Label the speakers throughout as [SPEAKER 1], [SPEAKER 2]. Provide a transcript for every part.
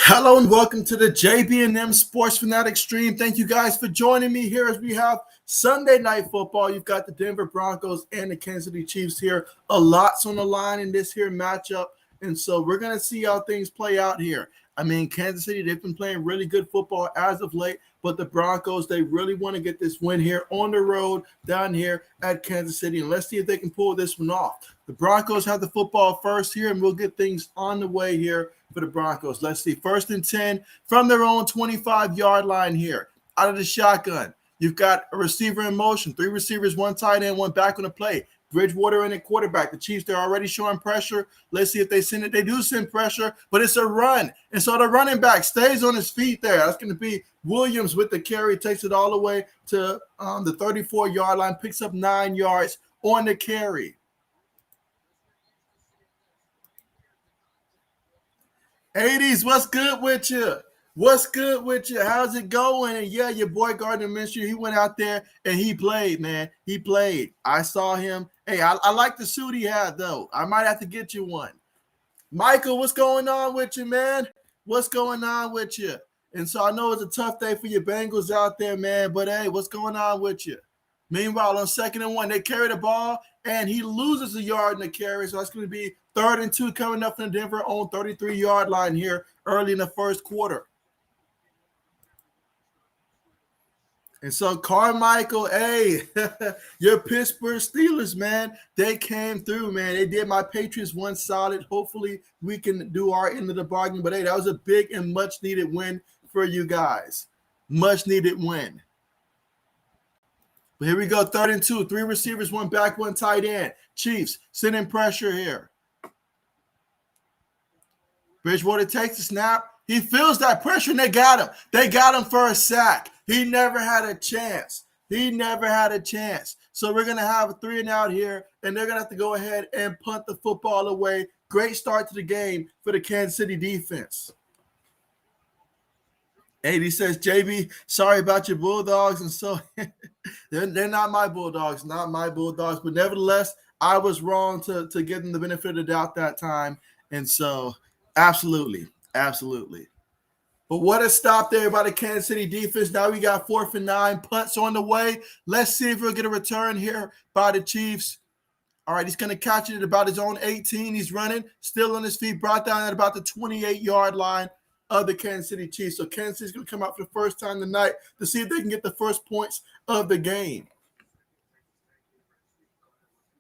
[SPEAKER 1] Hello and welcome to the JB&M Sports Fanatic stream. Thank you guys for joining me here as we have Sunday Night Football. You've got the Denver Broncos and the Kansas City Chiefs here. A lot's on the line in this here matchup, and so we're going to see how things play out here. I mean, Kansas City, they've been playing really good football as of late, but the Broncos, they really want to get this win here on the road down here at Kansas City, and let's see if they can pull this one off. The Broncos have the football first here, and we'll get things on the way here for the Broncos. Let's see. 1st and 10 from their own 25-yard line here. Out of the shotgun, you've got a receiver in motion. 3 receivers, 1 tight end, 1 back on the play. Bridgewater in at quarterback. The Chiefs, they're already showing pressure. Let's see if they send it. They do send pressure, but it's a run. And so the running back stays on his feet there. That's going to be Williams with the carry. Takes it all the way to the 34-yard line. Picks up 9 yards on the carry. 80s, what's good with you? What's good with you? How's it going? And yeah, your boy Gardner Minshew, he went out there and he played, man. He played. I saw him. Hey, I like the suit he had, though. I might have to get you one. Michael, what's going on with you, man? What's going on with you? And so I know it's a tough day for your Bengals out there, man, but hey, what's going on with you? Meanwhile, on 2nd and 1, they carry the ball, and he loses a yard in the carry, so that's going to be 3rd and 2 coming up from the Denver on 33-yard line here early in the first quarter. And so Carmichael, hey, your Pittsburgh Steelers, man, they came through, man. They did my Patriots one solid. Hopefully we can do our end of the bargain. But, hey, that was a big and much-needed win for you guys. Much-needed win. But here we go, 3rd and 2. 3 receivers, 1 back, 1 tight end. Chiefs sending pressure here. Bridgewater takes the snap. He feels that pressure, and they got him. They got him for a sack. He never had a chance. He never had a chance. So we're going to have a 3 and out here, and they're going to have to go ahead and punt the football away. Great start to the game for the Kansas City defense. 80 says, JB, sorry about your Bulldogs. And so they're not my Bulldogs, but nevertheless, I was wrong to give them the benefit of the doubt that time. And so absolutely. But what a stop there by the Kansas City defense. Now we got 4th and 9, punts on the way. Let's see if we'll get a return here by the Chiefs. All right, he's going to catch it at about his own 18. He's running, still on his feet, brought down at about the 28-yard line of the Kansas City Chiefs. So Kansas City's going to come out for the first time tonight to see if they can get the first points of the game.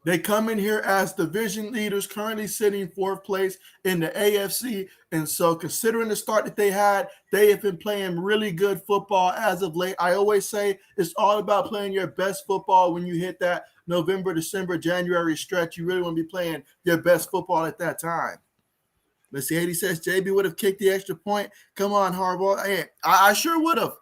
[SPEAKER 1] They come in here as division leaders, currently sitting 4th place in the AFC. And so considering the start that they had, they have been playing really good football as of late. I always say it's all about playing your best football when you hit that November, December, January stretch. You really want to be playing your best football at that time. Let's see, 80 says JB would have kicked the extra point. Come on, Harbaugh. Hey, I sure would have.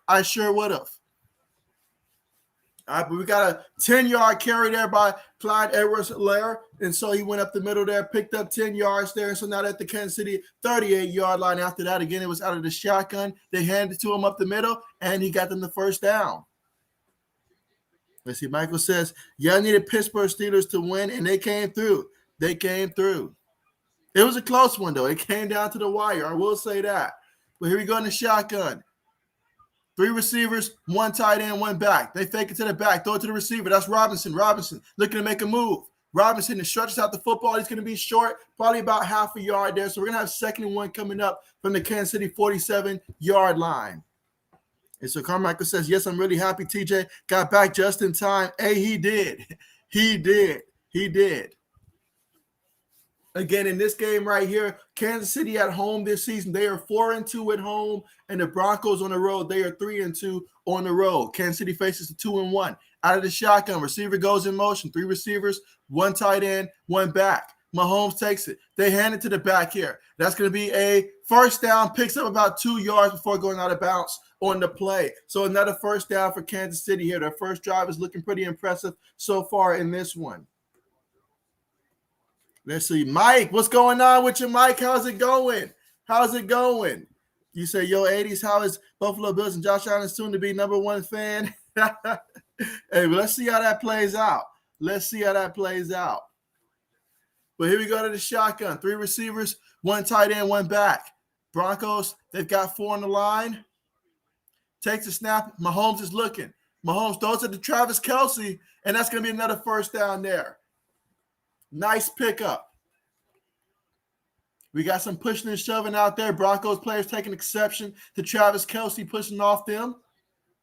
[SPEAKER 1] All right, but we got a 10-yard carry there by Clyde Edwards-Helaire. And so he went up the middle there, picked up 10 yards there. And so now at the Kansas City 38-yard line. After that, again, it was out of the shotgun. They handed it to him up the middle, and he got them the first down. Let's see, Michael says, yeah, I needed Pittsburgh Steelers to win, and they came through. It was a close one, though. It came down to the wire. I will say that. But here we go in the shotgun. 3 receivers, 1 tight end, 1 back. They fake it to the back, throw it to the receiver. That's Robinson. Robinson looking to make a move. Robinson stretches out the football. He's going to be short, probably about half a yard there. So we're going to have 2nd and 1 coming up from the Kansas City 47-yard line. And so Carmichael says, yes, I'm really happy TJ got back just in time. Hey, he did. Again, in this game right here, Kansas City at home this season, they are 4-2 at home, and the Broncos on the road, they are 3-2 on the road. Kansas City faces a 2-1. Out of the shotgun, receiver goes in motion. 3 receivers, 1 tight end, 1 back. Mahomes takes it. They hand it to the back here. That's going to be a first down, picks up about 2 yards before going out of bounds on the play. So another first down for Kansas City here. Their first drive is looking pretty impressive so far in this one. Let's see. Mike, what's going on with you, Mike? How's it going? You say, yo, 80s, how is Buffalo Bills and Josh Allen soon to be number 1 fan? Hey, but let's see how that plays out. But here we go to the shotgun. 3 receivers, 1 tight end, 1 back. Broncos, they've got 4 on the line. Takes a snap. Mahomes is looking. Mahomes throws it to Travis Kelce, and that's going to be another first down there. Nice pickup. We got some pushing and shoving out there. Broncos players taking exception to Travis Kelce pushing off them.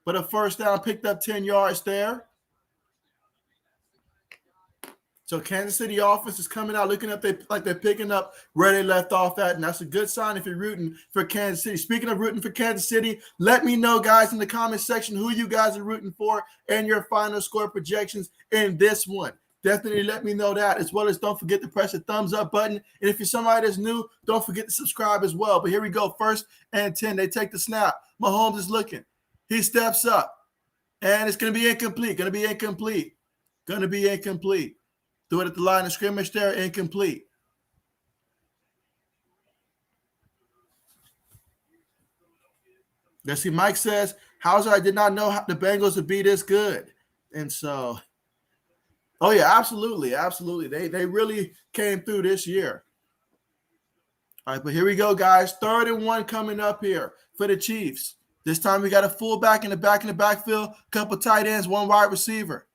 [SPEAKER 1] But a first down, picked up 10 yards there. So Kansas City offense is coming out looking like they're picking up where they left off at, and that's a good sign if you're rooting for Kansas City. Speaking of rooting for Kansas City, let me know, guys, in the comment section who you guys are rooting for and your final score projections in this one. Definitely let me know that, as well as don't forget to press the thumbs up button. And if you're somebody that's new, don't forget to subscribe as well. But here we go, 1st and 10. They take the snap. Mahomes is looking. He steps up, and it's going to be incomplete. Going to be incomplete. Do it at the line of scrimmage there, incomplete. Let's see, Mike says, Hauser, I did not know how the Bengals would be this good. And so, oh yeah, absolutely. They really came through this year. All right, but here we go, guys. 3rd and 1 coming up here for the Chiefs. This time we got a fullback in the backfield, couple tight ends, 1 wide receiver.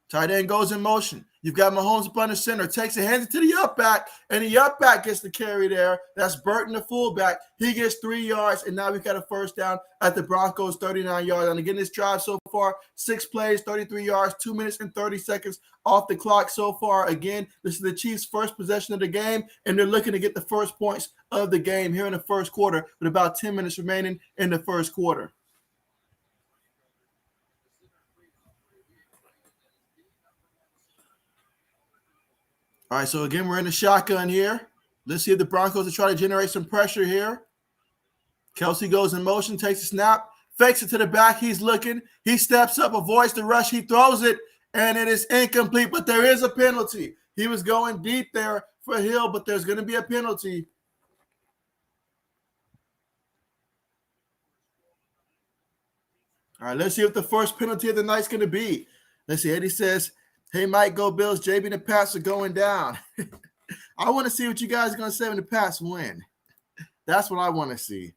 [SPEAKER 1] Tight end goes in motion. You've got Mahomes up under center, takes it, hands it to the up back, and the up back gets the carry there. That's Burton, the fullback. He gets 3 yards, and now we've got a first down at the Broncos, 39 yards. And again, this drive so far, 6 plays, 33 yards, 2 minutes and 30 seconds off the clock so far. Again, this is the Chiefs' first possession of the game, and they're looking to get the first points of the game here in the first quarter with about 10 minutes remaining in the first quarter. All right, so again, we're in the shotgun here. Let's see if the Broncos are trying to generate some pressure here. Kelce goes in motion, takes a snap, fakes it to the back. He's looking. He steps up, avoids the rush. He throws it, and it is incomplete, but there is a penalty. He was going deep there for Hill, but there's going to be a penalty. All right, let's see what the first penalty of the night's going to be. Let's see. Eddie says, hey, Mike, go Bills. JB and the Pats are going down. I want to see what you guys are going to say when the Pats win. That's what I want to see.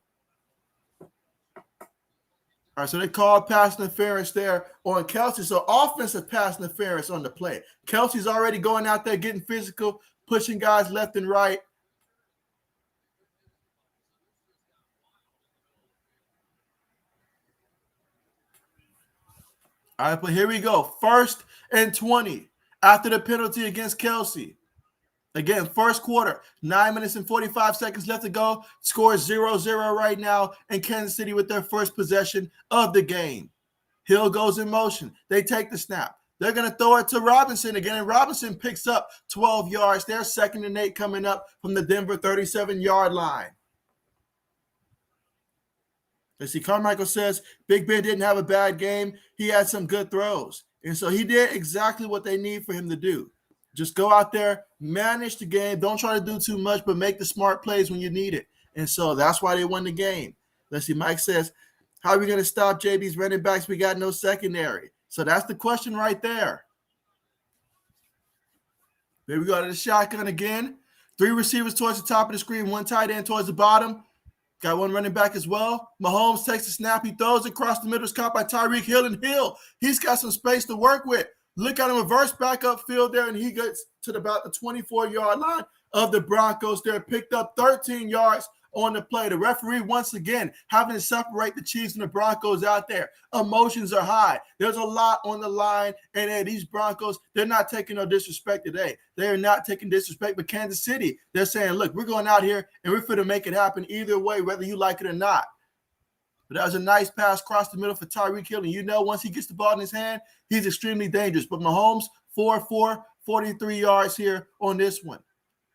[SPEAKER 1] All right, so they called pass interference there on Kelce. So offensive pass interference on the play. Kelce's already going out there getting physical, pushing guys left and right. All right, but here we go. 1st and 20 after the penalty against Kelce. Again, first quarter, 9 minutes and 45 seconds left to go. Score 0-0 right now, and Kansas City with their first possession of the game. Hill goes in motion. They take the snap. They're going to throw it to Robinson again, and Robinson picks up 12 yards. They're 2nd and 8 coming up from the Denver 37-yard line. Let's see, Carmichael says Big Ben didn't have a bad game. He had some good throws. And so he did exactly what they need for him to do. Just go out there, manage the game. Don't try to do too much, but make the smart plays when you need it. And so that's why they won the game. Let's see, Mike says, how are we going to stop JB's running backs? We got no secondary. So that's the question right there. There we go to the shotgun again. 3 receivers towards the top of the screen, 1 tight end towards the bottom. Got 1 running back as well. Mahomes takes the snap. He throws across the middle. It's caught by Tyreek Hill. And Hill, he's got some space to work with. Look at him reverse back up field there, and he gets to about the 24-yard line of the Broncos there. Picked up 13 yards on the play. The referee, once again, having to separate the Chiefs and the Broncos out there. Emotions are high. There's a lot on the line, and these Broncos, they're not taking no disrespect today. They are not taking disrespect, but Kansas City, they're saying, look, we're going out here, and we're going to make it happen either way, whether you like it or not. But that was a nice pass across the middle for Tyreek Hill, and you know once he gets the ball in his hand, he's extremely dangerous. But Mahomes, 4-4, 43 yards here on this one.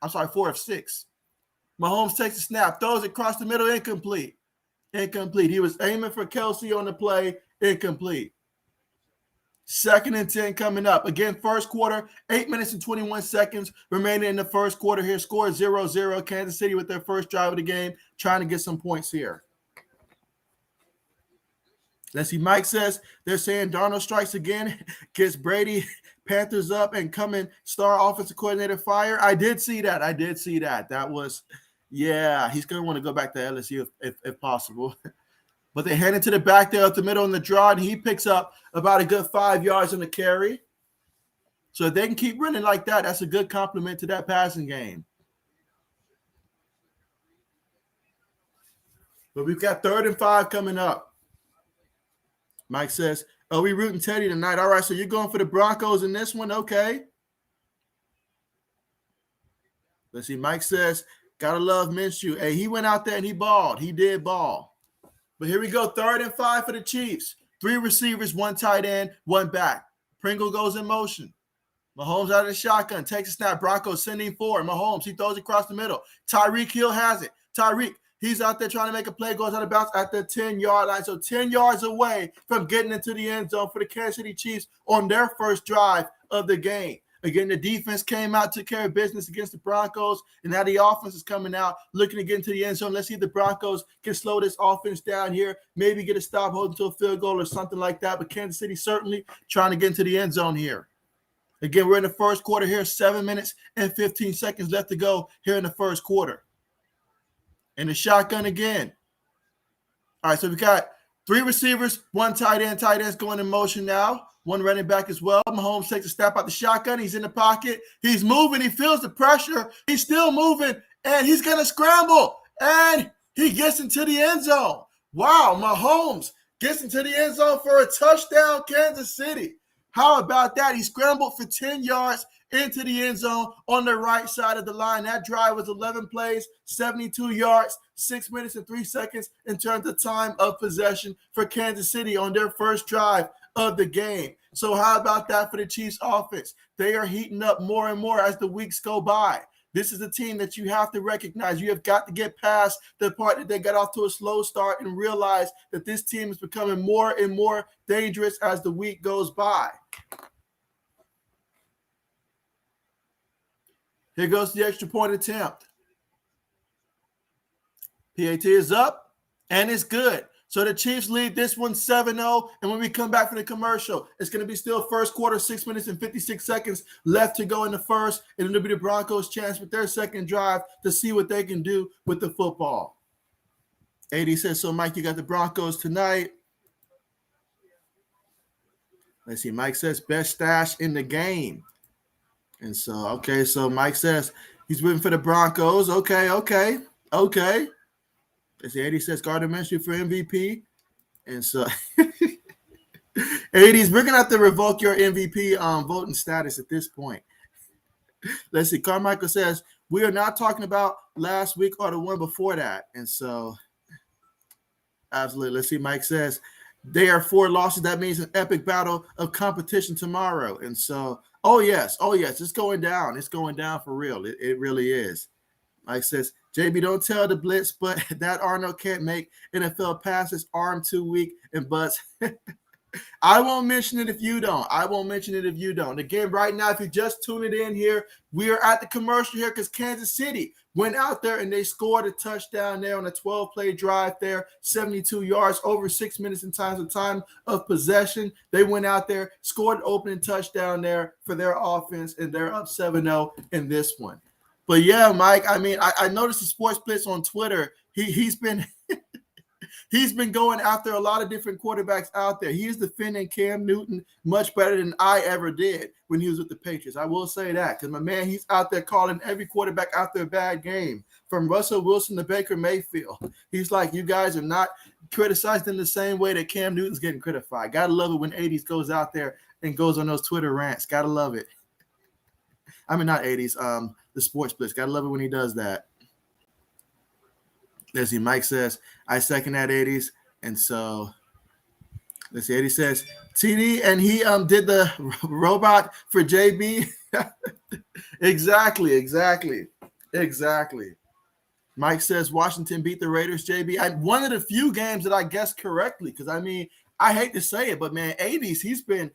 [SPEAKER 1] I'm sorry, 4 of 6. Mahomes takes the snap, throws it across the middle, incomplete. Incomplete. He was aiming for Kelce on the play, incomplete. 2nd and 10 coming up. Again, first quarter, 8 minutes and 21 seconds remaining in the first quarter here. Score 0-0. Kansas City with their first drive of the game, trying to get some points here. Let's see, Mike says they're saying Darnold strikes again, gets Brady, Panthers up, and coming star offensive coordinator fire. I did see that. That was, Yeah, he's going to want to go back to LSU if possible. But they hand it to the back there up the middle in the draw, and he picks up about a good 5 yards on the carry. So if they can keep running like that, that's a good compliment to that passing game. But we've got 3rd and 5 coming up. Mike says, "Oh, we rooting Teddy tonight. All right, so you're going for the Broncos in this one? Okay." Let's see. Mike says, "Gotta love Minshew." Hey, he went out there and he balled. He did ball. But here we go. 3rd and 5 for the Chiefs. 3 receivers, 1 tight end, 1 back. Pringle goes in motion. Mahomes out of the shotgun. Takes a snap. Broncos sending forward. Mahomes, he throws across the middle. Tyreek Hill has it. Tyreek, he's out there trying to make a play. Goes out of bounds at the 10-yard line. So 10 yards away from getting into the end zone for the Kansas City Chiefs on their first drive of the game. Again, the defense came out, took care of business against the Broncos, and now the offense is coming out, looking to get into the end zone. Let's see if the Broncos can slow this offense down here, maybe get a stop, hold them to a field goal or something like that. But Kansas City certainly trying to get into the end zone here. Again, we're in the first quarter here, 7 minutes and 15 seconds left to go here in the first quarter. And the shotgun again. All right, so we got 3 receivers, 1 tight end. Tight end's going in motion now. 1 running back as well. Mahomes takes a step out the shotgun. He's in the pocket. He's moving. He feels the pressure. He's still moving, and he's going to scramble. And he gets into the end zone. Wow, Mahomes gets into the end zone for a touchdown, Kansas City. How about that? He scrambled for 10 yards into the end zone on the right side of the line. That drive was 11 plays, 72 yards, 6 minutes and 3 seconds in terms of time of possession for Kansas City on their first drive of the game. So how about that for the Chiefs offense? They are heating up more and more as the weeks go by. This is a team that you have to recognize. You have got to get past the part that they got off to a slow start and realize that this team is becoming more and more dangerous as the week goes by. Here goes the extra point attempt. PAT is up, and it's good. So the Chiefs lead this one 7-0, and when we come back from the commercial, it's going to be still first quarter, 6 minutes and 56 seconds left to go in the first, and it'll be the Broncos' chance with their second drive to see what they can do with the football. 80 says, so Mike, you got the Broncos tonight. Let's see, Mike says, best stash in the game. And so, okay, so Mike says he's rooting for the Broncos. Okay. Let's see, 80 says Gardner Minshew for MVP. And so, 80s, we're going to have to revoke your MVP voting status at this point. Let's see, Carmichael says, we are not talking about last week or the one before that. And so, absolutely. Let's see, Mike says, they are 4 losses. That means an epic battle of competition tomorrow. And so, oh yes, it's going down. It's going down for real. It really is. Mike says, JB, don't tell the blitz, but that Arnold can't make NFL passes, arm too weak, and butts. I won't mention it if you don't. Again, right now, if you just tune it in here, we are at the commercial here because Kansas City went out there and they scored a touchdown there on a 12-play drive there, 72 yards, over 6 minutes in time of possession. They went out there, scored an opening touchdown there for their offense, and they're up 7-0 in this one. But yeah, Mike, I mean, I noticed the Sports Blitz on Twitter. He's been he's been going after a lot of different quarterbacks out there. He is defending Cam Newton much better than I ever did when he was with the Patriots. I will say that because my man, he's out there calling every quarterback after a bad game, from Russell Wilson to Baker Mayfield. He's like, you guys are not criticizing the same way that Cam Newton's getting criticized. Gotta love it when 80s goes out there and goes on those Twitter rants. Gotta love it. I mean, not 80s, the Sports Blitz. Gotta love it when he does that. Let's see, Mike says, I second that 80s. And so, let's see, 80 says, TD, and he did the robot for JB. Exactly. Mike says, Washington beat the Raiders, JB. One of the few games that I guessed correctly, because, I mean, I hate to say it, but, man, 80s, he's been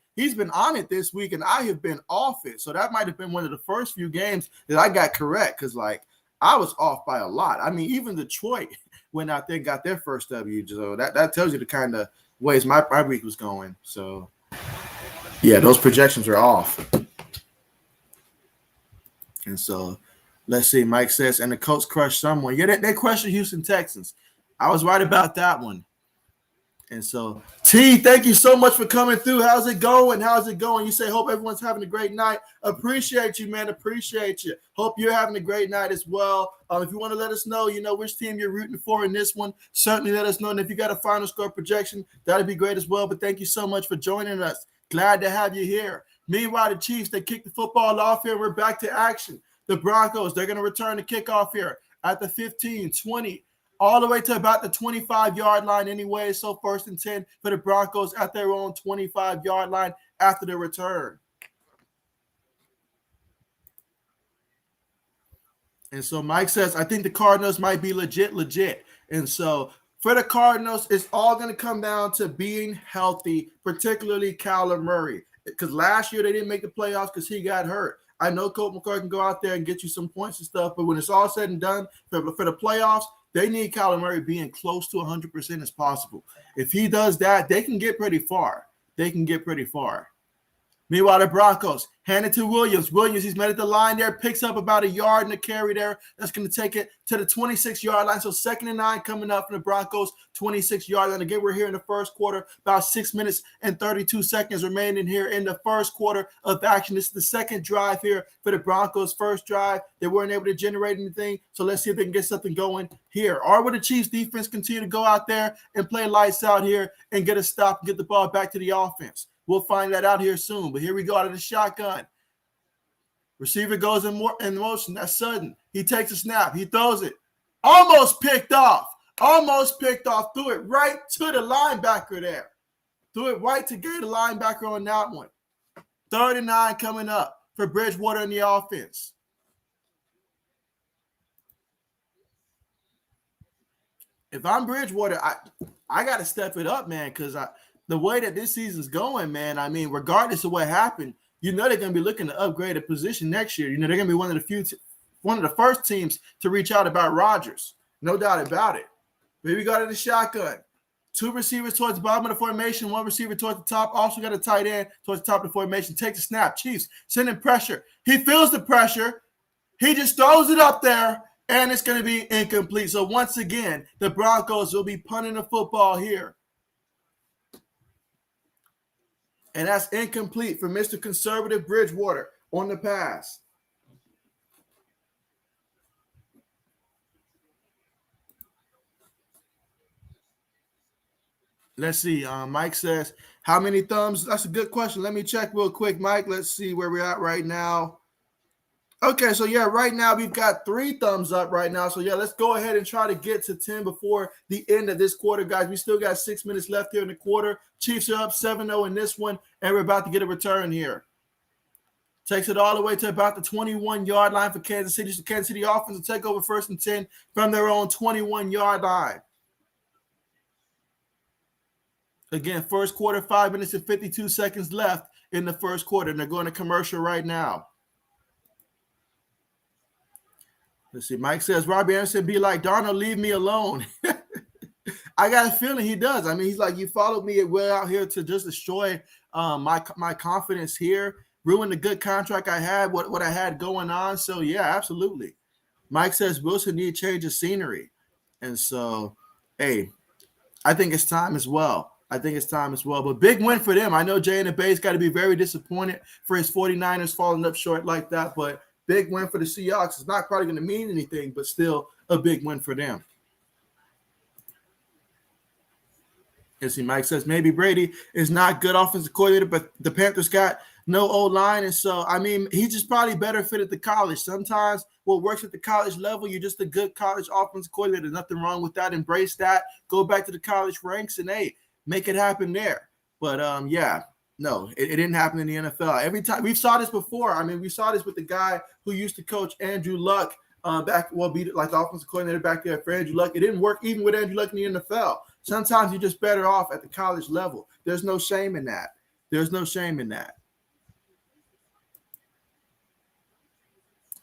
[SPEAKER 1] on it this week, and I have been off it. So that might have been one of the first few games that I got correct because, like, I was off by a lot. I mean, even Detroit went out there and got their first W. So that tells you the kind of ways my week was going. So, yeah, those projections are off. And so, Let's see. Mike says, and the Colts crushed someone. Yeah, they crushed the Houston Texans. I was right about that one. And so, T, thank you so much for coming through. How's it going? How's it going? You say, hope everyone's having a great night. Appreciate you, man. Appreciate you. Hope you're having a great night as well. If you want to let us know, which team you're rooting for in this one, certainly let us know. And if you got a final score projection, that'd be great as well. But thank you so much for joining us. Glad to have you here. Meanwhile, the Chiefs, they kicked the football off here. We're back to action. The Broncos, they're going to return the kickoff here at the 15, 20, all the way to about the 25-yard line anyway. So 1st and 10 for the Broncos at their own 25-yard line after the return. And so Mike says, I think the Cardinals might be legit. And so for the Cardinals, it's all going to come down to being healthy, particularly Kyler Murray. Because last year they didn't make the playoffs because he got hurt. I know Colt McCoy can go out there and get you some points and stuff, but when it's all said and done for the playoffs, they need Kyler Murray being close to 100% as possible. If he does that, they can get pretty far. Meanwhile, the Broncos hand it to Williams. He's met at the line there, picks up about a yard and a carry there. That's going to take it to the 26-yard line. So 2nd and 9 coming up from the Broncos, 26-yard line. Again, we're here in the first quarter, about 6 minutes and 32 seconds remaining here in the first quarter of action. This is the second drive here for the Broncos. First drive, they weren't able to generate anything. So let's see if they can get something going here. Or will the Chiefs defense continue to go out there and play lights out here and get a stop and get the ball back to the offense? We'll find that out here soon. But here we go out of the shotgun. Receiver goes in motion. That's Sutton. He takes a snap. He throws it. Almost picked off. Threw it right to the linebacker there. Threw it right to Gator linebacker on that one. 3rd and 9 coming up for Bridgewater in the offense. If I'm Bridgewater, I got to step it up, man, because the way that this season's going, man, I mean, regardless of what happened, they're going to be looking to upgrade a position next year. They're going to be one of the first teams to reach out about Rodgers. No doubt about it. But we got in the shotgun. 2 receivers towards the bottom of the formation, 1 receiver towards the top. Also got a tight end towards the top of the formation. Takes a snap. Chiefs sending pressure. He feels the pressure. He just throws it up there, and it's going to be incomplete. So once again, the Broncos will be punting the football here. And that's incomplete for Mr. Conservative Bridgewater on the pass. Let's see. Mike says, how many thumbs? That's a good question. Let me check real quick, Mike. Let's see where we're at right now. Okay, so yeah, right now we've got 3 thumbs up right now. So yeah, let's go ahead and try to get to 10 before the end of this quarter, guys. We still got 6 minutes left here in the quarter. Chiefs are up 7-0 in this one, and we're about to get a return here. Takes it all the way to about the 21-yard line for Kansas City. So Kansas City offense will take over 1st and 10 from their own 21-yard line. Again, first quarter, 5 minutes and 52 seconds left in the first quarter, and they're going to commercial right now. Let's see. Mike says, Robbie Anderson be like, Darnold, leave me alone. I got a feeling he does. I mean, he's like, you followed me well out here to just destroy my confidence here, ruin the good contract I had, what I had going on. So, yeah, absolutely. Mike says Wilson need change of scenery. And so, hey, I think it's time as well. But big win for them. I know Jay and the Bay's got to be very disappointed for his 49ers falling up short like that, but big win for the Seahawks. It's not probably going to mean anything, but still a big win for them. And see, Mike says maybe Brady is not good offensive coordinator, but the Panthers got no O-line. And so, I mean, he's just probably better fit at the college. Sometimes what works at the college level, you're just a good college offensive coordinator. There's nothing wrong with that. Embrace that. Go back to the college ranks and, hey, make it happen there. But, yeah. No, it didn't happen in the NFL. Every time we saw this before. I mean, we saw this with the guy who used to coach Andrew Luck be like the offensive coordinator back there for Andrew Luck. It didn't work even with Andrew Luck in the NFL. Sometimes you're just better off at the college level. There's no shame in that.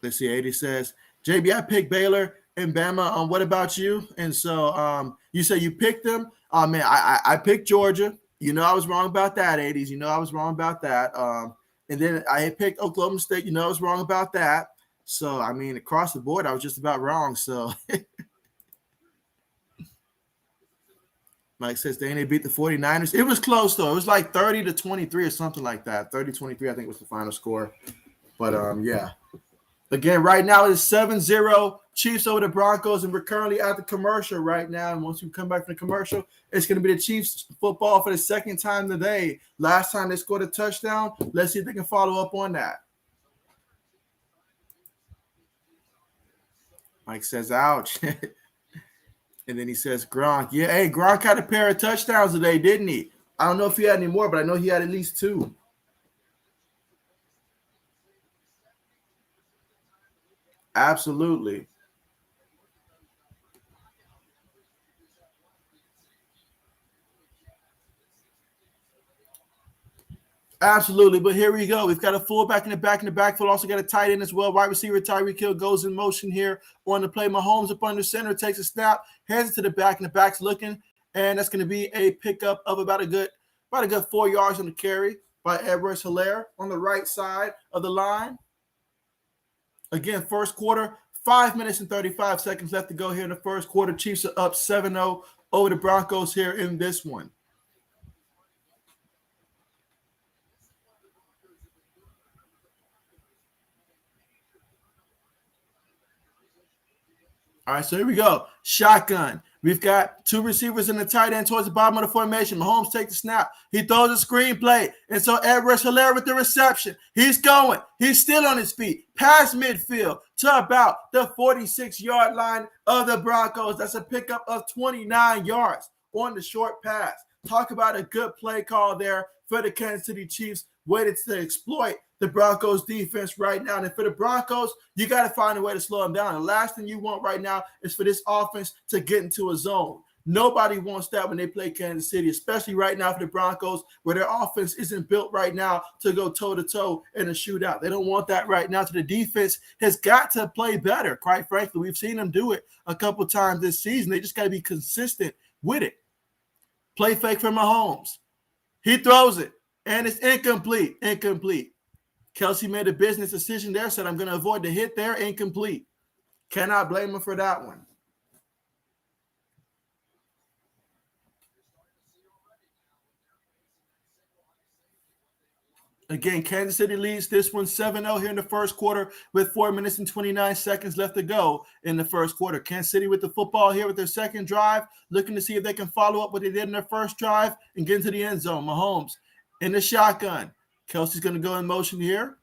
[SPEAKER 1] Let's see. 80 says, JB, I picked Baylor and Bama. What about you? And so you say you picked them. Man, I picked Georgia. I was wrong about that, 80s. I was wrong about that. And then I had picked Oklahoma State. I was wrong about that. So, I mean, across the board, I was just about wrong. So, Mike says they beat the 49ers. It was close, though. It was like 30-23 or something like that. 30-23, I think, was the final score. But, yeah. Again, right now it's 7-0 Chiefs over the Broncos, and we're currently at the commercial right now. And once we come back from the commercial, it's going to be the Chiefs football for the second time today. Last time they scored a touchdown. Let's see if they can follow up on that. Mike says, ouch. And then he says, Gronk. Yeah, hey, Gronk had a pair of touchdowns today, didn't he? I don't know if he had any more, but I know he had at least 2. Absolutely. Absolutely, but here we go. We've got a fullback in the backfield. Also got a tight end as well. Wide receiver Tyreek Hill goes in motion here on the play. Mahomes up under center, takes a snap, heads to the back, and the back's looking, and that's going to be a pickup of about a good 4 yards on the carry by Edwards-Helaire on the right side of the line. Again, first quarter, 5 minutes and 35 seconds left to go here in the first quarter. Chiefs are up 7-0 over the Broncos here in this one. All right, so here we go. Shotgun. We've got 2 receivers in the tight end towards the bottom of the formation. Mahomes takes the snap. He throws a screen play. And so Edwards-Helaire with the reception. He's going. He's still on his feet. Past midfield to about the 46-yard line of the Broncos. That's a pickup of 29 yards on the short pass. Talk about a good play call there for the Kansas City Chiefs. Waited to exploit the Broncos defense right now. And for the Broncos, you got to find a way to slow them down. The last thing you want right now is for this offense to get into a zone. Nobody wants that when they play Kansas City, especially right now for the Broncos, where their offense isn't built right now to go toe-to-toe in a shootout. They don't want that right now. So the defense has got to play better, quite frankly. We've seen them do it a couple times this season. They just got to be consistent with it. Play fake for Mahomes. He throws it, and it's incomplete. Kelsey made a business decision there, said, I'm going to avoid the hit there, incomplete. Cannot blame him for that one. Again, Kansas City leads this one 7-0 here in the first quarter with 4 minutes and 29 seconds left to go in the first quarter. Kansas City with the football here with their second drive, looking to see if they can follow up what they did in their first drive and get into the end zone. Mahomes in the shotgun. Kelsey's going to go in motion here.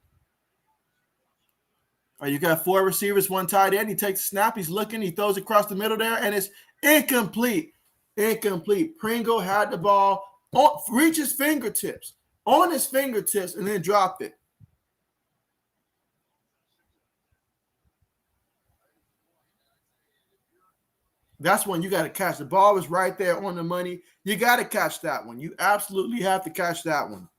[SPEAKER 1] All right, you got 4 receivers, 1 tight end. He takes a snap. He's looking. He throws across the middle there, and it's incomplete. Pringle had the ball, reach his fingertips, on his fingertips, and then dropped it. That's one you got to catch. The ball was right there on the money. You got to catch that one. You absolutely have to catch that one.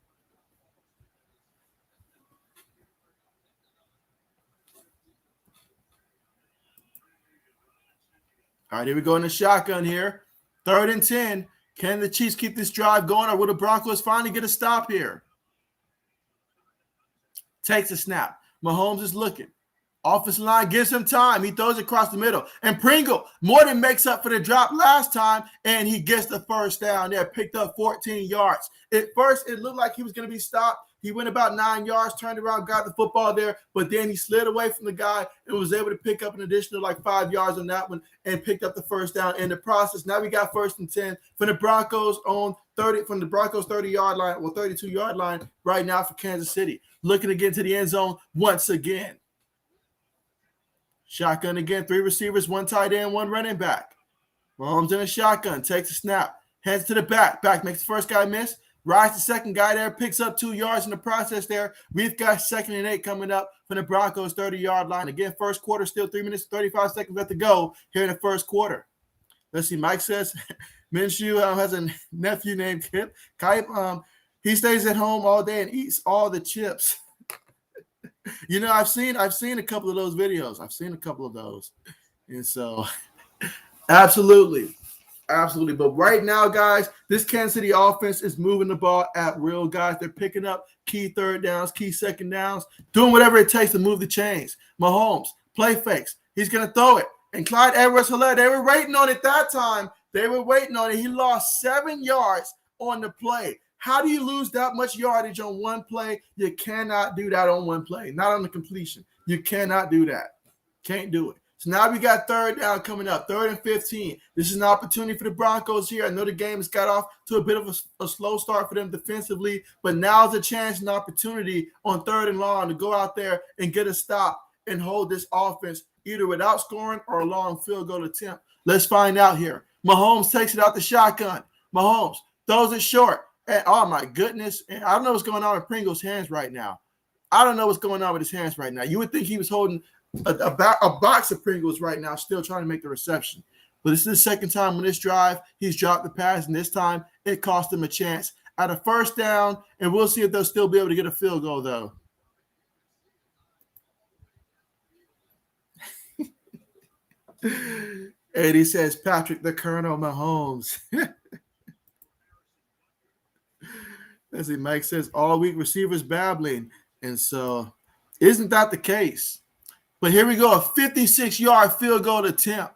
[SPEAKER 1] All right, here we go in the shotgun here. 3rd and 10. Can the Chiefs keep this drive going, or will the Broncos finally get a stop here? Takes a snap. Mahomes is looking. Offensive line gives him time. He throws it across the middle. And Pringle more than makes up for the drop last time, and he gets the first down there, picked up 14 yards. At first, it looked like he was going to be stopped. He went about 9 yards, turned around, got the football there, but then he slid away from the guy and was able to pick up an additional like 5 yards on that one and picked up the first down in the process. Now we got 1st and 10 from the Broncos on 30, from the Broncos 30-yard line, or 32-yard line right now for Kansas City. Looking to get into the end zone once again. Shotgun again, 3 receivers, 1 tight end, 1 running back. Mahomes in a shotgun, takes a snap, heads to the back. Back makes the first guy miss. Rides the second guy there, picks up 2 yards in the process there. We've got 2nd and 8 coming up from the Broncos 30-yard line. Again, first quarter, still 3 minutes, 35 seconds left to go here in the first quarter. Let's see, Mike says Minshew has a nephew named Kip. He stays at home all day and eats all the chips. You know, I've seen a couple of those videos. I've seen a couple of those. And so, absolutely. Absolutely. But right now, guys, this Kansas City offense is moving the ball at will, guys. They're picking up key third downs, key second downs, doing whatever it takes to move the chains. Mahomes, play fakes. He's going to throw it. And Clyde Edwards-Helaire, they were waiting on it that time. They were waiting on it. He lost 7 yards on the play. How do you lose that much yardage on one play? You cannot do that on one play, not on the completion. You cannot do that. Can't do it. So now we got third down coming up, 3rd and 15. This is an opportunity for the Broncos here. I know the game has got off to a bit of a slow start for them defensively, but now's a chance and opportunity on 3rd and long to go out there and get a stop and hold this offense either without scoring or a long field goal attempt. Let's find out here. Mahomes takes it out the shotgun. Mahomes throws it short. And, oh, my goodness. And I don't know what's going on with Pringle's hands right now. I don't know what's going on with his hands right now. You would think he was holding a box of Pringles right now, still trying to make the reception. But this is the second time on this drive he's dropped the pass, and this time it cost him a chance at a first down, and we'll see if they'll still be able to get a field goal, though. And he says, Patrick the Colonel Mahomes. Let's see, Mike says, all week receivers babbling. And so, isn't that the case? But here we go, a 56-yard field goal attempt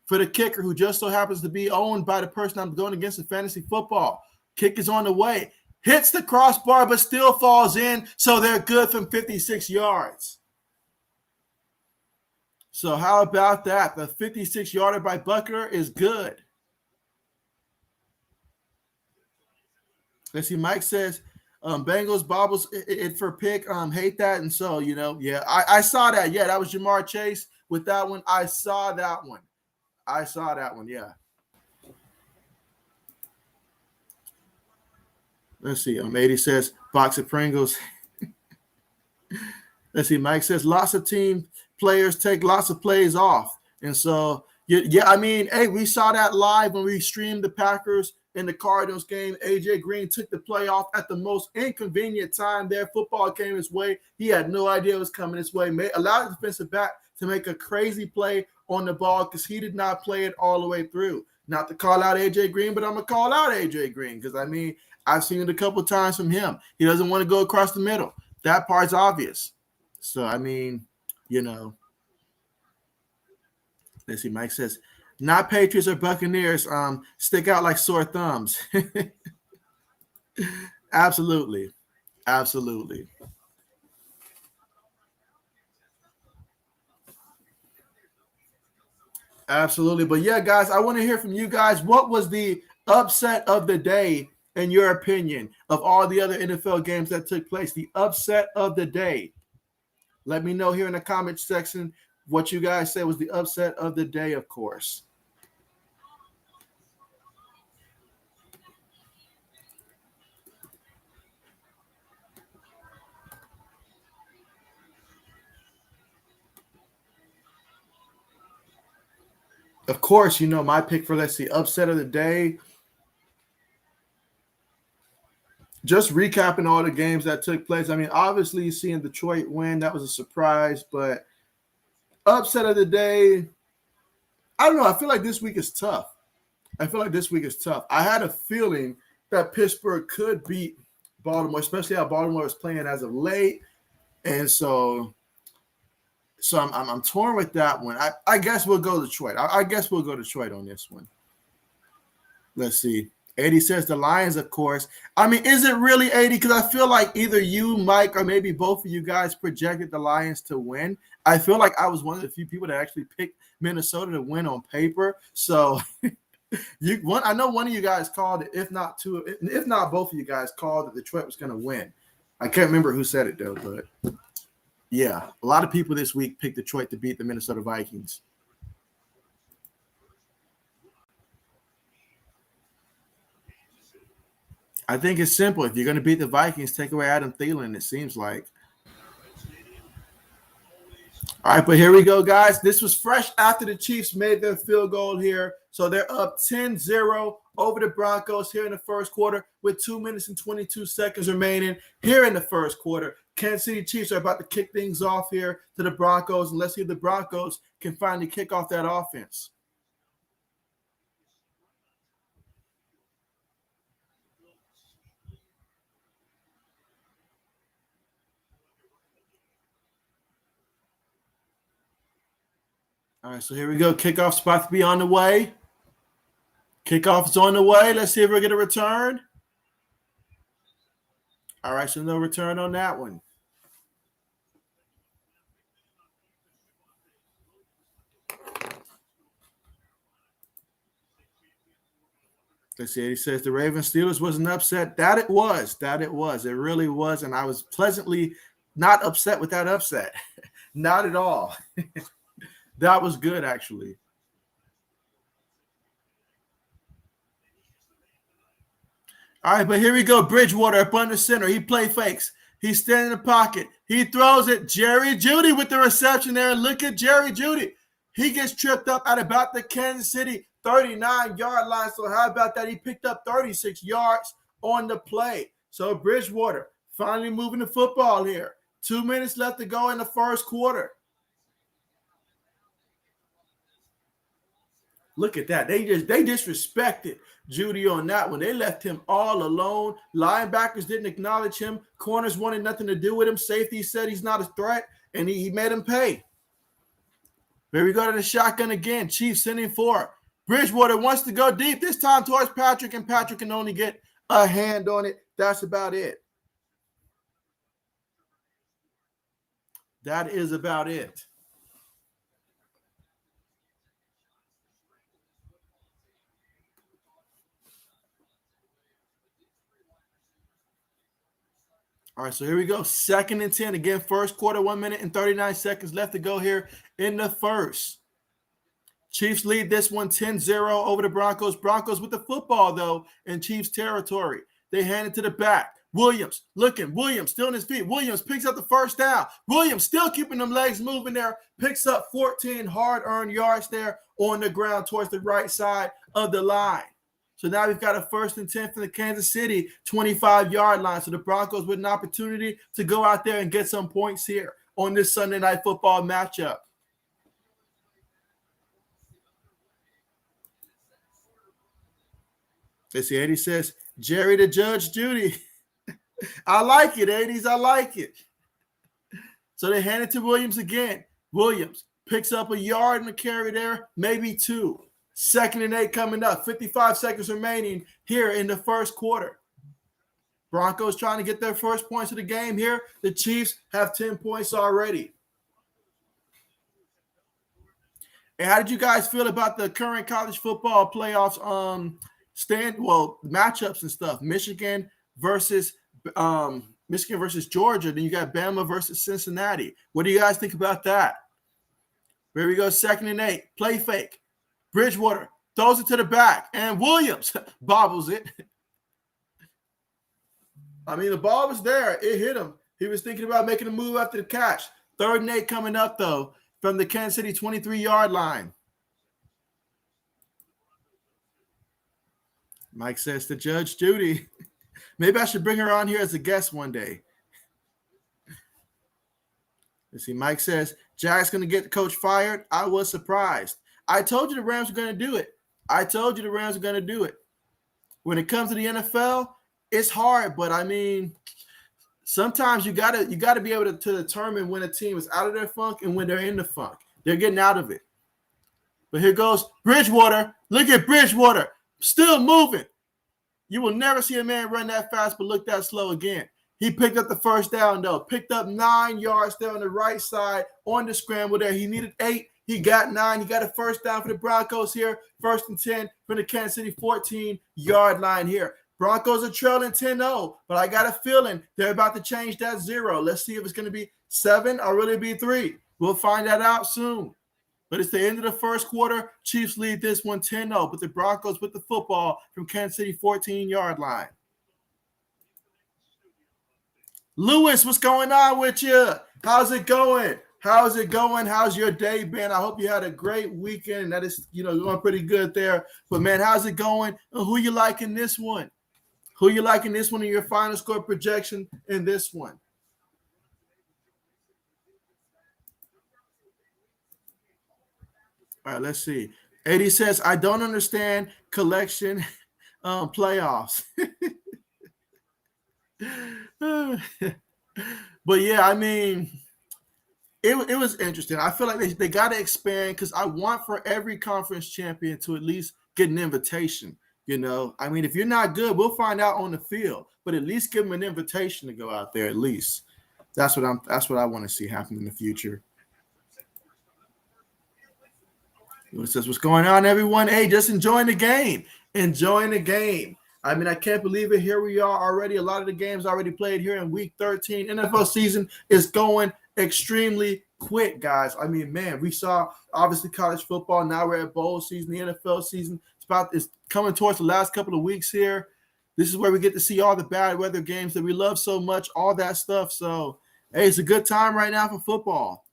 [SPEAKER 1] for the kicker, who just so happens to be owned by the person I'm going against in fantasy football. Kick is on the way. Hits the crossbar, but still falls in, so they're good from 56 yards. So how about that? The 56-yarder by Buckner is good. Let's see, Mike says, Bengals bobbles it for pick. Hate that. And so, yeah, I saw that. Yeah, that was Jamar Chase with that one. I saw that one. Yeah. Let's see. 80 says, box of Pringles. Let's see. Mike says, lots of team players take lots of plays off. And so, yeah, I mean, hey, we saw that live when we streamed the Packers in the Cardinals game. AJ Green took the play off at the most inconvenient time there. Football came his way. He had no idea it was coming his way. Allowed the defensive back to make a crazy play on the ball because he did not play it all the way through. Not to call out AJ Green, but I'm going to call out AJ Green because, I mean, I've seen it a couple of times from him. He doesn't want to go across the middle. That part's obvious. So, I mean, let's see, Mike says, not Patriots or Buccaneers stick out like sore thumbs. Absolutely. Absolutely. Absolutely. But yeah, guys, I want to hear from you guys. What was the upset of the day, in your opinion, of all the other NFL games that took place? The upset of the day. Let me know here in the comment section what you guys say was the upset of the day, of course. Of course, my pick for, let's see, upset of the day. Just recapping all the games that took place. I mean, obviously, seeing Detroit win, that was a surprise. But upset of the day, I don't know. I feel like this week is tough. I had a feeling that Pittsburgh could beat Baltimore, especially how Baltimore was playing as of late. And so I'm torn with that one. I guess we'll go Detroit. I guess we'll go Detroit on this one. Let's see. 80 says the Lions, of course. I mean, is it really 80? Because I feel like either you, Mike, or maybe both of you guys projected the Lions to win. I feel like I was one of the few people that actually picked Minnesota to win on paper. So I know one of you guys called it, if not both of you guys called that Detroit was going to win. I can't remember who said it, though, but yeah, a lot of people this week picked Detroit to beat the Minnesota Vikings. I think it's simple. If you're going to beat the Vikings, take away Adam Thielen, it seems like. All right, but here we go, guys. This was fresh after the Chiefs made their field goal here. So they're up 10-0 over the Broncos here in the first quarter with 2 minutes and 22 seconds remaining here in the first quarter. Kansas City Chiefs are about to kick things off here to the Broncos, and let's see if the Broncos can finally kick off that offense. All right, so here we go. Kickoff's about to be on the way. Kickoff is on the way. Let's see if we're going to return. All right, so no return on that one. Let's see. He says the Ravens Steelers was an upset. That it was. It really was. And I was pleasantly not upset with that upset. Not at all. That was good, actually. All right, but here we go. Bridgewater up under center. He play fakes. He's standing in the pocket. He throws it. Jerry Jeudy with the reception there. Look at Jerry Jeudy. He gets tripped up at about the Kansas City 39-yard line. So how about that? He picked up 36 yards on the play. So Bridgewater finally moving the football here. 2 minutes left to go in the first quarter. Look at that. They disrespected Jeudy on that one. They left him all alone. Linebackers didn't acknowledge him. Corners wanted nothing to do with him. Safety said he's not a threat, and he made him pay. Here we go to the shotgun again. Chiefs sending for Bridgewater wants to go deep. This time towards Patrick, and Patrick can only get a hand on it. That's about it. That is about it. All right, so here we go. 2nd and 10. Again, first quarter, 1 minute and 39 seconds left to go here in the first. Chiefs lead this one 10-0 over the Broncos. Broncos with the football, though, in Chiefs territory. They hand it to the back. Williams looking. Williams still on his feet. Williams picks up the first down. Williams still keeping them legs moving there. Picks up 14 hard-earned yards there on the ground towards the right side of the line. So now we've got a 1st and 10 from the Kansas City 25-yard line. So the Broncos with an opportunity to go out there and get some points here on this Sunday Night Football matchup. Let's see, Eddie says, Jerry to Judge Jeudy. I like it, 80s. I like it. So they hand it to Williams again. Williams picks up a yard in the carry there, maybe 2. 2nd and 8 coming up. 55 seconds remaining here in the first quarter. Broncos trying to get their first points of the game here. The Chiefs have 10 points already. And how did you guys feel about the current college football playoffs matchups and stuff? Michigan versus Georgia. Then you got Bama versus Cincinnati. What do you guys think about that? Here we go. 2nd and 8. Play fake. Bridgewater throws it to the back, and Williams bobbles it. I mean, the ball was there. It hit him. He was thinking about making a move after the catch. 3rd and 8 coming up, though, from the Kansas City 23-yard line. Mike says to Judge Jeudy, maybe I should bring her on here as a guest one day. Let's see. Mike says, Jack's going to get the coach fired. I was surprised. I told you the Rams were going to do it. When it comes to the NFL, it's hard, but I mean, sometimes you gotta be able to determine when a team is out of their funk and when they're in the funk. They're getting out of it. But here goes Bridgewater. Look at Bridgewater. Still moving. You will never see a man run that fast but look that slow again. He picked up the first down, though. Picked up 9 yards there on the right side on the scramble there. He needed 8. He got 9. He got a first down for the Broncos here. 1st and 10 from the Kansas City 14-yard line here. Broncos are trailing 10-0, but I got a feeling they're about to change that 0. Let's see if it's going to be 7 or will it be 3. We'll find that out soon. But it's the end of the first quarter. Chiefs lead this one 10-0, but the Broncos with the football from Kansas City 14-yard line. Lewis, what's going on with you? How's it going? How's your day been? I hope you had a great weekend. That is, going pretty good there. But, man, how's it going? Who you liking this one? Who you liking this one in your final score projection in this one? All right, let's see. Eddie says, I don't understand collection playoffs. But, yeah, I mean, it was interesting. I feel like they got to expand because I want for every conference champion to at least get an invitation. I mean, if you're not good, we'll find out on the field, but at least give them an invitation to go out there. At least that's what I want to see happen in the future. It says, "What's going on, everyone? Hey, just enjoying the game. Enjoying the game. I mean, I can't believe it. Here we are already. A lot of the games already played here in Week 13. NFL season is going extremely quick, guys. I mean, man, we saw obviously college football. Now we're at bowl season. The NFL season is coming towards the last couple of weeks here. This is where we get to see all the bad weather games that we love so much, all that stuff. So, hey, it's a good time right now for football."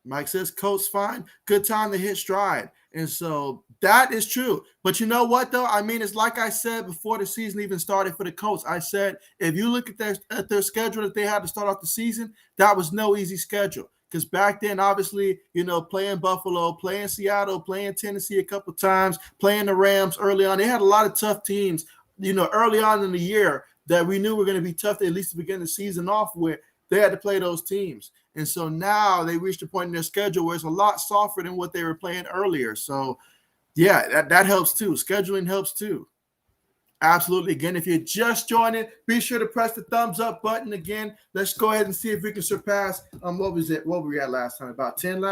[SPEAKER 1] Mike says, "Coach, fine. Good time to hit stride." And so that is true. But you know what, though? I mean, it's like I said before the season even started for the Colts. I said, if you look at their schedule that they had to start off the season, that was no easy schedule. Because back then, obviously, playing Buffalo, playing Seattle, playing Tennessee a couple times, playing the Rams early on. They had a lot of tough teams, early on in the year that we knew were going to be tough to at least begin the season off with. They had to play those teams. And so now they reached a point in their schedule where it's a lot softer than what they were playing earlier. So, yeah, that helps too. Scheduling helps too. Absolutely. Again, if you're just joining, be sure to press the thumbs up button. Again, let's go ahead and see if we can surpass what was it? What were we at last time? About 10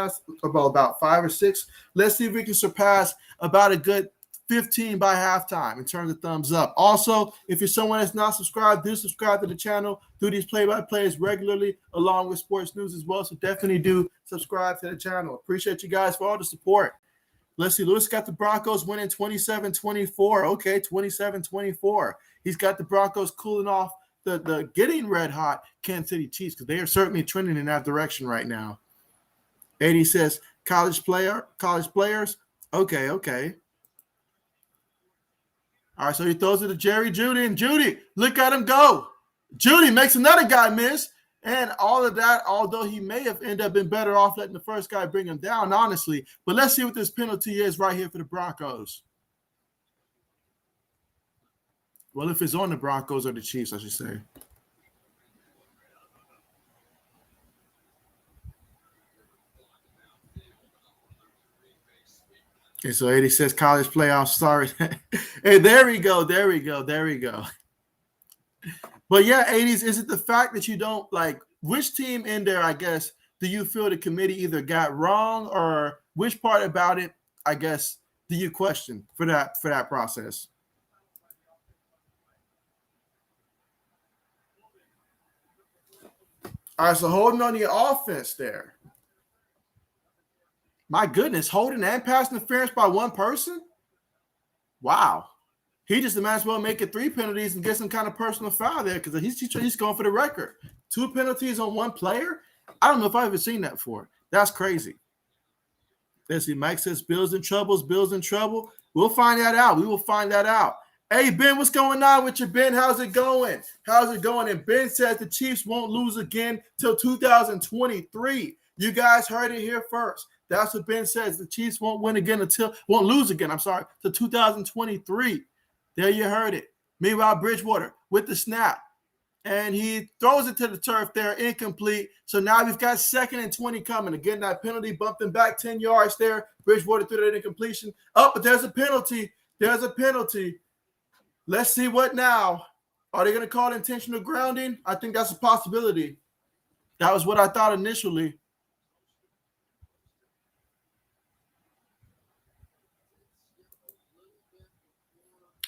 [SPEAKER 1] about 5 or 6. Let's see if we can surpass about a good 15 by halftime in terms of thumbs up. Also, if you're someone that's not subscribed, do subscribe to the channel. Do these play-by-plays regularly along with sports news as well. So definitely do subscribe to the channel. Appreciate you guys for all the support. Let's see. Lewis got the Broncos winning 27-24. Okay, 27-24. He's got the Broncos cooling off the getting red hot Kansas City Chiefs because they are certainly trending in that direction right now. 80 says college players. Okay. All right, so he throws it to Jerry Jeudy, and Jeudy, look at him go. Jeudy makes another guy miss, and all of that, although he may have ended up being better off letting the first guy bring him down, honestly. But let's see what this penalty is right here for the Broncos. Well, if it's on the Broncos or the Chiefs, I should say. Okay, so 80 says college playoffs. Sorry. Hey, there we go. But yeah, 80s, is it the fact that you don't which team in there, I guess, do you feel the committee either got wrong or which part about it, I guess, do you question for that process? All right, so holding on the offense there. My goodness, holding and pass interference by one person? Wow. He just might as well make it 3 penalties and get some kind of personal foul there because he's going for the record. 2 penalties on one player? I don't know if I've ever seen that before. That's crazy. Let's see. Mike says Bills in trouble. We'll find that out. We will find that out. Hey, Ben, what's going on with you, Ben? How's it going? And Ben says the Chiefs won't lose again till 2023. You guys heard it here first. That's what Ben says. The Chiefs won't lose again, till 2023. There you heard it. Meanwhile, Bridgewater with the snap. And he throws it to the turf there, incomplete. So now we've got 2nd and 20 coming. Again, that penalty bumped him back 10 yards there. Bridgewater threw that incompletion. Oh, but there's a penalty. Let's see what now. Are they going to call it intentional grounding? I think that's a possibility. That was what I thought initially.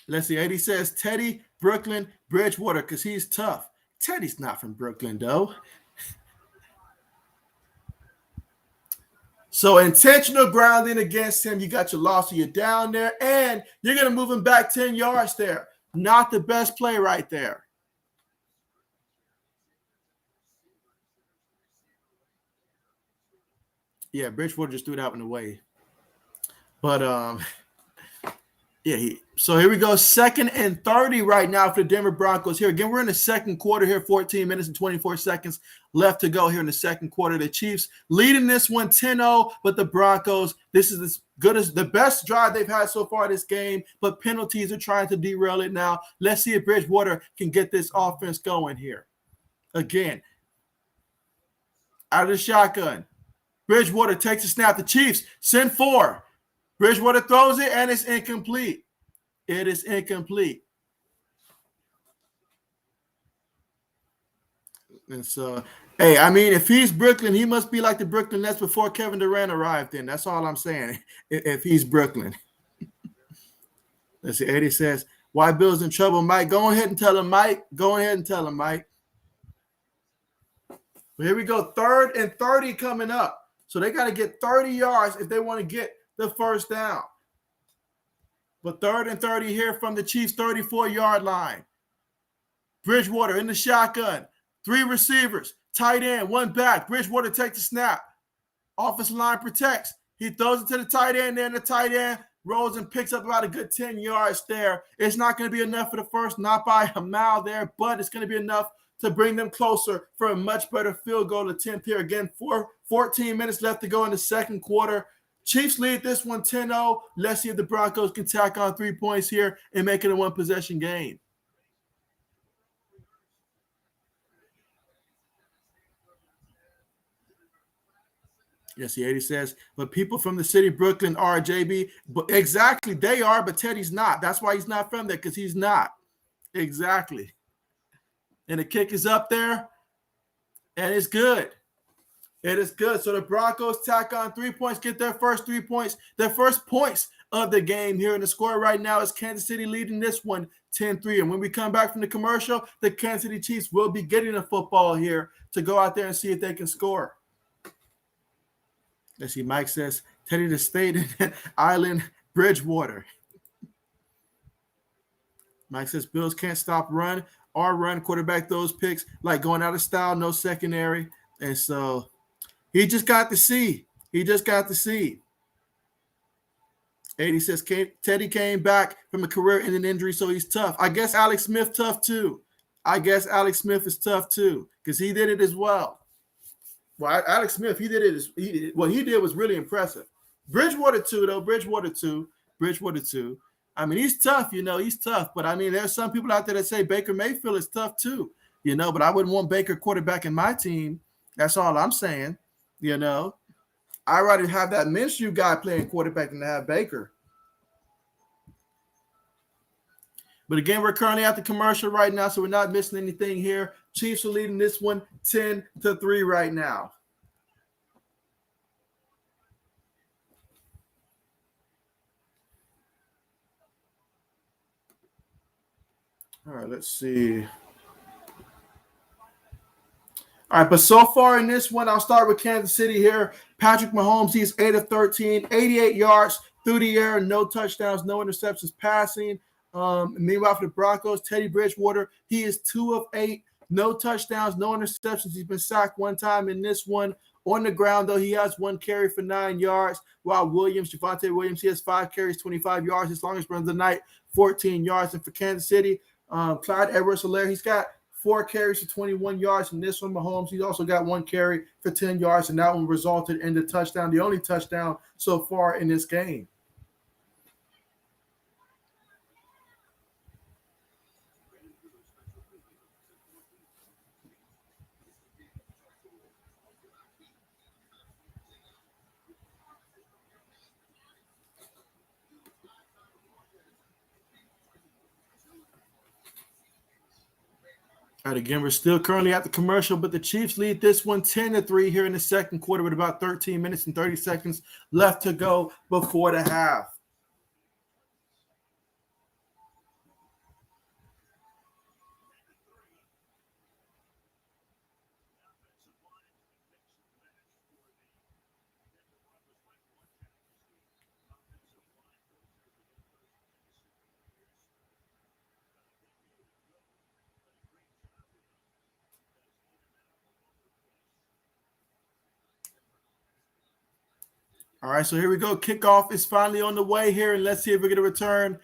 [SPEAKER 1] Let's see. 80 says Teddy, Brooklyn, Bridgewater, because he's tough. Teddy's not from Brooklyn, though. So intentional grounding against him. You got your loss, so you're down there, and you're going to move him back 10 yards there. Not the best play right there. Yeah, Bridgewater just threw that one away. But, so here we go. 2nd and 30 right now for the Denver Broncos. Here again, we're in the second quarter here. 14 minutes and 24 seconds left to go here in the second quarter. The Chiefs leading this one 10-0, but the Broncos, this is as good as the best drive they've had so far this game, but penalties are trying to derail it now. Let's see if Bridgewater can get this offense going here. Again, out of the shotgun. Bridgewater takes a snap. The Chiefs send 4. Bridgewater throws it, and it's incomplete. It is incomplete. And so, hey, I mean, if he's Brooklyn, he must be like the Brooklyn Nets before Kevin Durant arrived in. That's all I'm saying, if he's Brooklyn. Let's see, Eddie says, why Bill's in trouble, Mike? Go ahead and tell him, Mike. Go ahead and tell him, Mike. Well, here we go. 3rd and 30 coming up. So they got to get 30 yards if they want to get the first down. But 3rd and 30 here from the Chiefs' 34-yard line. Bridgewater in the shotgun. 3 receivers. Tight end, 1 back. Bridgewater takes the snap. Offensive line protects. He throws it to the tight end, and the tight end rolls and picks up about a good 10 yards there. It's not going to be enough for the first, not by a mile there, but it's going to be enough to bring them closer for a much better field goal attempt here. Again, 14 minutes left to go in the second quarter. Chiefs lead this one 10-0. Let's see if the Broncos can tack on 3 points here and make it a one-possession game. Yes, he 80 says, but people from the city, Brooklyn, are JB. But exactly, they are, but Teddy's not. That's why he's not from there, because he's not. Exactly. And the kick is up there, and it's good. It is good. So the Broncos tack on 3 points, get their first 3 points, their first points of the game here. And the score right now is Kansas City leading this one 10-3. And when we come back from the commercial, the Kansas City Chiefs will be getting a football here to go out there and see if they can score. Let's see, Mike says, Teddy the State Island, Bridgewater. Mike says, Bills can't stop run or run. Quarterback those picks, like going out of style, no secondary. And so he just got to see. He just got to see. 80 says, Teddy came back from a career-ending injury, so he's tough. I guess Alex Smith tough too. I guess Alex Smith is tough too because he did it as well. Well, Alex Smith, he did it. What he did was really impressive. Bridgewater too, though. Bridgewater too. I mean, he's tough, he's tough. But, I mean, there's some people out there that say Baker Mayfield is tough too, but I wouldn't want Baker quarterback in my team. That's all I'm saying, I'd rather have that Minshew guy playing quarterback than to have Baker. But, again, we're currently at the commercial right now, so we're not missing anything here. Chiefs are leading this one 10-3 right now. All right, let's see. All right, but so far in this one, I'll start with Kansas City here. Patrick Mahomes, he's 8 of 13, 88 yards through the air, no touchdowns, no interceptions passing. Meanwhile, for the Broncos, Teddy Bridgewater, he is 2 of 8, no touchdowns, no interceptions. He's been sacked 1 time in this one. On the ground, though, he has 1 carry for 9 yards, while Javonte Williams, he has 5 carries, 25 yards. His longest run of the night, 14 yards. And for Kansas City, Clyde Edwards-Helaire, he's got 4 carries for 21 yards. In this one, Mahomes, he's also got 1 carry for 10 yards, and that one resulted in the touchdown, the only touchdown so far in this game. All right, again, we're still currently at the commercial, but the Chiefs lead this one 10-3 here in the second quarter with about 13 minutes and 30 seconds left to go before the half. All right, so here we go. Kickoff is finally on the way here, and let's see if we get a return.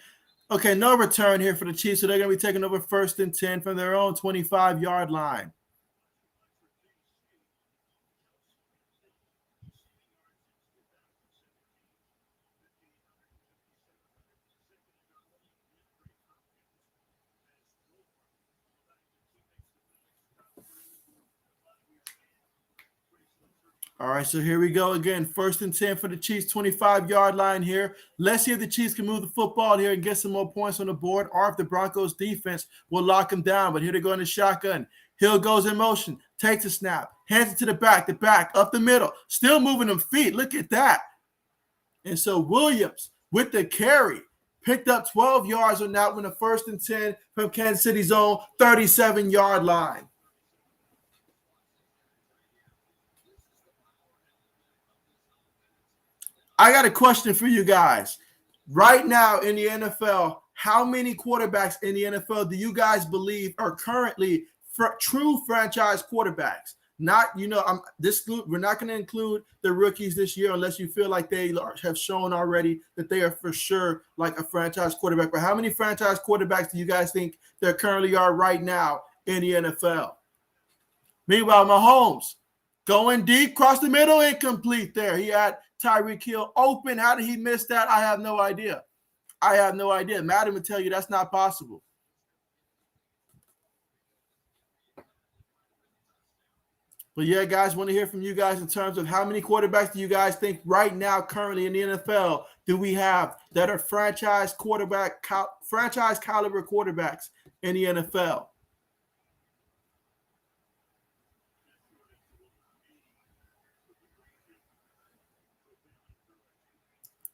[SPEAKER 1] Okay, no return here for the Chiefs, so they're going to be taking over 1st and 10 from their own 25-yard line. All right, so here we go again. 1st and 10 for the Chiefs, 25-yard line here. Let's see if the Chiefs can move the football here and get some more points on the board, or if the Broncos defense will lock them down. But here they go in the shotgun. Hill goes in motion, takes a snap, hands it to the back, up the middle, still moving them feet. Look at that. And so Williams with the carry picked up 12 yards on that one, a 1st and 10 from Kansas City's own 37-yard line. I got a question for you guys. Right now in the NFL, how many quarterbacks in the NFL do you guys believe are currently true franchise quarterbacks? Not, we're not going to include the rookies this year unless you feel like they have shown already that they are for sure like a franchise quarterback. But how many franchise quarterbacks do you guys think there currently are right now in the NFL? Meanwhile, Mahomes going deep, across the middle, incomplete there. He had Tyreek Hill open. How did he miss that? I have no idea. Madden would tell you that's not possible. But yeah, guys, want to hear from you guys in terms of how many quarterbacks do you guys think right now, currently in the NFL, do we have that are franchise caliber quarterbacks in the NFL?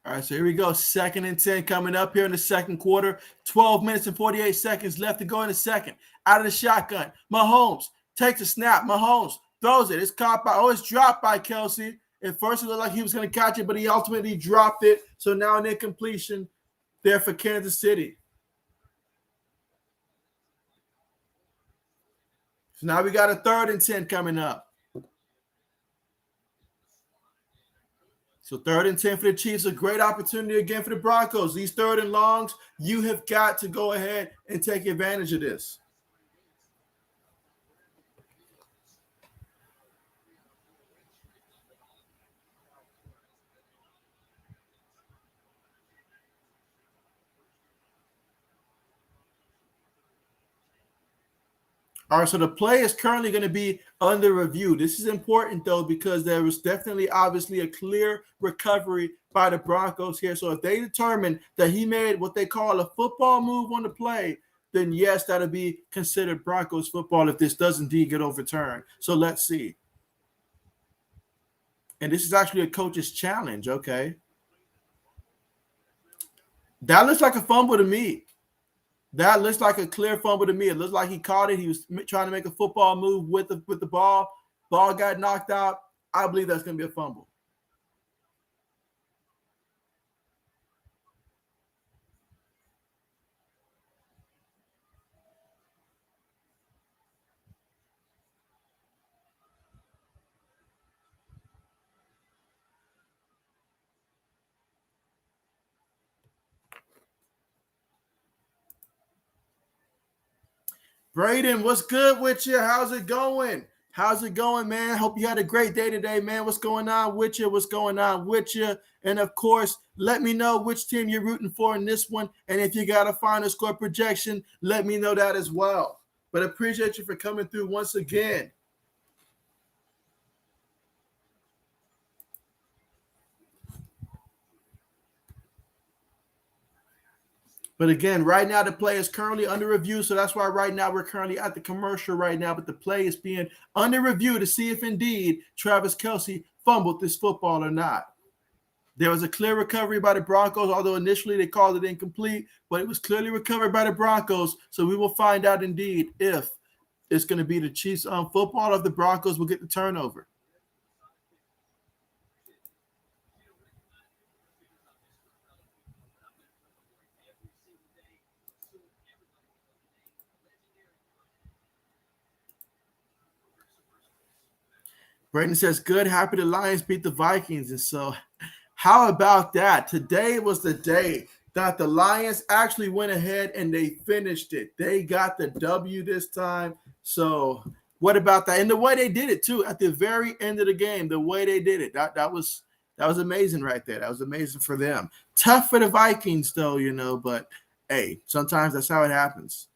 [SPEAKER 1] All right, so here we go. 2nd and 10 coming up here in the second quarter. 12 minutes and 48 seconds left to go in the second. Out of the shotgun. Mahomes takes a snap. Mahomes throws it. It's caught by, it's dropped by Kelsey. At first, it looked like he was going to catch it, but he ultimately dropped it. So now an incompletion there for Kansas City. So now we got a 3rd and 10 coming up. So 3rd and 10 for the Chiefs, a great opportunity again for the Broncos. These 3rd and longs, you have got to go ahead and take advantage of this. All right, so the play is currently going to be under review. This is important, though, because there was definitely, obviously, a clear recovery by the Broncos here. So if they determine that he made what they call a football move on the play, then yes, that'll be considered Broncos football if this does indeed get overturned. So let's see. And this is actually a coach's challenge, okay? That looks like a fumble to me. That looks like a clear fumble to me. It looks like he caught it. He was trying to make a football move with the ball. Ball got knocked out. I believe that's going to be a fumble. Braden, what's good with you? How's it going? How's it going, man? Hope you had a great day today, man. What's going on with you? What's going on with you? And, of course, let me know which team you're rooting for in this one. And if you got a final score projection, let me know that as well. But I appreciate you for coming through once again. But again, right now the play is currently under review, so that's why right now we're currently at the commercial right now, but the play is being under review to see if indeed Travis Kelce fumbled this football or not. There was a clear recovery by the Broncos, although initially they called it incomplete, but it was clearly recovered by the Broncos, so we will find out indeed if it's going to be the Chiefs football or if the Broncos will get the turnover. Brayden says, good, happy the Lions beat the Vikings. And so how about that? Today was the day that the Lions actually went ahead and they finished it. They got the W this time. So what about that? And the way they did it, too, at the very end of the game, the way they did it, that was amazing right there. That was amazing for them. Tough for the Vikings, though, but, hey, sometimes that's how it happens.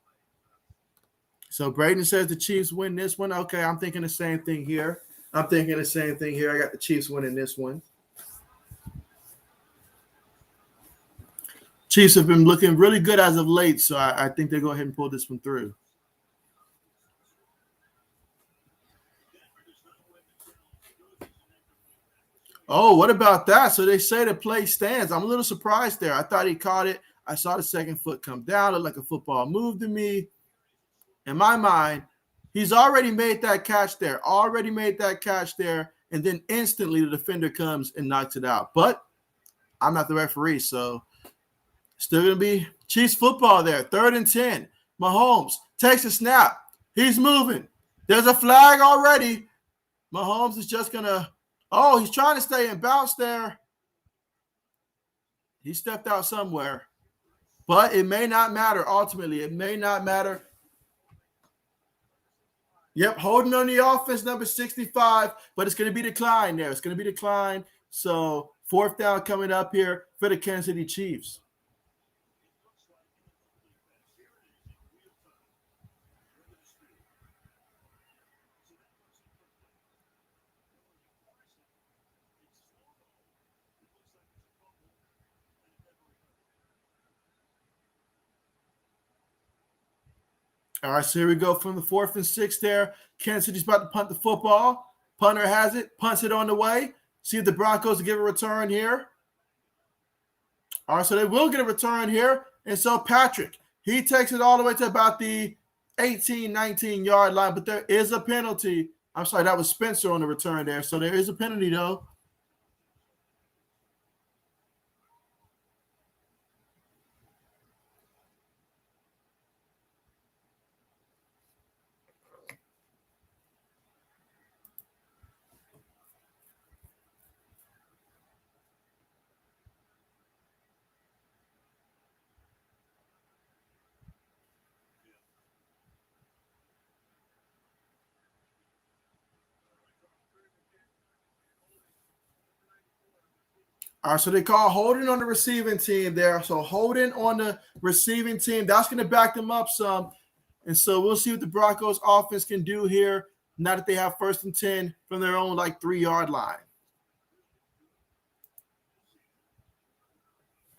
[SPEAKER 1] So Braden says the Chiefs win this one. Okay, I'm thinking the same thing here. I'm thinking the same thing here. I got the Chiefs winning this one. Chiefs have been looking really good as of late, so I think they go ahead and pull this one through. Oh, what about that? So they say the play stands. I'm a little surprised there. I thought he caught it. I saw the second foot come down. It looked like a football move to me. In my mind, he's already made that catch there. And then instantly the defender comes and knocks it out. But I'm not the referee, so still going to be Chiefs football there. 3rd and 10. Mahomes takes a snap. He's moving. There's a flag already. Mahomes is just going to he's trying to stay in bounce there. He stepped out somewhere. But it may not matter ultimately. It may not matter. Yep, holding on the offense, number 65, but it's going to be declined there. It's going to be declined. So 4th down coming up here for the Kansas City Chiefs. All right, so here we go from the 4th and 6th there. Kansas City's about to punt the football. Punter has it, punts it on the way. See if the Broncos give a return here. All right, so they will get a return here. And so Patrick, he takes it all the way to about the 18, 19-yard line, but there is a penalty. I'm sorry, that was Spencer on the return there. So there is a penalty, though. All right, so they call holding on the receiving team there. So holding on the receiving team, that's going to back them up some. And so we'll see what the Broncos offense can do here now that they have 1st and 10 from their own 3-yard line.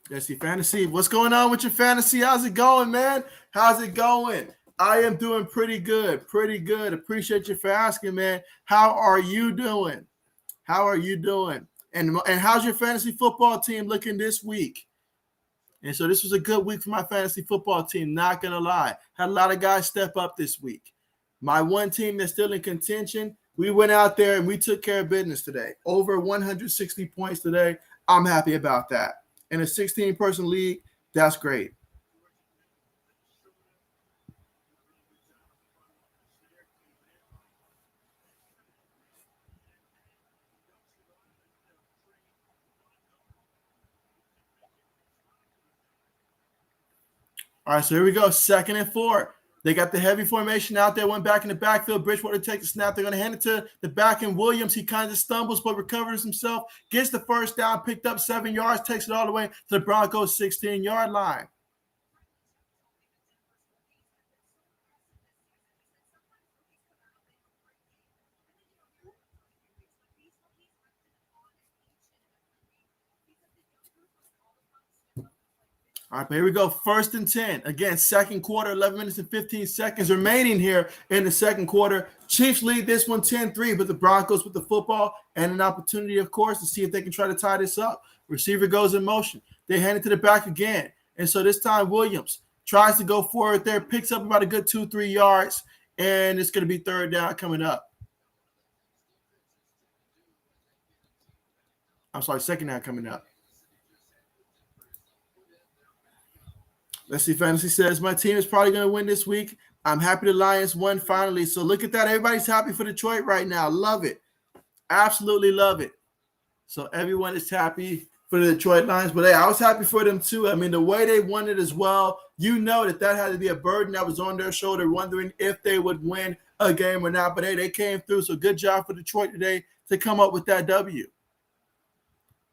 [SPEAKER 1] Let's see, fantasy. What's going on with your fantasy? How's it going, man? How's it going? I am doing pretty good. Appreciate you for asking, man. How are you doing? And how's your fantasy football team looking this week? And so this was a good week for my fantasy football team, not going to lie. Had a lot of guys step up this week. My one team that's still in contention, we went out there and we took care of business today. Over 160 points today. I'm happy about that. In a 16-person league, that's great. All right, so here we go. 2nd and 4. They got the heavy formation out there, went back in the backfield. Bridgewater takes the snap. They're going to hand it to the back end. Williams, he kind of stumbles but recovers himself, gets the 1st down, picked up 7 yards, takes it all the way to the Broncos' 16-yard line. All right, but here we go. 1st and 10. Again, 2nd quarter, 11 minutes and 15 seconds remaining here in the 2nd quarter. Chiefs lead this one 10-3, but the Broncos with the football and an opportunity, of course, to see if they can try to tie this up. Receiver goes in motion. They hand it to the back again. And so this time Williams tries to go forward there, picks up about a good 2-3 yards, and it's going to be 3rd down coming up. I'm sorry, 2nd down coming up. Let's see, Fantasy says, my team is probably going to win this week. I'm happy the Lions won finally. So look at that. Everybody's happy for Detroit right now. Love it. Absolutely love it. So everyone is happy for the Detroit Lions. But, hey, I was happy for them too. I mean, the way they won it as well, you know that had to be a burden that was on their shoulder, wondering if they would win a game or not. But, hey, they came through. So good job for Detroit today to come up with that W.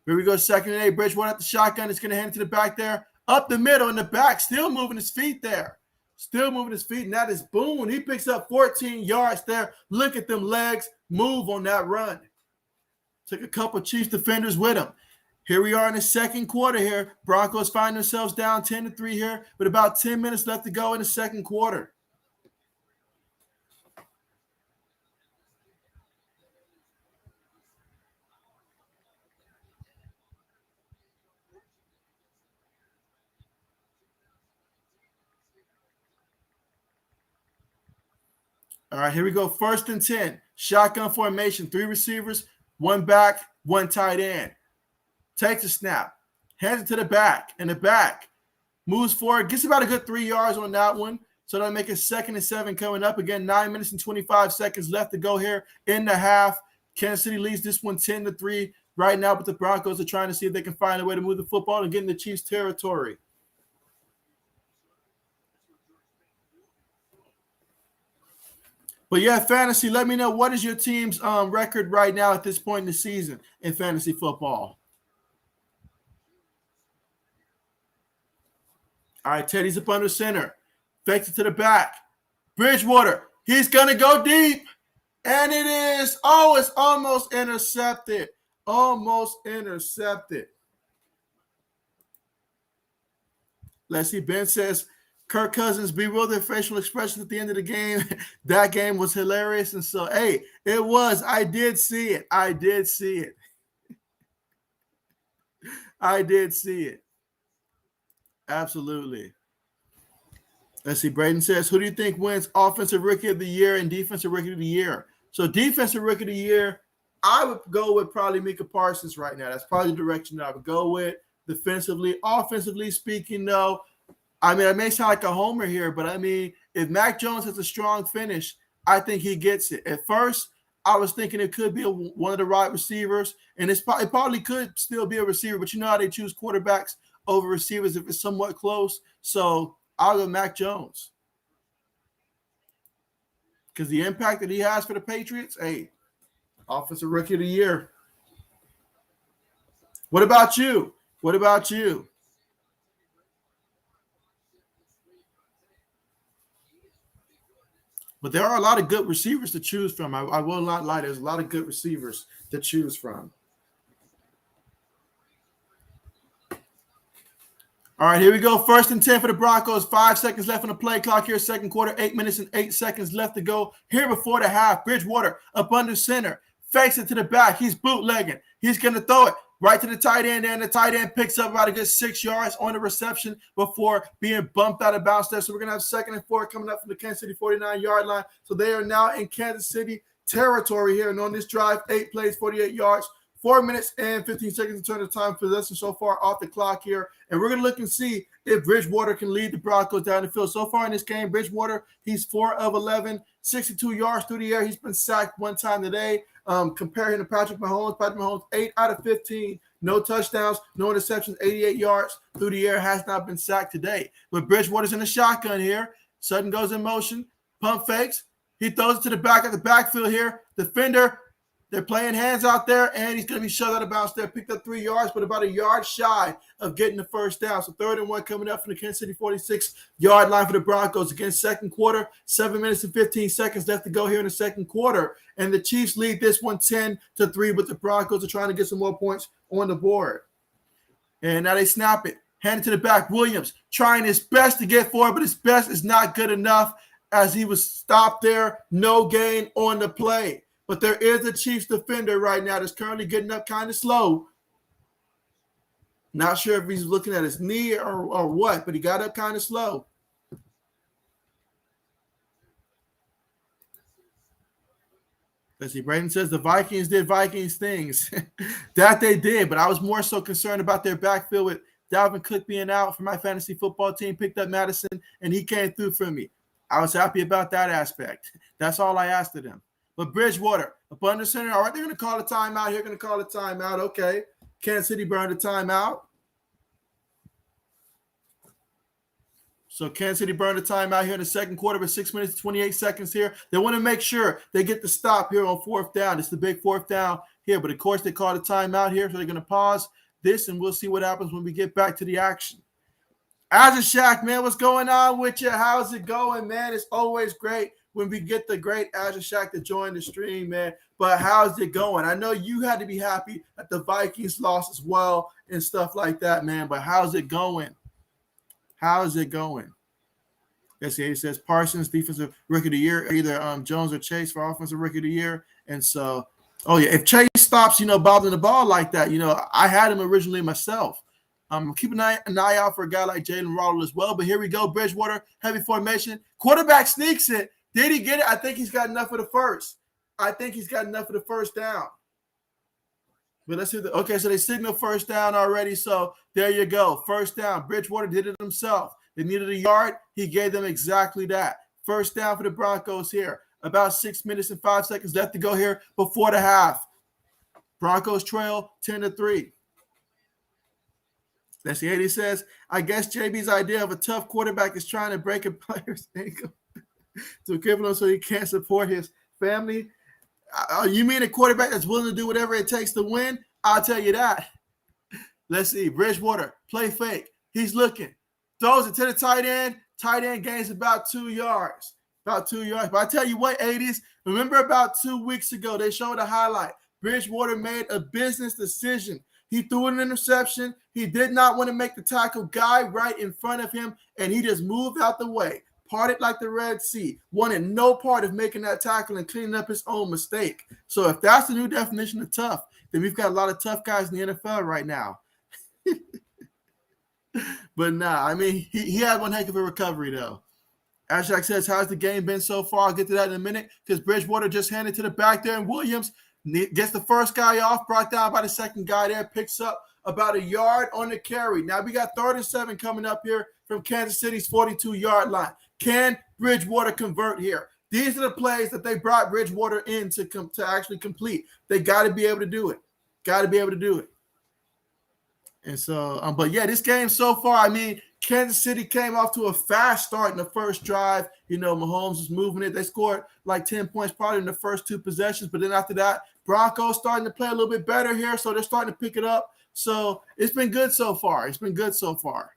[SPEAKER 1] Here we go, 2nd and 8. Bridgewater at the shotgun. It's going to hand it to the back there. Up the middle in the back, still moving his feet there. Still moving his feet, and that is Boone. He picks up 14 yards there. Look at them legs move on that run. Took a couple Chiefs defenders with him. Here we are in the second quarter here. Broncos find themselves down 10-3 here with about 10 minutes left to go in the second quarter. All right, here we go. 1st and 10. Shotgun formation. 3 receivers, 1 back, 1 tight end. Takes a snap. Hands it to the back. And the back moves forward. Gets about a good 3 yards on that one. So that'll make it 2nd and 7 coming up. Again, 9 minutes and 25 seconds left to go here in the half. Kansas City leads this one 10-3 right now, but the Broncos are trying to see if they can find a way to move the football and get in the Chiefs' territory. But yeah, fantasy, let me know, what is your team's record right now at this point in the season in fantasy football? All right, Teddy's up under center. Fakes it to the back. Bridgewater, he's going to go deep. And it is. Oh, it's almost intercepted. Almost intercepted. Let's see. Ben says, Kirk Cousins bewildered facial expressions at the end of the game. That game was hilarious. And so, hey, it was. I did see it. I did see it. I did see it. Absolutely. Let's see. Braden says, who do you think wins Offensive Rookie of the Year and Defensive Rookie of the Year? So Defensive Rookie of the Year, I would go with probably Micah Parsons right now. That's probably the direction that I would go with. Defensively, offensively speaking, though, I mean, I may sound like a homer here, but I mean, if Mac Jones has a strong finish, I think he gets it. At first, I was thinking it could be one of the right receivers, and it probably could still be a receiver, but you know how they choose quarterbacks over receivers if it's somewhat close. So I'll go Mac Jones. Because the impact that he has for the Patriots, hey, Offensive Rookie of the Year. What about you? What about you? But there are a lot of good receivers to choose from. I will not lie. There's a lot of good receivers to choose from. All right, here we go. 1st and 10 for the Broncos. 5 seconds left on the play clock here. Second quarter, 8 minutes and 8 seconds left to go here before the half. Bridgewater up under center. Fakes it to the back. He's bootlegging. He's going to throw it right to the tight end, and the tight end picks up about a good 6 yards on the reception before being bumped out of bounds there. So we're going to have 2nd and 4 coming up from the Kansas City 49-yard line. So they are now in Kansas City territory here. And on this drive, 8 plays, 48 yards, 4 minutes and 15 seconds to turn the time possession so far off the clock here. And we're going to look and see if Bridgewater can lead the Broncos down the field. So far in this game, Bridgewater, he's 4 of 11, 62 yards through the air. He's been sacked 1 time today. Comparing to Patrick Mahomes, 8 out of 15, no touchdowns, no interceptions, 88 yards through the air, has not been sacked today. But Bridgewater's in the shotgun here. Sutton goes in motion, pump fakes. He throws it to the back of the backfield here. Defender, they're playing hands out there, and he's going to be shoved out of bounds there. Picked up 3 yards, but about a yard shy of getting the first down. So 3rd and 1 coming up from the Kansas City 46-yard line for the Broncos. Again, second quarter, 7 minutes and 15 seconds left to go here in the second quarter. And the Chiefs lead this one 10-3, but the Broncos are trying to get some more points on the board. And now they snap it. Hand it to the back. Williams trying his best to get forward, but his best is not good enough as he was stopped there. No gain on the play. But there is a Chiefs defender right now that's currently getting up kind of slow. Not sure if he's looking at his knee or what, but he got up kind of slow. Let's see. Braden says the Vikings did Vikings things. That they did, but I was more so concerned about their backfield with Dalvin Cook being out for my fantasy football team. Picked up Madison, and he came through for me. I was happy about that aspect. That's all I asked of them. But Bridgewater, up under center. All right, they're going to call a timeout here. Going to call a timeout. Okay. Kansas City burned a timeout. So Kansas City burned a timeout here in the second quarter with 6 minutes, 28 seconds here. They want to make sure they get the stop here on 4th down. It's the big 4th down here. But, of course, they called a timeout here, so they're going to pause this, and we'll see what happens when we get back to the action. Azure Shack, man, what's going on with you? How's it going, man? It's always great when we get the great Azure Shack to join the stream, man. But how's it going? I know you had to be happy that the Vikings lost as well and stuff like that, man. But how's it going? How's it going? Let's see. He says Parsons, defensive rookie of the year, either Jones or Chase for offensive rookie of the year. And so, oh yeah, if Chase stops, bobbling the ball like that, I had him originally myself. Keep an eye out for a guy like Jalen Waddle as well. But here we go, Bridgewater, heavy formation. Quarterback sneaks it. Did he get it? I think he's got enough for the first. I think he's got enough for the first down. But let's see. Okay, so they signal first down already. So there you go. First down. Bridgewater did it himself. They needed a yard. He gave them exactly that. First down for the Broncos here. About 6 minutes and 5 seconds left to go here before the half. Broncos trail 10-3. Let's see. He says, I guess JB's idea of a tough quarterback is trying to break a player's ankle to cripple him so he can't support his family. You mean a quarterback that's willing to do whatever it takes to win? I'll tell you that. Let's see. Bridgewater, play fake. He's looking. Throws it to the tight end. Tight end gains about 2 yards. About 2 yards. But I tell you what, 80s, remember about 2 weeks ago, they showed a highlight. Bridgewater made a business decision. He threw an interception. He did not want to make the tackle guy right in front of him, and he just moved out the way, parted like the Red Sea, wanted no part of making that tackle and cleaning up his own mistake. So if that's the new definition of tough, then we've got a lot of tough guys in the NFL right now. But nah, I mean, he had one heck of a recovery, though. Ashak says, how's the game been so far? I'll get to that in a minute because Bridgewater just handed to the back there, and Williams gets the first guy off, brought down by the second guy there, picks up about a yard on the carry. Now we got 3rd and 7 coming up here from Kansas City's 42-yard line. Can Bridgewater convert here? These are the plays that they brought Bridgewater in to actually complete. They got to be able to do it. Got to be able to do it. And so, but yeah, this game so far, I mean, Kansas City came off to a fast start in the first drive. Mahomes was moving it. They scored like 10 points probably in the first 2 possessions. But then after that, Broncos starting to play a little bit better here. So they're starting to pick it up. So it's been good so far. It's been good so far.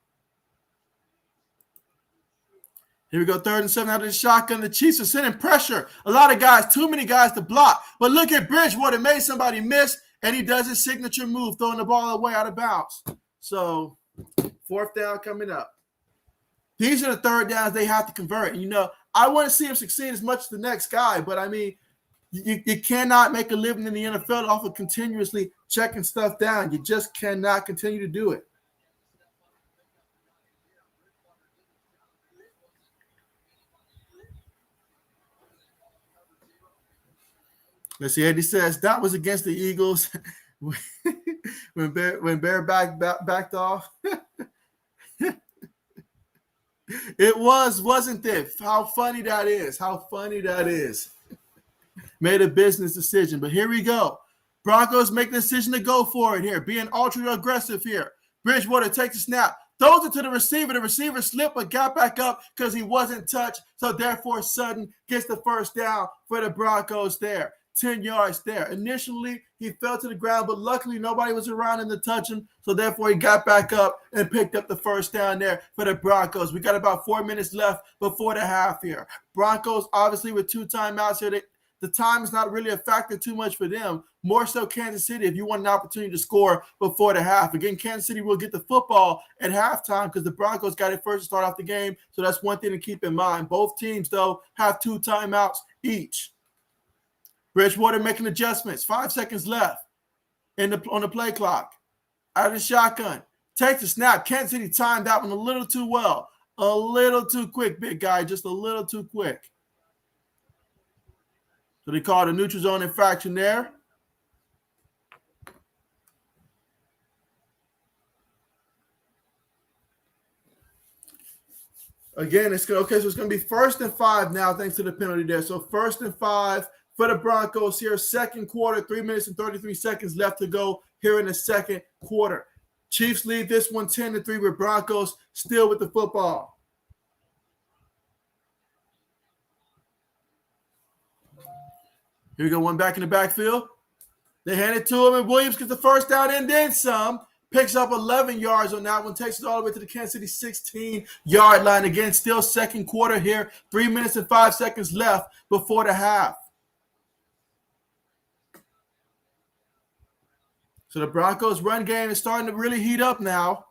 [SPEAKER 1] Here we go, 3rd and 7 out of the shotgun. The Chiefs are sending pressure. A lot of guys, too many guys to block. But look at Bridgewater, made somebody miss, and he does his signature move, throwing the ball away out of bounds. So 4th down coming up. These are the 3rd downs they have to convert. And, I want to see him succeed as much as the next guy, but, I mean, you cannot make a living in the NFL off of continuously checking stuff down. You just cannot continue to do it. Let's see. Eddie says that was against the Eagles when Bear backed off. It wasn't it? How funny that is. How funny that is. Made a business decision. But here we go. Broncos make the decision to go for it here, being ultra aggressive here. Bridgewater takes a snap, throws it to the receiver. The receiver slipped but got back up because he wasn't touched. So therefore, Sutton gets the first down for the Broncos there. 10 yards there. Initially, he fell to the ground, but luckily nobody was around him to touch him. So therefore, he got back up and picked up the first down there for the Broncos. We got about 4 minutes left before the half here. Broncos, obviously, with 2 timeouts here. The time is not really a factor too much for them. More so Kansas City if you want an opportunity to score before the half. Again, Kansas City will get the football at halftime because the Broncos got it first to start off the game. So that's one thing to keep in mind. Both teams, though, have 2 timeouts each. Bridgewater making adjustments. 5 seconds left on the play clock. Out of the shotgun. Takes the snap. Kansas City timed that one a little too well. A little too quick, big guy. Just a little too quick. So they called a neutral zone infraction there. Again, it's going to be 1st and 5 now thanks to the penalty there. So 1st and 5 for the Broncos here. 2nd quarter, 3 minutes and 33 seconds left to go here in the 2nd quarter. Chiefs lead this one 10-3 with Broncos still with the football. Here we go, one back in the backfield. They hand it to him, and Williams gets the first down and then some. Picks up 11 yards on that one, takes it all the way to the Kansas City 16-yard line. Again, still second quarter here, 3 minutes and 5 seconds left before the half. So the Broncos' run game is starting to really heat up now.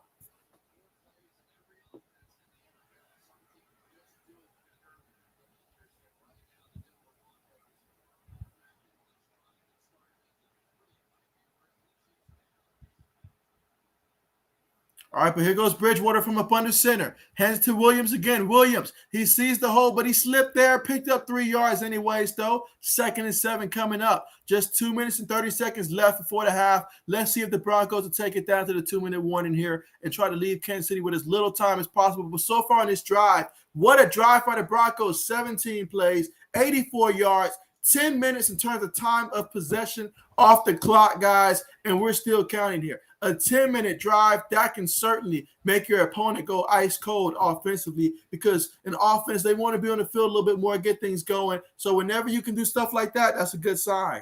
[SPEAKER 1] All right, but here goes Bridgewater from up under center. Hands to Williams again. Williams, he sees the hole, but he slipped there, picked up 3 yards anyways, though. 2nd and 7 coming up. Just 2 minutes and 30 seconds left before the half. Let's see if the Broncos will take it down to the 2-minute warning here and try to leave Kansas City with as little time as possible. But so far in this drive, what a drive by the Broncos. 17 plays, 84 yards, 10 minutes in terms of time of possession off the clock, guys, and we're still counting here. A 10-minute drive, that can certainly make your opponent go ice cold offensively, because in offense, they want to be on the field a little bit more, get things going. So whenever you can do stuff like that, that's a good sign.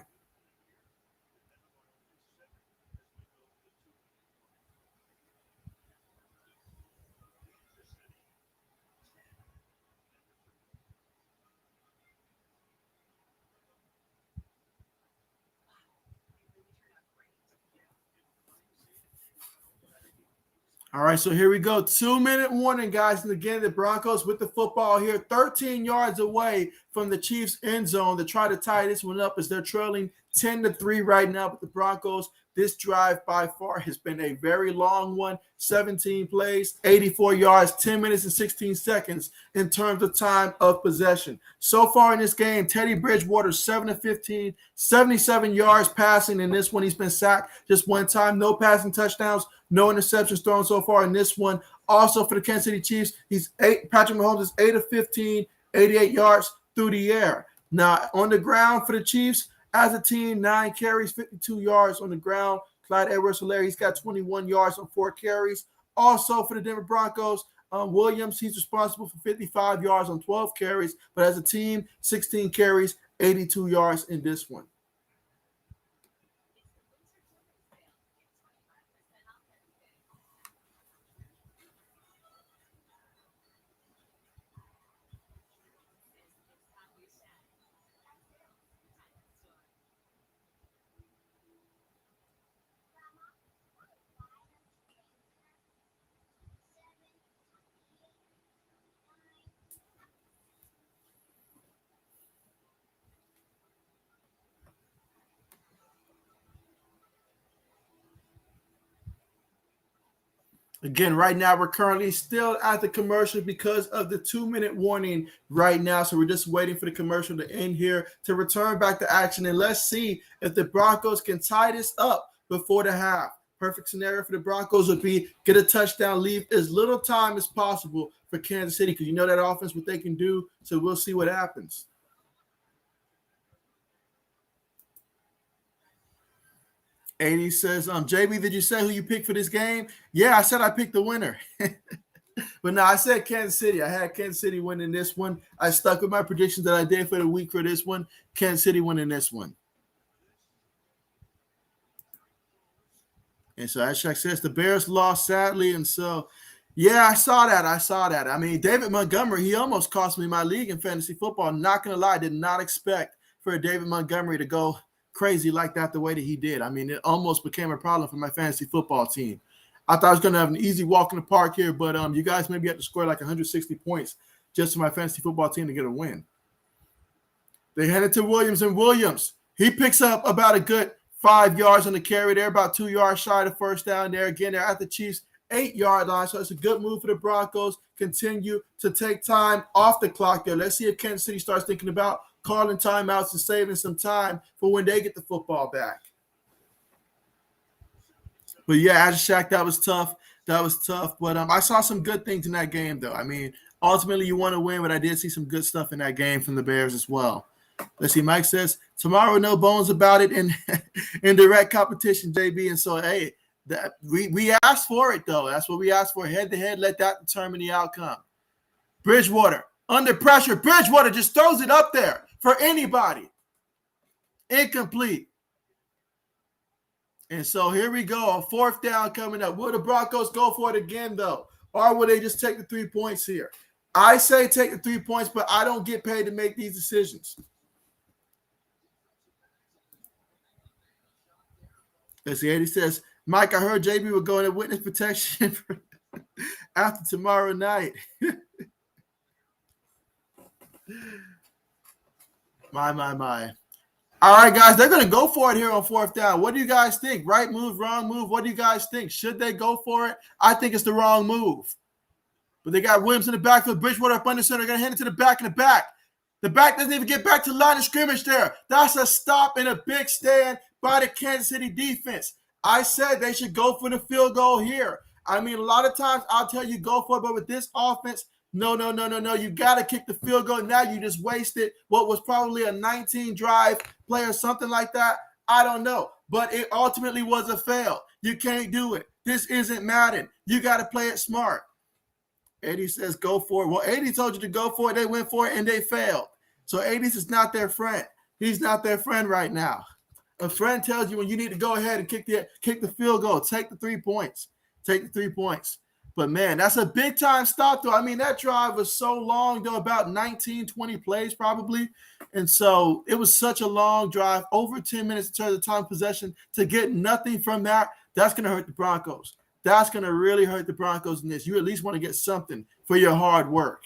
[SPEAKER 1] All right, so here we go. 2-minute warning, guys. And again, the Broncos with the football here, 13 yards away from the Chiefs' end zone to try to tie this one up as they're trailing 10-3 right now. But the Broncos, this drive by far has been a very long one. 17 plays, 84 yards, 10 minutes and 16 seconds in terms of time of possession. So far in this game, Teddy Bridgewater, 7-15, 77 yards passing. In this one, he's been sacked just one time. No passing touchdowns, no interceptions thrown so far in this one. Also for the Kansas City Chiefs, Patrick Mahomes is 8-15, 88 yards through the air. Now, on the ground for the Chiefs, as a team, 9 carries, 52 yards on the ground. Clyde Edwards-Helaire, he's got 21 yards on 4 carries. Also for the Denver Broncos, Williams, he's responsible for 55 yards on 12 carries. But as a team, 16 carries, 82 yards in this one. Again, right now, we're currently still at the commercial because of the 2-minute warning right now. So we're just waiting for the commercial to end here to return back to action. And let's see if the Broncos can tie this up before the half. Perfect scenario for the Broncos would be get a touchdown, leave as little time as possible for Kansas City, because you know that offense, what they can do. So we'll see what happens. AD says, JB, did you say who you picked for this game? Yeah, I said I picked the winner. But no, I said Kansas City. I had Kansas City winning this one. I stuck with my predictions that I did for the week for this one. Kansas City winning this one. And so Ashak says the Bears lost sadly. And so, yeah, I saw that. I mean, David Montgomery, he almost cost me my league in fantasy football. Not going to lie, I did not expect for David Montgomery to go crazy like that the way that he did. I mean, it almost became a problem for my fantasy football team. I thought I was going to have an easy walk in the park here, but you guys maybe have to score like 160 points just for my fantasy football team to get a win. They headed to Williams, and Williams, he picks up about a good 5 yards on the carry there, about 2 yards shy of the first down there. Again, they're at the Chiefs' 8-yard line, so it's a good move for the Broncos. Continue to take time off the clock there. Let's see if Kansas City starts thinking about calling timeouts and saving some time for when they get the football back. But yeah, Shaq, that was tough. But I saw some good things in that game, though. I mean, ultimately you want to win, but I did see some good stuff in that game from the Bears as well. Let's see. Mike says tomorrow, no bones about it in direct competition, JB. And so, hey, we asked for it, though. That's what we asked for. Head to head, let that determine the outcome. Bridgewater under pressure. Bridgewater just throws it up there for anybody. Incomplete. And so here we go. A fourth down coming up. Will the Broncos go for it again, though? Or will they just take the 3 points here? I say take the 3 points, but I don't get paid to make these decisions. Let's see. Eddie says, Mike, I heard JB will go into witness protection after tomorrow night. My. All right, guys, they're going to go for it here on fourth down. What do you guys think? Right move, wrong move? What do you guys think? Should they go for it? I think it's the wrong move. But they got Williams in the backfield, Bridgewater up under center. They're going to hand it to the back in the back. The back doesn't even get back to the line of scrimmage there. That's a stop and a big stand by the Kansas City defense. I said they should go for the field goal here. I mean, a lot of times I'll tell you go for it, but with this offense, no. You got to kick the field goal. Now you just wasted what was probably a 19-drive play or something like that. I don't know. But it ultimately was a fail. You can't do it. This isn't Madden. You got to play it smart. Eddie says go for it. Well, Eddie told you to go for it. They went for it, and they failed. So Eddie's is not their friend. He's not their friend right now. A friend tells you when you need to go ahead and kick the field goal. Take the 3 points. Take the 3 points. But, man, that's a big-time stop, though. I mean, that drive was so long, though, about 19, 20 plays probably. And so it was such a long drive, over 10 minutes in terms of time of possession. To get nothing from that, that's going to hurt the Broncos. That's going to really hurt the Broncos in this. You at least want to get something for your hard work.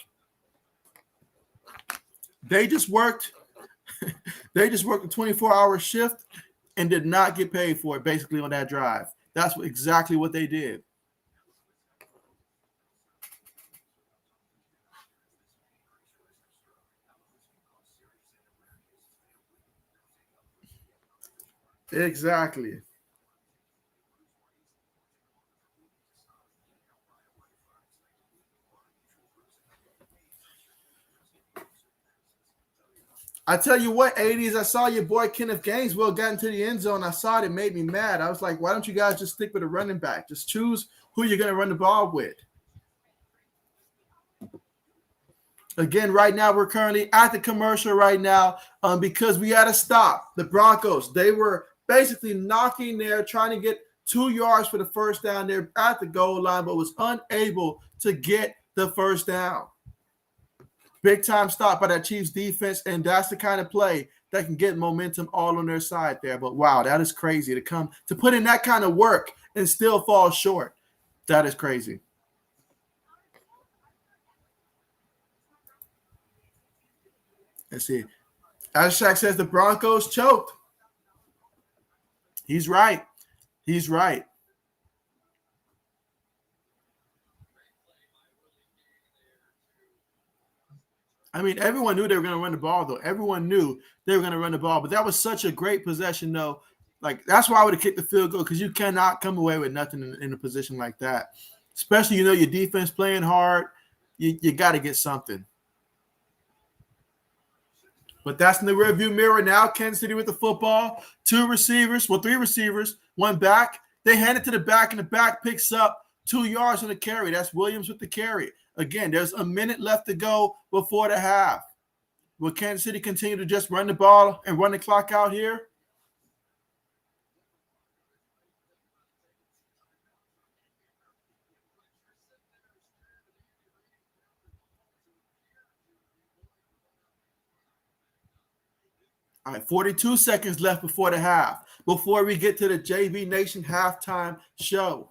[SPEAKER 1] They just worked a 24-hour shift and did not get paid for it, basically, on that drive. That's exactly what they did. Exactly. I tell you what, 80s, I saw your boy Kenneth Gainesville got into the end zone. I saw it. It made me mad. I was like, why don't you guys just stick with a running back? Just choose who you're going to run the ball with. Again, right now, we're currently at the commercial right now because we had to stop. The Broncos, they were basically knocking there, trying to get 2 yards for the first down there at the goal line, but was unable to get the first down. Big time stop by that Chiefs defense, and that's the kind of play that can get momentum all on their side there. But wow, that is crazy to put in that kind of work and still fall short. That is crazy. Let's see. Ashak says the Broncos choked. He's right. He's right. I mean, everyone knew they were going to run the ball, though. Everyone knew they were going to run the ball. But that was such a great possession, though. Like, that's why I would have kicked the field goal, because you cannot come away with nothing in a position like that. Especially, your defense playing hard. You got to get something. But that's in the rearview mirror now. Kansas City with the football. 3 receivers, 1 back. They hand it to the back, and the back picks up 2 yards on the carry. That's Williams with the carry. Again, there's a minute left to go before the half. Will Kansas City continue to just run the ball and run the clock out here? All right, 42 seconds left before the half, before we get to the JB Nation halftime show.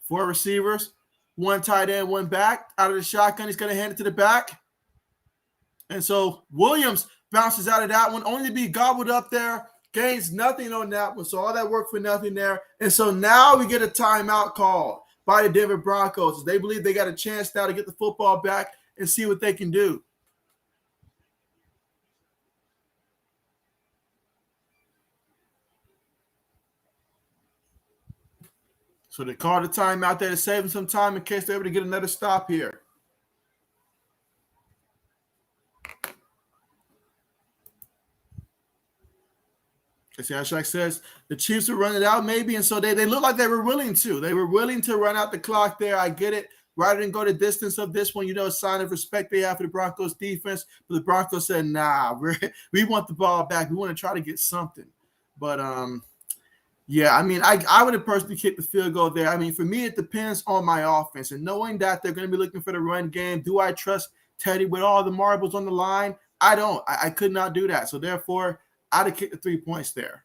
[SPEAKER 1] Four receivers, 1 tight end, 1 back. Out of the shotgun, he's going to hand it to the back. And so Williams bounces out of that one, only to be gobbled up there. Gains nothing on that one, so all that work for nothing there. And so now we get a timeout call by the Denver Broncos. They believe they got a chance now to get the football back and see what they can do. So they called the timeout there to save them some time in case they're able to get another stop here. As Ashak says, the Chiefs will run it out maybe, and so they look like they were willing to. They were willing to run out the clock there. I get it. rather than go the distance of this one, a sign of respect they have for the Broncos defense. But the Broncos said, nah, we want the ball back. We want to try to get something. But, yeah, I mean, I would have personally kicked the field goal there. I mean, for me, it depends on my offense. And knowing that they're going to be looking for the run game, do I trust Teddy with all the marbles on the line? I don't. I could not do that. So, therefore, I'd have kicked the 3 points there.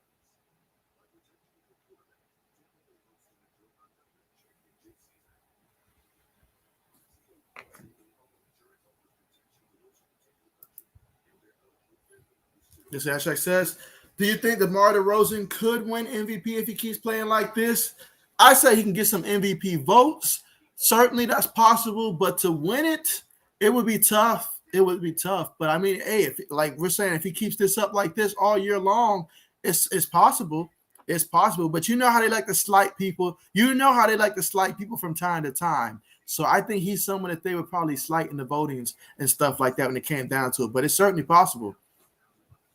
[SPEAKER 1] This hashtag says, do you think DeMar DeRozan could win MVP if he keeps playing like this? I say he can get some MVP votes. Certainly that's possible, but to win it, it would be tough. It would be tough. But I mean, hey, like we're saying, if he keeps this up like this all year long, it's possible. It's possible. But you know how they like to slight people. You know how they like to slight people from time to time. So I think he's someone that they would probably slight in the votings and stuff like that when it came down to it. But it's certainly possible.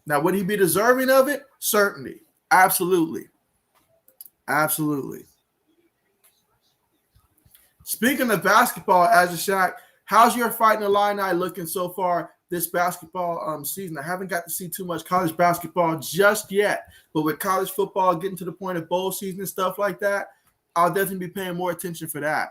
[SPEAKER 1] Now, would he be deserving of it? Certainly. Absolutely. Absolutely. Speaking of basketball, as a Shaq, how's your Fighting Illini looking so far this basketball season? I haven't got to see too much college basketball just yet, but with college football getting to the point of bowl season and stuff like that, I'll definitely be paying more attention for that.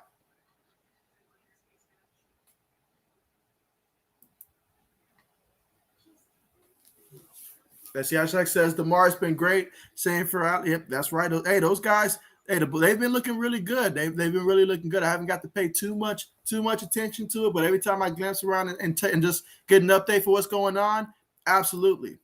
[SPEAKER 1] That's Yashak says DeMar's been great. Saying for out, yep, that's right. Hey, those guys, hey, they've been looking really good. They've been really looking good. I haven't got to pay too much attention to it, but every time I glance around and just get an update for what's going on, absolutely.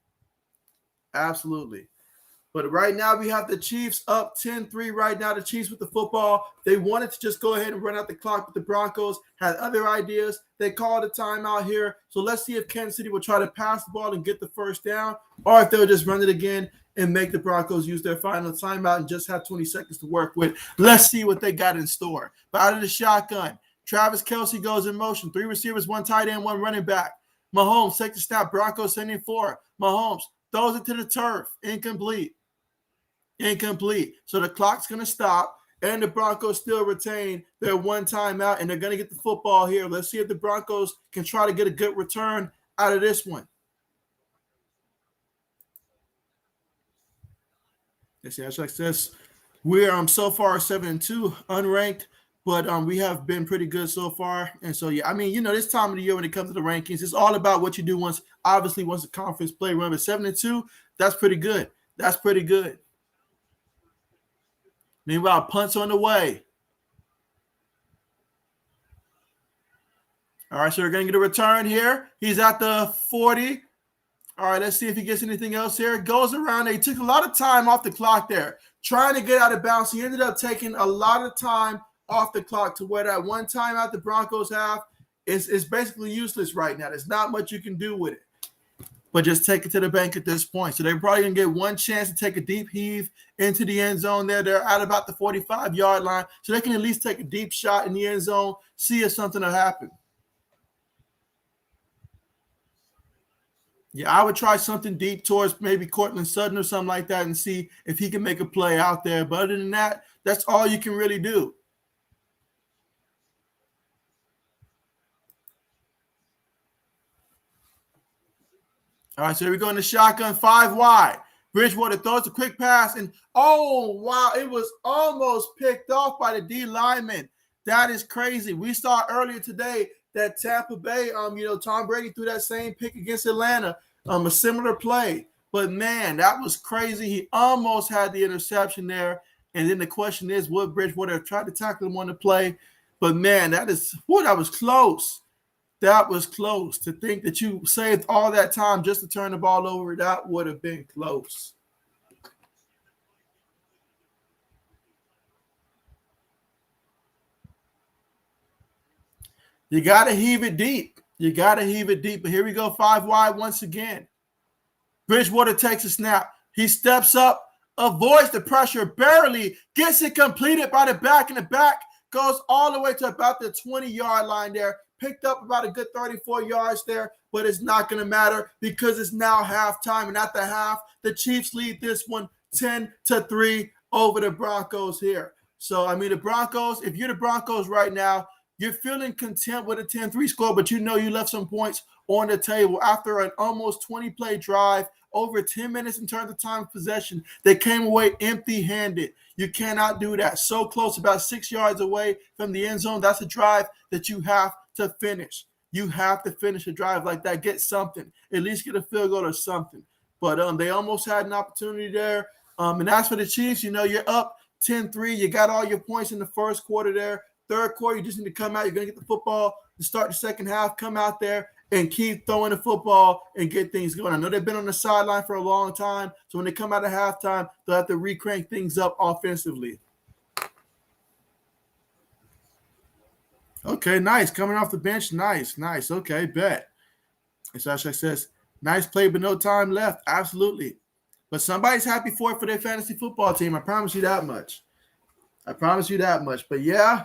[SPEAKER 1] But right now we have the Chiefs up 10-3 right now. The Chiefs with the football. They wanted to just go ahead and run out the clock with the Broncos. Had other ideas. They called a timeout here. So let's see if Kansas City will try to pass the ball and get the first down, or if they'll just run it again and make the Broncos use their final timeout and just have 20 seconds to work with. Let's see what they got in store. But out of the shotgun, Travis Kelce goes in motion. 3 receivers, 1 tight end, 1 running back. Mahomes takes the snap. Broncos sending 4. Mahomes throws it to the turf. Incomplete. So the clock's going to stop, and the Broncos still retain their 1 timeout, and they're going to get the football here. Let's see if the Broncos can try to get a good return out of this one. Let's see, Ashak says we're so far 7-2, unranked, but we have been pretty good so far. And so, yeah, I mean, this time of the year when it comes to the rankings, it's all about what you do once the conference play run. But 7-2, that's pretty good. Meanwhile, punts on the way. All right, so we're going to get a return here. He's at the 40. All right, let's see if he gets anything else here. It goes around. He took a lot of time off the clock there, trying to get out of bounds. He ended up taking a lot of time off the clock to where that 1 timeout the Broncos have is basically useless right now. There's not much you can do with it. But just take it to the bank at this point. So they're probably going to get 1 chance to take a deep heave into the end zone there. They're at about the 45-yard line. So they can at least take a deep shot in the end zone, see if something will happen. Yeah, I would try something deep towards maybe Cortland Sutton or something like that and see if he can make a play out there. But other than that, that's all you can really do. All right, so here we go in the shotgun, 5 wide. Bridgewater throws a quick pass, and oh, wow, it was almost picked off by the D lineman. That is crazy. We saw earlier today that Tampa Bay, Tom Brady threw that same pick against Atlanta, a similar play. But, man, that was crazy. He almost had the interception there. And then the question is, would Bridgewater have tried to tackle him on the play? But, man, that was close. That was close. To think that you saved all that time just to turn the ball over, that would have been close. You got to heave it deep. But here we go, 5 wide once again. Bridgewater takes a snap. He steps up, avoids the pressure, barely gets it completed by the back, and the back goes all the way to about the 20-yard line there. Picked up about a good 34 yards there, but it's not going to matter because it's now halftime. And at the half, the Chiefs lead this one 10-3 over the Broncos here. So, I mean, the Broncos, if you're the Broncos right now, You're feeling content with a 10-3 score, but you know you left some points on the table after an almost 20-play drive, over 10 minutes in terms of time of possession. They came away empty-handed. You cannot do that. So close, about 6 yards away from the end zone. That's a drive that you have to finish. You have to finish a drive like that. Get something. At least get a field goal or something. But they almost had an opportunity there. And as for the Chiefs, you know, you're up 10-3. You got all your points in the first quarter there. Third quarter, you just need to come out. You're going to get the football to start the second half. Come out there and keep throwing the football and get things going. I know they've been on the sideline for a long time, so when they come out of halftime, they'll have to recrank things up offensively. Okay, nice. Coming off the bench, nice. Okay, bet. And Sashak says, nice play, but no time left. Absolutely. But somebody's happy for it for their fantasy football team. I promise you that much. But yeah,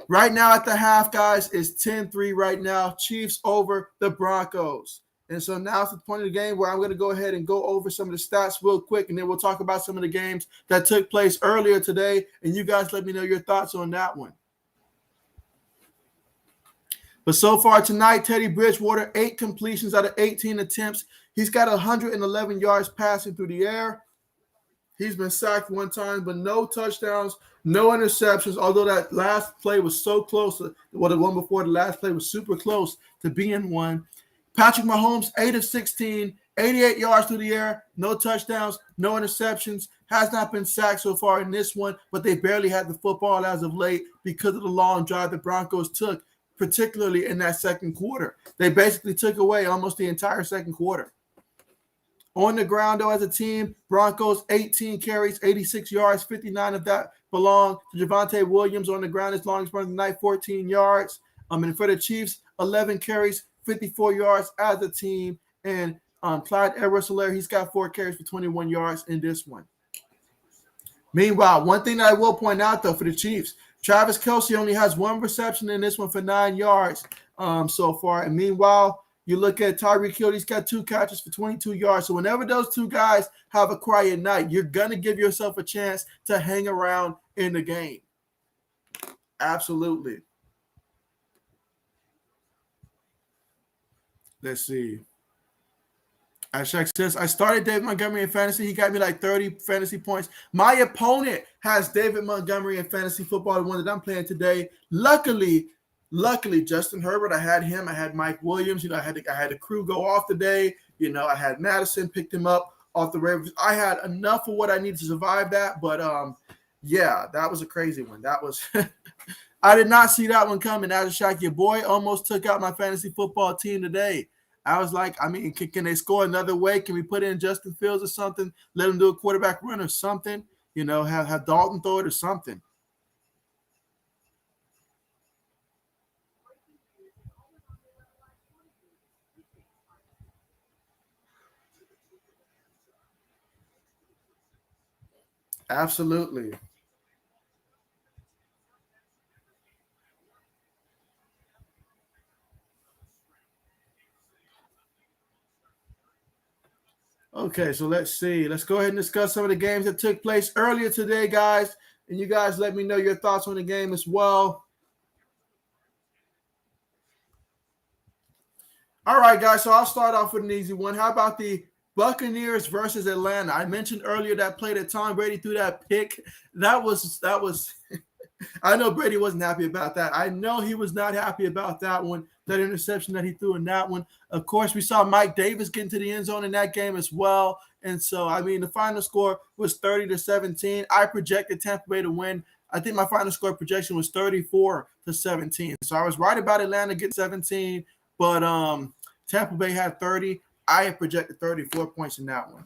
[SPEAKER 1] right now at the half, guys, it's 10-3 right now. Chiefs over the Broncos. And so now it's the point of the game where I'm going to go ahead and go over some of the stats real quick, and then we'll talk about some of the games that took place earlier today, and you guys let me know your thoughts on that one. But so far tonight, Teddy Bridgewater, 8 completions out of 18 attempts. He's got 111 yards passing through the air. He's been sacked 1 time, but no touchdowns, no interceptions, although that last play was so close. The one before the last play was super close to being one. Patrick Mahomes, 8 of 16, 88 yards through the air, no touchdowns, no interceptions, has not been sacked so far in this one, but they barely had the football as of late because of the long drive the Broncos took, particularly in that second quarter. They basically took away almost the entire second quarter. On the ground, though, as a team, Broncos, 18 carries, 86 yards, 59 of that belong to Javonte Williams on the ground. His longest run of the night, 14 yards. And for the Chiefs, 11 carries, 54 yards as a team. And Clyde Edwards-Helaire, he's got 4 carries for 21 yards in this one. Meanwhile, one thing that I will point out, though, for the Chiefs, Travis Kelce only has 1 reception in this one for 9 yards so far. And meanwhile, you look at Tyreek Hill, he's got 2 catches for 22 yards. So whenever those 2 guys have a quiet night, you're going to give yourself a chance to hang around in the game. Absolutely. Let's see. Ashak says, I started David Montgomery in fantasy. He got me like 30 fantasy points. My opponent has David Montgomery in fantasy football, the one that I'm playing today. Luckily, Justin Herbert, I had him. I had Mike Williams. You know, I had the crew go off today. You know, I had Madison, picked him up off the Ravens. I had enough of what I needed to survive that. But, yeah, that was a crazy one. That was – I did not see that one coming. Ashak, your boy almost took out my fantasy football team today. I was like, I mean, can they score another way? Can we put in Justin Fields or something? Let him do a quarterback run or something? You know, have Dalton throw it or something. Absolutely. Okay, so let's see. Let's go ahead and discuss some of the games that took place earlier today, guys. And you guys let me know your thoughts on the game as well. All right, guys, so I'll start off with an easy one. How about the Buccaneers versus Atlanta? I mentioned earlier that play that Tom Brady threw that pick. That was I know Brady wasn't happy about that. I know he was not happy about that one, that interception that he threw in that one. Of course, we saw Mike Davis get into the end zone in that game as well. And so, I mean, the final score was 30-17. I projected Tampa Bay to win. I think my final score projection was 34-17. So I was right about Atlanta getting 17, but Tampa Bay had 30. I had projected 34 points in that one.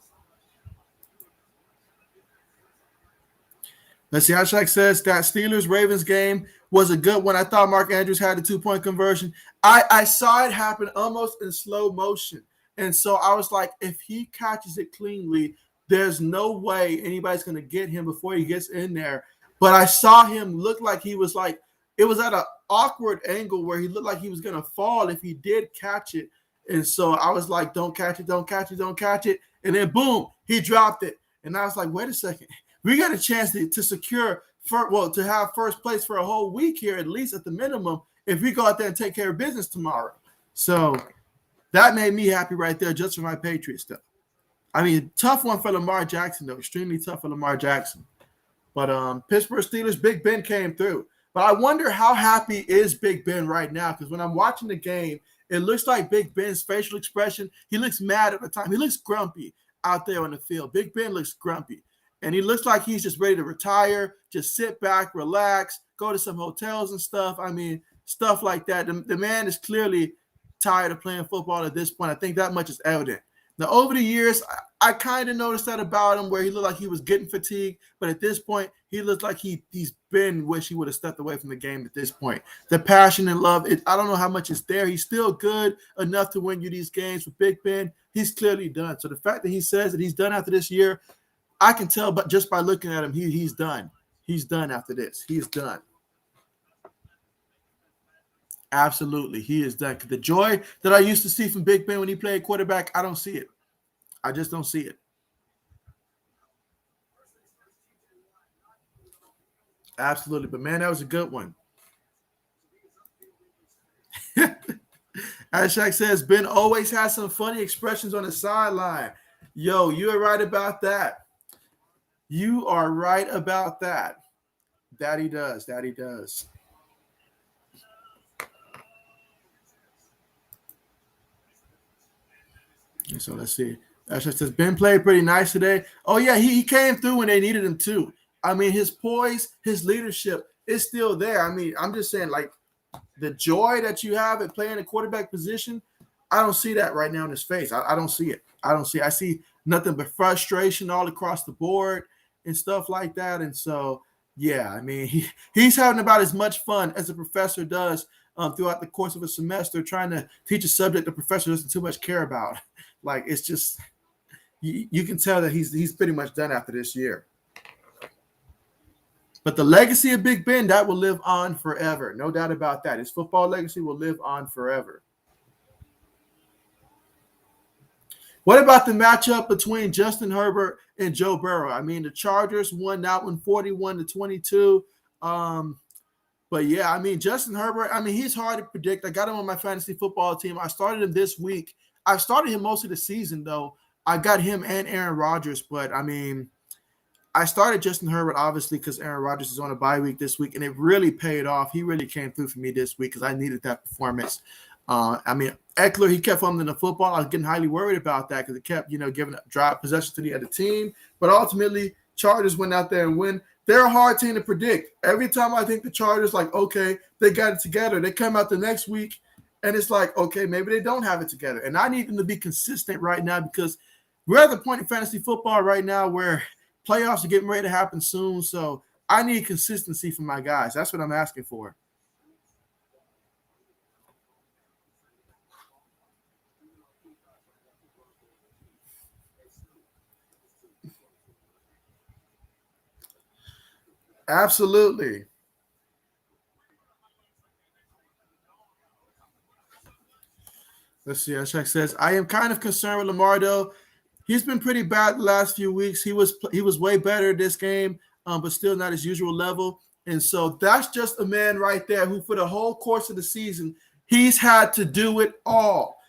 [SPEAKER 1] Let's see. Ashak says that Steelers-Ravens game was a good one. I thought Mark Andrews had a 2-point conversion. I saw it happen almost in slow motion. And so I was like, if he catches it cleanly, there's no way anybody's going to get him before he gets in there. But I saw him look like he was like, it was at an awkward angle where he looked like he was going to fall if he did catch it. And so I was like, don't catch it, don't catch it, don't catch it. And then boom, he dropped it. And I was like, wait a second. We got a chance to secure, to have first place for a whole week here, at least at the minimum, if we go out there and take care of business tomorrow. So that made me happy right there just for my Patriots stuff. I mean, tough one for Lamar Jackson, though. Extremely tough for Lamar Jackson. But Pittsburgh Steelers, Big Ben came through. But I wonder how happy is Big Ben right now? Because when I'm watching the game, it looks like Big Ben's facial expression, he looks mad at the time. He looks grumpy out there on the field. Big Ben looks grumpy. And he looks like he's just ready to retire, just sit back, relax, go to some hotels and stuff. I mean, stuff like that. The man is clearly tired of playing football at this point. I think that much is evident. Now, over the years, I kind of noticed that about him where he looked like he was getting fatigued. But at this point, he looks like he's been wish he would have stepped away from the game at this point. The passion and love, I don't know how much is there. He's still good enough to win you these games. With Big Ben, he's clearly done. So the fact that he says that he's done after this year, I can tell but just by looking at him, he's done. He's done after this. He's done. Absolutely, he is done. The joy that I used to see from Big Ben when he played quarterback, I don't see it. I just don't see it. Absolutely. But, man, that was a good one. As Shaq says, Ben always has some funny expressions on the sideline. Yo, you're right about that. You are right about that. That he does. That he does. So let's see. Ashley says, Ben played pretty nice today. Oh, yeah, he came through when they needed him too. I mean, his poise, his leadership is still there. I mean, I'm just saying, like, the joy that you have at playing a quarterback position, I don't see that right now in his face. I don't see it. I see nothing but frustration all across the board and stuff like that. And so, yeah, I mean, he's having about as much fun as a professor does throughout the course of a semester trying to teach a subject the professor doesn't too much care about. Like, it's just you can tell that he's pretty much done after this year. But the legacy of Big Ben, that will live on forever. No doubt about that. His football legacy will live on forever. What about the matchup between Justin Herbert and Joe Burrow? I mean, the Chargers won that one 41-22. But, yeah, I mean, Justin Herbert, I mean, he's hard to predict. I got him on my fantasy football team. I started him this week. I started him most of the season, though. I got him and Aaron Rodgers. But, I mean, I started Justin Herbert, obviously, because Aaron Rodgers is on a bye week this week, and it really paid off. He really came through for me this week because I needed that performance. I mean, Eckler, he kept fumbling the football. I was getting highly worried about that because it kept, giving up drive possession to the other team. But ultimately, Chargers went out there and win. They're a hard team to predict. Every time I think the Chargers, like, okay, they got it together, they come out the next week, and it's like, okay, maybe they don't have it together. And I need them to be consistent right now because we're at the point in fantasy football right now where playoffs are getting ready to happen soon. So I need consistency from my guys. That's what I'm asking for. Absolutely. Let's see. Ashak says, I am kind of concerned with Lamar, though. He's been pretty bad the last few weeks. He was way better this game, but still not his usual level. And so that's just a man right there who, for the whole course of the season, he's had to do it all.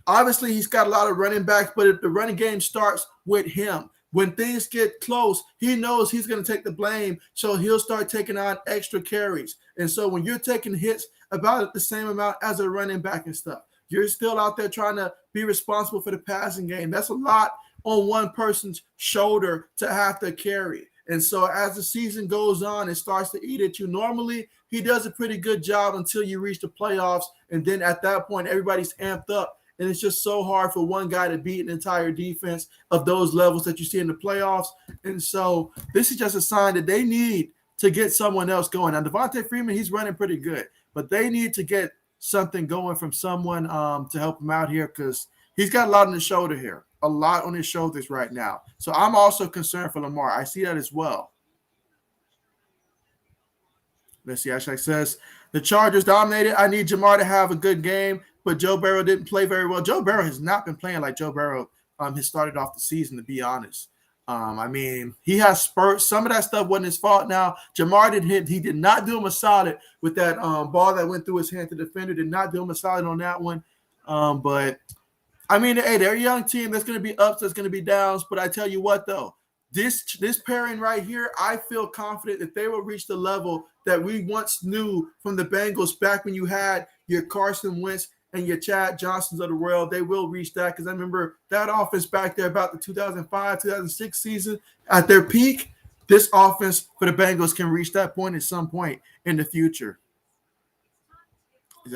[SPEAKER 1] Obviously he's got a lot of running backs, but if the running game starts with him, when things get close, he knows he's going to take the blame, so he'll start taking on extra carries. And so when you're taking hits about the same amount as a running back and stuff, you're still out there trying to be responsible for the passing game. That's a lot on one person's shoulder to have to carry. And so as the season goes on, it starts to eat at you. Normally, he does a pretty good job until you reach the playoffs. And then at that point, everybody's amped up. And it's just so hard for one guy to beat an entire defense of those levels that you see in the playoffs. And so this is just a sign that they need to get someone else going. Now, Devontae Freeman, he's running pretty good. But they need to get something going from someone to help him out here because he's got a lot on his shoulder here. A lot on his shoulders right now. So I'm also concerned for Lamar. I see that as well. Let's see. Ashak says, the Chargers dominated. I need Jamar to have a good game, but Joe Burrow didn't play very well. Joe Burrow has not been playing like Joe Burrow has started off the season, to be honest. I mean, he has spurts. Some of that stuff wasn't his fault. Now, Jamar didn't hit. He did not do him a solid with that ball that went through his hand to the defender. Did not do him a solid on that one. But I mean, hey, they're a young team. There's going to be ups. There's going to be downs. But I tell you what, though, this pairing right here, I feel confident that they will reach the level that we once knew from the Bengals back when you had your Carson Wentz and your Chad Johnsons of the world. They will reach that because I remember that offense back there about the 2005, 2006 season at their peak. This offense for the Bengals can reach that point at some point in the future.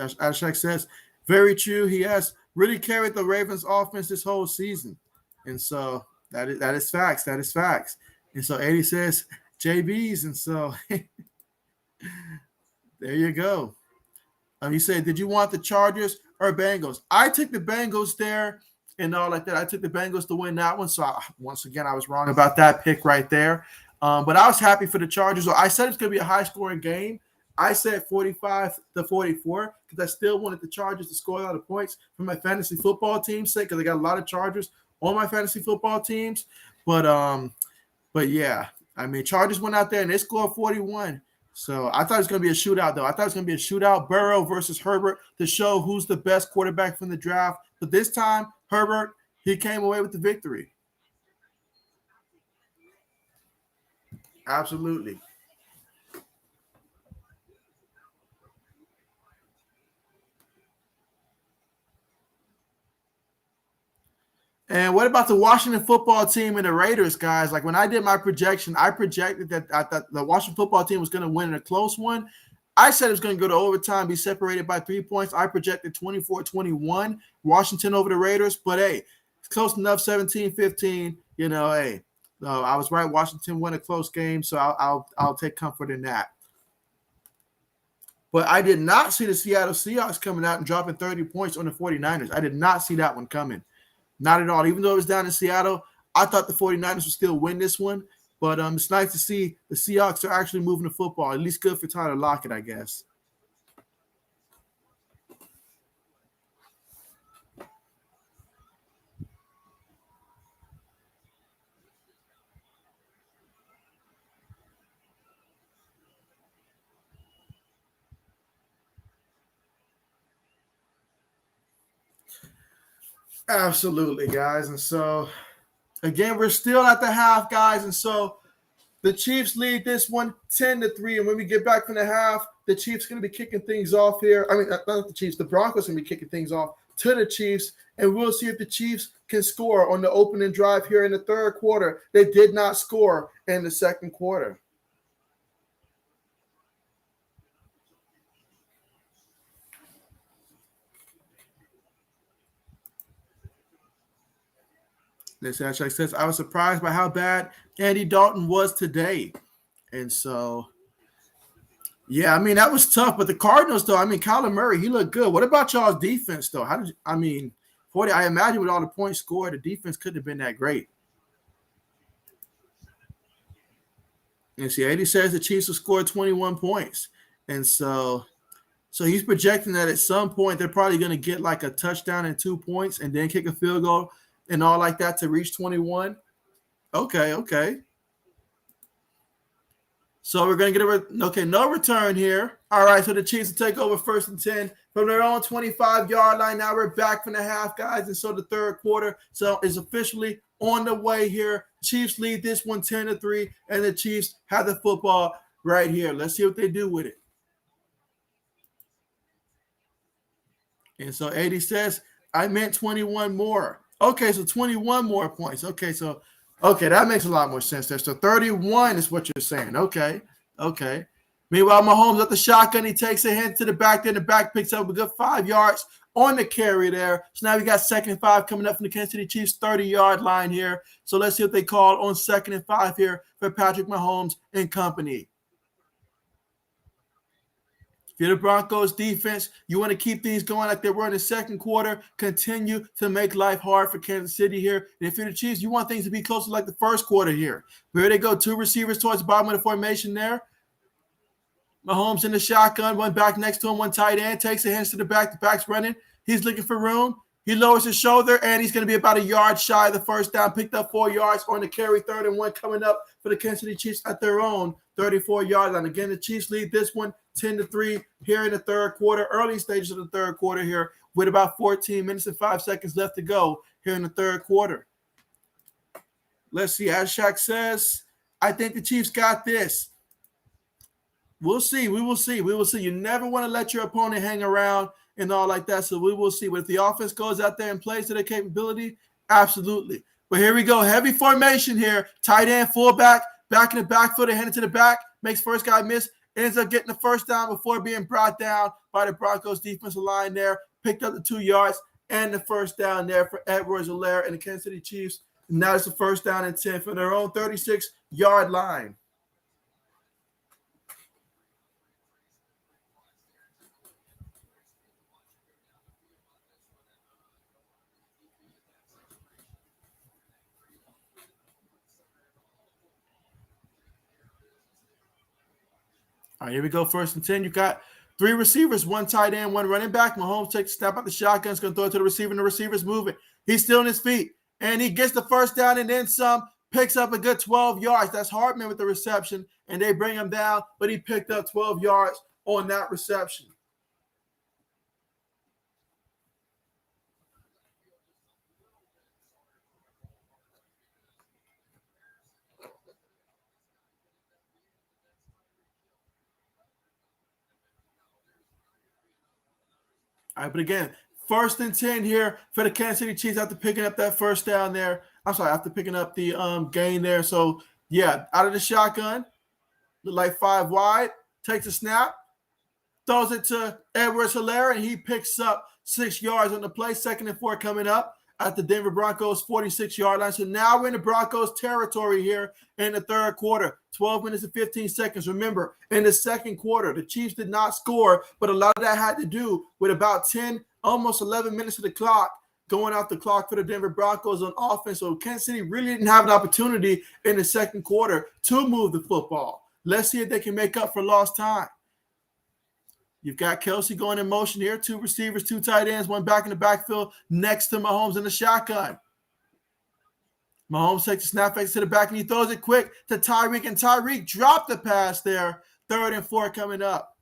[SPEAKER 1] As Shaq says, very true. He has really carried the Ravens offense this whole season. And so that is facts. That is facts. And so Eddie says JBs. And so there you go. He said, did you want the Chargers or Bengals? I took the Bengals there and all like that. I took the Bengals to win that one. So once again, I was wrong about that pick right there. But I was happy for the Chargers. I said it's going to be a high-scoring game. I said 45-44 because I still wanted the Chargers to score a lot of points for my fantasy football team's sake because I got a lot of Chargers on my fantasy football teams. But yeah, I mean, Chargers went out there and they scored 41. So I thought it was going to be a shootout, though. I thought it was going to be a shootout, Burrow versus Herbert, to show who's the best quarterback from the draft. But this time, Herbert, he came away with the victory. Absolutely. And what about the Washington football team and the Raiders, guys? Like when I did my projection, I projected that I thought the Washington football team was going to win in a close one. I said it was going to go to overtime, be separated by 3 points. I projected 24-21, Washington over the Raiders. But, hey, it's close enough, 17-15. You know, hey, I was right. Washington won a close game, so I'll take comfort in that. But I did not see the Seattle Seahawks coming out and dropping 30 points on the 49ers. I did not see that one coming. Not at all. Even though it was down in Seattle, I thought the 49ers would still win this one. But it's nice to see the Seahawks are actually moving the football. At least good for Tyler Lockett, I guess. Absolutely, guys. And so, again, we're still at the half, guys. And so the Chiefs lead this one 10-3. And when we get back from the half, the Chiefs are going to be kicking things off here. I mean, not the Chiefs. The Broncos are going to be kicking things off to the Chiefs. And we'll see if the Chiefs can score on the opening drive here in the third quarter. They did not score in the second quarter. This hashtag says, I was surprised by how bad Andy Dalton was today. And so, yeah, I mean, that was tough. But the Cardinals, though, I mean, Kyler Murray, he looked good. What about y'all's defense, though? I imagine with all the points scored, the defense couldn't have been that great. And see, 80 says the Chiefs will score 21 points. And so he's projecting that at some point they're probably going to get like a touchdown and 2 points and then kick a field goal and all like that to reach 21. Okay. So we're going to get no return here. All right, so the Chiefs will take over 1st and 10 from their own 25-yard line. Now we're back from the half, guys, and so the third quarter is officially on the way here. Chiefs lead this one 10-3, and the Chiefs have the football right here. Let's see what they do with it. And so 80 says, I meant 21 more. Okay, so 21 more points. Okay, that makes a lot more sense there. So 31 is what you're saying. Okay. Meanwhile, Mahomes at the shotgun. He takes a hit to the back. Then the back picks up a good 5 yards on the carry there. So now we got 2nd and 5 coming up from the Kansas City Chiefs 30-yard line here. So let's see what they call on 2nd and 5 here for Patrick Mahomes and company. If you're the Broncos defense, you want to keep things going like they were in the second quarter, continue to make life hard for Kansas City here. And if you're the Chiefs, you want things to be closer like the first quarter here. Here they go, 2 receivers towards the bottom of the formation there. Mahomes in the shotgun, one back next to him, one tight end, takes a hands to the back. The back's running. He's looking for room. He lowers his shoulder, and he's going to be about a yard shy of the first down. Picked up 4 yards on the carry, 3rd and 1 coming up for the Kansas City Chiefs at their own 34-yard line. Again, the Chiefs lead this one 10-3 here in the third quarter, early stages of the third quarter here, with about 14 minutes and 5 seconds left to go here in the third quarter. Let's see. As Shaq says, I think the Chiefs got this. We'll see. We will see. We will see. You never want to let your opponent hang around and all like that. So we will see. But if the offense goes out there and plays to their capability, absolutely. But here we go. Heavy formation here. Tight end, fullback, back in the backfield, heading to the back. Makes first guy miss. Ends up getting the first down before being brought down by the Broncos defensive line there. Picked up the 2 yards and the first down there for Edwards-Helaire and the Kansas City Chiefs. And now it's the first down and 10 for their own 36-yard line. All right, here we go. 1st and 10. You got 3 receivers, 1 tight end, 1 running back. Mahomes takes a snap out the shotgun. He's going to throw it to the receiver, and the receiver's moving. He's still on his feet, and he gets the first down and then some. Picks up a good 12 yards. That's Hartman with the reception, and they bring him down, but he picked up 12 yards on that reception. All right, but again, 1st and 10 here for the Kansas City Chiefs after picking up that first down there. I'm sorry, after picking up the gain there. So, yeah, out of the shotgun, look like 5 wide, takes a snap, throws it to Edwards-Helaire, and he picks up 6 yards on the play. 2nd and 4 coming up at the Denver Broncos 46-yard line. So now we're in the Broncos territory here in the third quarter. 12 minutes and 15 seconds. Remember, in the second quarter, the Chiefs did not score, but a lot of that had to do with about 10, almost 11 minutes of the clock going off the clock for the Denver Broncos on offense. So Kansas City really didn't have an opportunity in the second quarter to move the football. Let's see if they can make up for lost time. You've got Kelsey going in motion here. 2 receivers, 2 tight ends, 1 back in the backfield next to Mahomes in the shotgun. Mahomes takes the snap fakes to the back, and he throws it quick to Tyreek, and Tyreek dropped the pass there. 3rd and 4 coming up.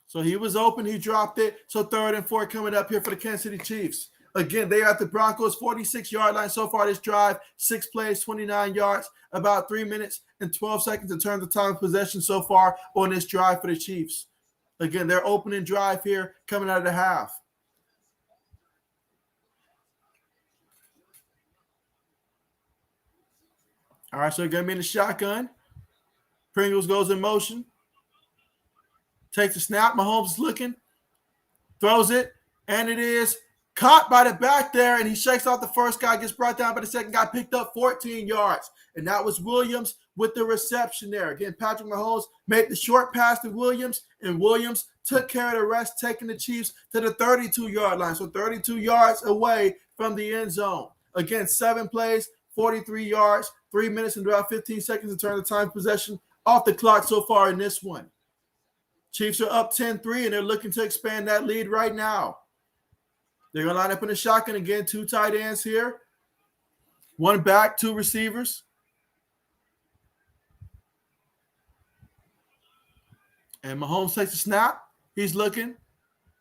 [SPEAKER 1] So he was open. He dropped it. So 3rd and 4 coming up here for the Kansas City Chiefs. Again, they are at the Broncos 46-yard line so far this drive. 6 plays, 29 yards, about 3 minutes and 12 seconds in terms of time of possession so far on this drive for the Chiefs. Again, their opening drive here coming out of the half. All right, so going to be in the shotgun. Pringles goes in motion. Takes a snap. Mahomes is looking. Throws it. And it is caught by the back there. And he shakes off the first guy. Gets brought down by the second guy. Picked up 14 yards. And that was Williams with the reception there. Again, Patrick Mahomes made the short pass to Williams. And Williams took care of the rest, taking the Chiefs to the 32-yard line. So 32 yards away from the end zone. Again, 7 plays, 43 yards, 3 minutes and about 15 seconds in terms of time possession off the clock so far in this one. Chiefs are up 10-3, and they're looking to expand that lead right now. They're going to line up in the shotgun again. 2 tight ends here. 1 back, 2 receivers. And Mahomes takes a snap. He's looking.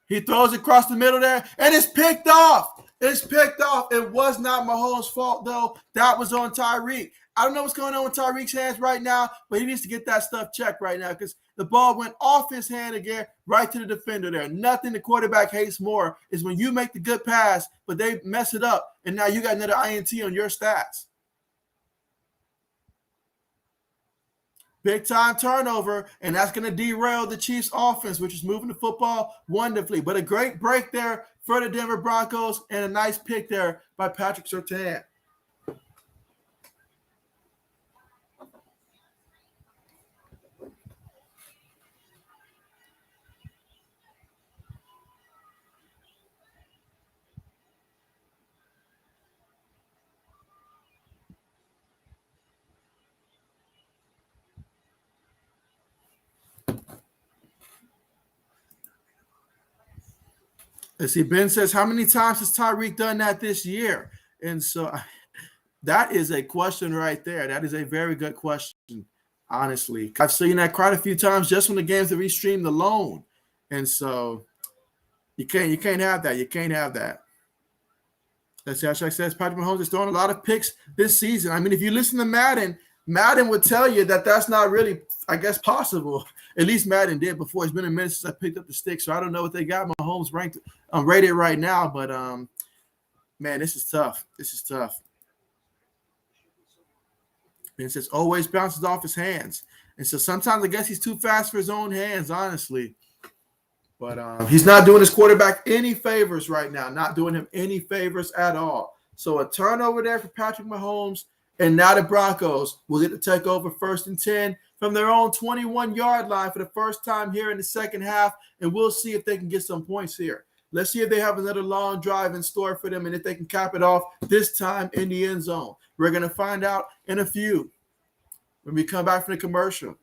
[SPEAKER 1] He throws it across the middle there, and it's picked off. It's picked off. It was not Mahomes' fault, though. That was on Tyreek. I don't know what's going on with Tyreek's hands right now, but he needs to get that stuff checked right now because the ball went off his hand again right to the defender there. Nothing the quarterback hates more is when you make the good pass, but they mess it up, and now you got another INT on your stats. Big-time turnover, and that's going to derail the Chiefs' offense, which is moving the football wonderfully. But a great break there for the Denver Broncos and a nice pick there by Patrick Surtain. Let's see. Ben says, how many times has Tyreek done that this year? And so that is a question right there. That is a very good question, honestly. I've seen that quite a few times just when the games that we streamed alone. And so you can't have that. You can't have that. Let's see. Ashak says Patrick Mahomes is throwing a lot of picks this season. I mean, if you listen to Madden would tell you that that's not really, I guess, possible. At least Madden did before. It's been a minute since I picked up the stick, so I don't know what they got Mahomes ranked, rated right now. But man, this is tough. This is tough. And it says always bounces off his hands, and so sometimes I guess he's too fast for his own hands, honestly. But he's not doing his quarterback any favors right now. Not doing him any favors at all. So a turnover there for Patrick Mahomes. And now the Broncos will get to take over 1st and 10 from their own 21-yard line for the first time here in the second half. And we'll see if they can get some points here. Let's see if they have another long drive in store for them and if they can cap it off this time in the end zone. We're going to find out in a few when we come back from the commercial.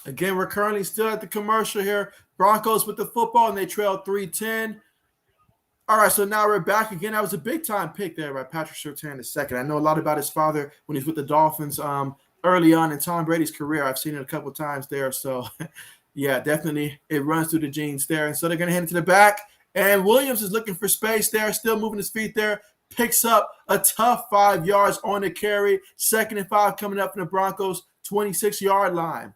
[SPEAKER 1] Again, we're currently still at the commercial here. Broncos with the football, and they trail 3-10. All right, so now we're back again. That was a big-time pick there by Patrick Surtain II. I know a lot about his father when he's with the Dolphins early on in Tom Brady's career. I've seen it a couple of times there. So, yeah, definitely it runs through the genes there. And so they're going to hand it to the back. And Williams is looking for space there, still moving his feet there. Picks up a tough 5 yards on the carry. 2nd and 5 coming up from the Broncos' 26-yard line.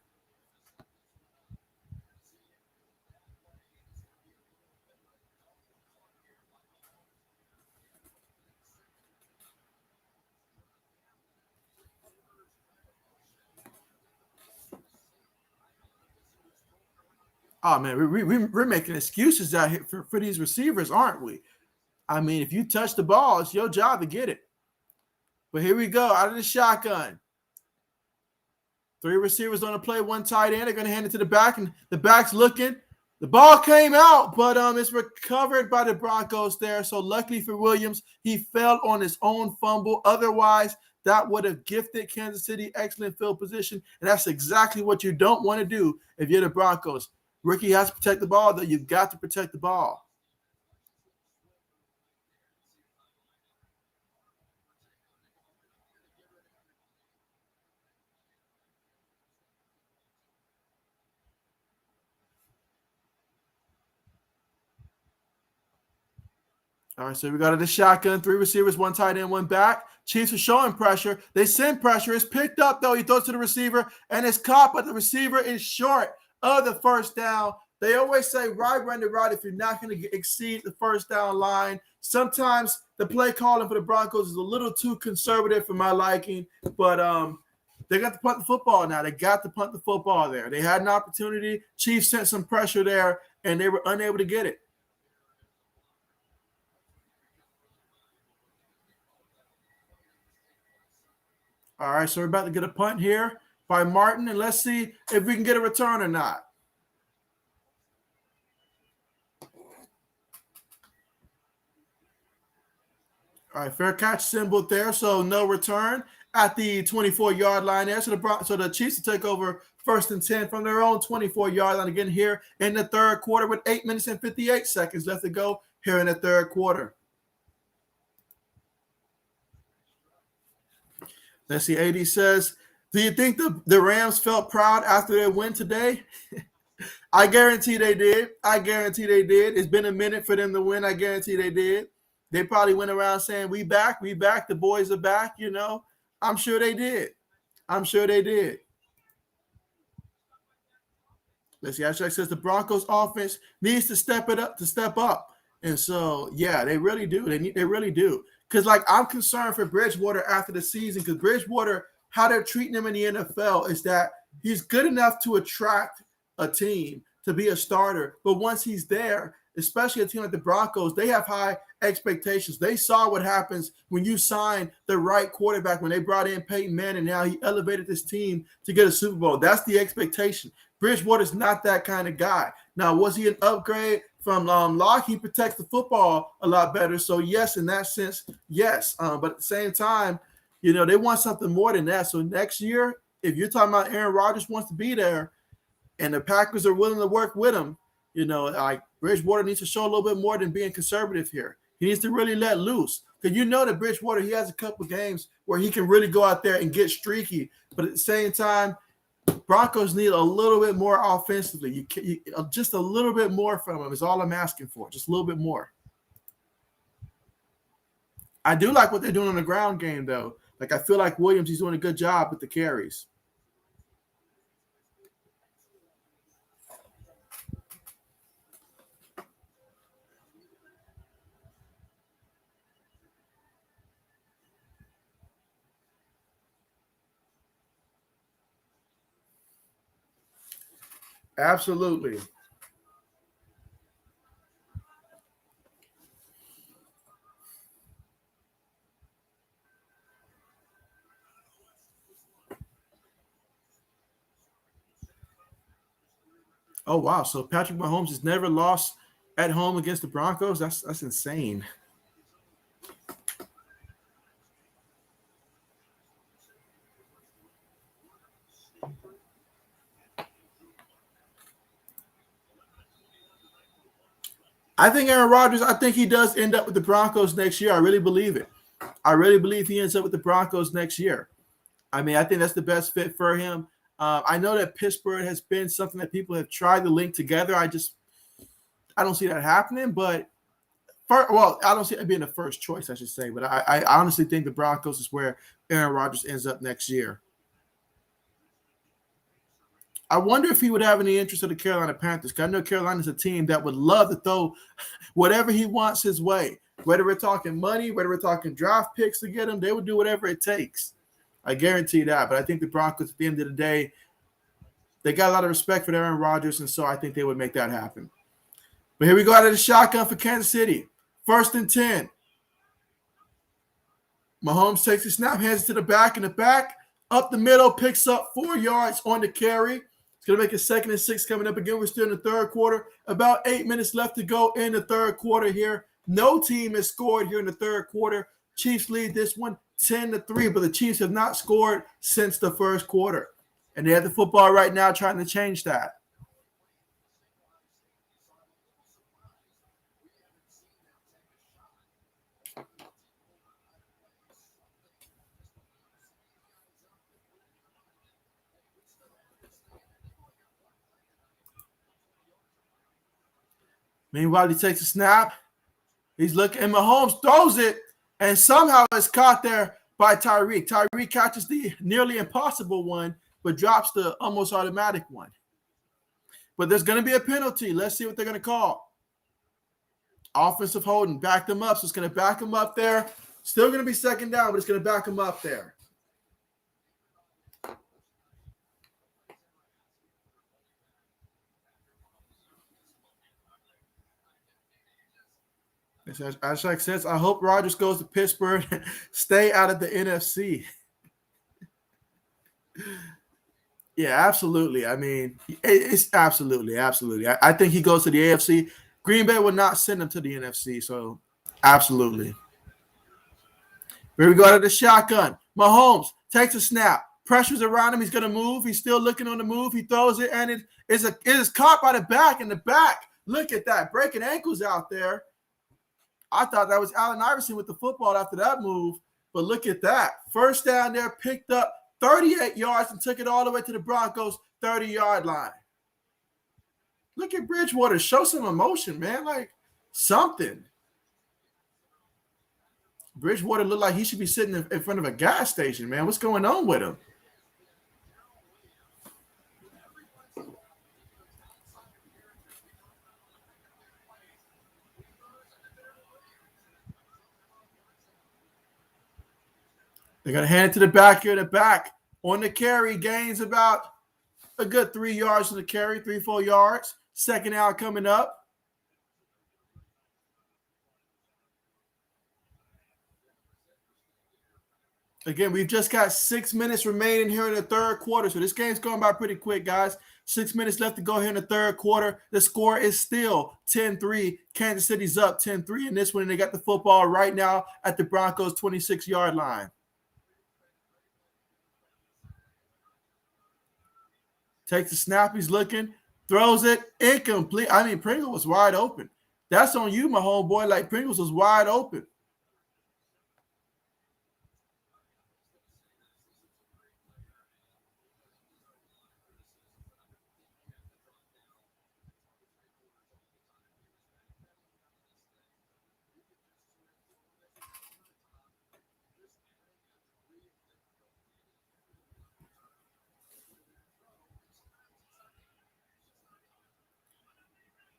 [SPEAKER 1] Oh, man, we're making excuses out here for these receivers, aren't we? I mean, if you touch the ball, it's your job to get it. But here we go, out of the shotgun. 3 receivers on the play, 1 tight end. They're going to hand it to the back, and the back's looking. The ball came out, but it's recovered by the Broncos there. So luckily for Williams, he fell on his own fumble. Otherwise, that would have gifted Kansas City excellent field position, and that's exactly what you don't want to do if you're the Broncos. Ricky has to protect the ball, though. You've got to protect the ball. All right, so we got the shotgun, 3 receivers, 1 tight end, 1 back. Chiefs are showing pressure. They send pressure. It's picked up, though. He throws to the receiver, and it's caught, but the receiver is short of the first down. They always say right run the route if you're not going to exceed the first down line. Sometimes the play calling for the Broncos is a little too conservative for my liking, but they got to punt the football now. They got to punt the football there. They had an opportunity. Chiefs sent some pressure there, and they were unable to get it. All right, so we're about to get a punt here by Martin, and let's see if we can get a return or not. All right, fair catch symbol there, so no return at the 24-yard line there. So the Chiefs will take over 1st and 10 from their own 24-yard line again here in the third quarter with 8 minutes and 58 seconds left to go here in the third quarter. Let's see, AD says, do you think the Rams felt proud after their win today? I guarantee they did. I guarantee they did. It's been a minute for them to win. I guarantee they did. They probably went around saying, we back, the boys are back, you know. I'm sure they did. I'm sure they did. Let's see, Ashak says the Broncos offense needs to step up. And so, yeah, they really do. They really do. Because, like, I'm concerned for Bridgewater after the season because Bridgewater, how they're treating him in the NFL is that he's good enough to attract a team to be a starter. But once he's there, especially a team like the Broncos, they have high expectations. They saw what happens when you sign the right quarterback, when they brought in Peyton Manning, and now he elevated this team to get a Super Bowl. That's the expectation. Bridgewater's not that kind of guy. Now, was he an upgrade from Locke? He protects the football a lot better. So, yes, in that sense, yes. But at the same time, they want something more than that. So next year, if you're talking about Aaron Rodgers wants to be there and the Packers are willing to work with him, like Bridgewater needs to show a little bit more than being conservative here. He needs to really let loose. Because that Bridgewater, he has a couple games where he can really go out there and get streaky. But at the same time, Broncos need a little bit more offensively. Just a little bit more from him is all I'm asking for. Just a little bit more. I do like what they're doing on the ground game, though. Like, I feel like Williams, he's doing a good job with the carries. Absolutely. Oh, wow. So Patrick Mahomes has never lost at home against the Broncos? That's insane. I think Aaron Rodgers, I think he does end up with the Broncos next year. I really believe it. I really believe he ends up with the Broncos next year. I mean, I think that's the best fit for him. I know that Pittsburgh has been something that people have tried to link together. I don't see that happening. But I don't see it being the first choice, I should say. But I honestly think the Broncos is where Aaron Rodgers ends up next year. I wonder if he would have any interest in the Carolina Panthers, because I know Carolina's a team that would love to throw whatever he wants his way. Whether we're talking money, whether we're talking draft picks to get him, they would do whatever it takes. I guarantee that. But I think the Broncos, at the end of the day, they got a lot of respect for Aaron Rodgers, and so I think they would make that happen. But here we go out of the shotgun for Kansas City. 1st and 10. Mahomes takes the snap, hands it to the back, and the back, up the middle, picks up 4 yards on the carry. It's going to make it 2nd and 6 coming up again. We're still in the third quarter. About 8 minutes left to go in the third quarter here. No team has scored here in the third quarter. Chiefs lead this one 10-3, but the Chiefs have not scored since the first quarter. And they have the football right now trying to change that. Meanwhile, he takes a snap. He's looking, and Mahomes throws it, and somehow it's caught there by Tyreek. Tyreek catches the nearly impossible one, but drops the almost automatic one. But there's going to be a penalty. Let's see what they're going to call. Offensive holding, back them up. So it's going to back them up there. Still going to be 2nd down, but it's going to back them up there. As Shaq says, I hope Rodgers goes to Pittsburgh. Stay out of the NFC. Yeah, absolutely. I mean, it's absolutely. I think he goes to the AFC. Green Bay would not send him to the NFC, so absolutely. Here we go to the shotgun. Mahomes takes a snap. Pressure's around him. He's going to move. He's still looking on the move. He throws it, and it is caught by the back in the back. Look at that. Breaking ankles out there. I thought that was Allen Iverson with the football after that move, but look at that. 1st down there, picked up 38 yards and took it all the way to the Broncos' 30-yard line. Look at Bridgewater. Show some emotion, man. Like something. Bridgewater looked like he should be sitting in front of a gas station, man. What's going on with him? They're going to hand it to the back here. The back on the carry gains about a good 3 yards on the carry, 3-4 yards. 2nd out coming up. Again, we've just got 6 minutes remaining here in the third quarter, so this game's going by pretty quick, guys. 6 minutes left to go here in the third quarter. The score is still 10-3. Kansas City's up 10-3 in this one, and they got the football right now at the Broncos' 26-yard line. Takes the snap, he's looking, throws it, incomplete. I mean, Pringle was wide open. That's on you, my homeboy. Like, Pringles was wide open.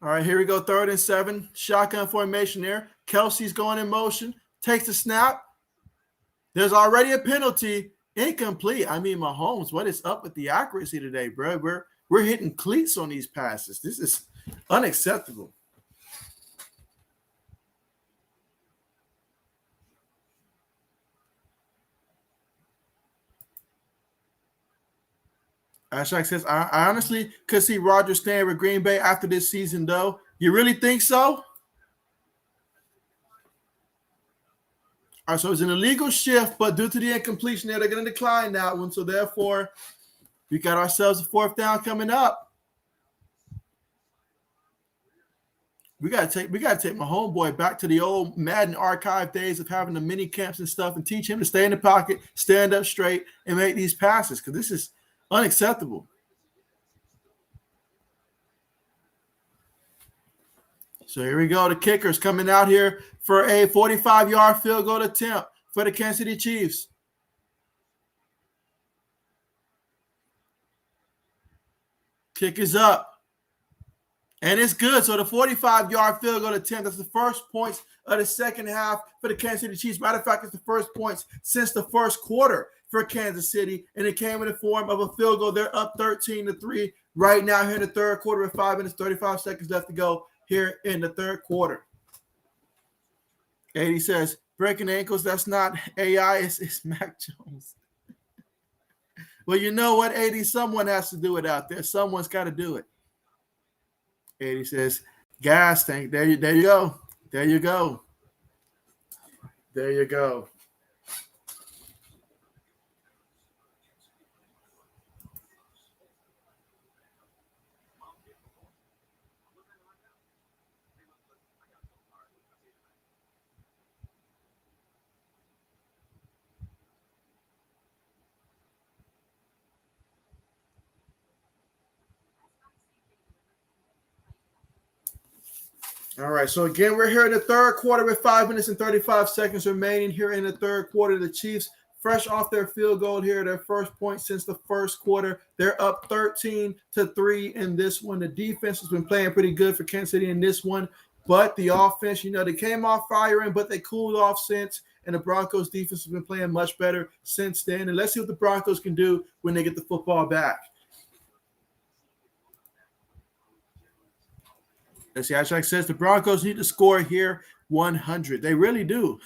[SPEAKER 1] All right, here we go, 3rd and 7. Shotgun formation there. Kelsey's going in motion, takes the snap. There's already a penalty. Incomplete. I mean, Mahomes, what is up with the accuracy today, bro? We're hitting cleats on these passes. This is unacceptable. Ashak says, I honestly could see Rodgers staying with Green Bay after this season, though. You really think so? All right, so it's an illegal shift, but due to the incompletion there, they're going to decline that one. So therefore, we got ourselves a 4th down coming up. We gotta take my homeboy back to the old Madden archive days of having the mini camps and stuff, and teach him to stay in the pocket, stand up straight, and make these passes, because this is unacceptable. So here we go. The kicker's coming out here for a 45-yard field goal attempt for the Kansas City Chiefs. Kick is up. And it's good. So the 45-yard field goal attempt, that's the first points of the second half for the Kansas City Chiefs. Matter of fact, it's the first points since the first quarter for Kansas City, and it came in the form of a field goal. They're up 13-3 right now here in the third quarter with 5 minutes, 35 seconds left to go here in the third quarter. 80 says, breaking ankles, that's not AI, it's Mac Jones. Well, you know what, 80, someone has to do it out there. Someone's got to do it. 80 says, gas tank. There you go. There you go. There you go. All right, so again, we're here in the third quarter with 5 minutes and 35 seconds remaining here in the third quarter. The Chiefs, fresh off their field goal here, their first point since the first quarter. They're up 13-3 in this one. The defense has been playing pretty good for Kansas City in this one, but the offense, they came off firing, but they cooled off since, and the Broncos defense has been playing much better since then. And let's see what the Broncos can do when they get the football back. As Ashak says, the Broncos need to score here 100. They really do.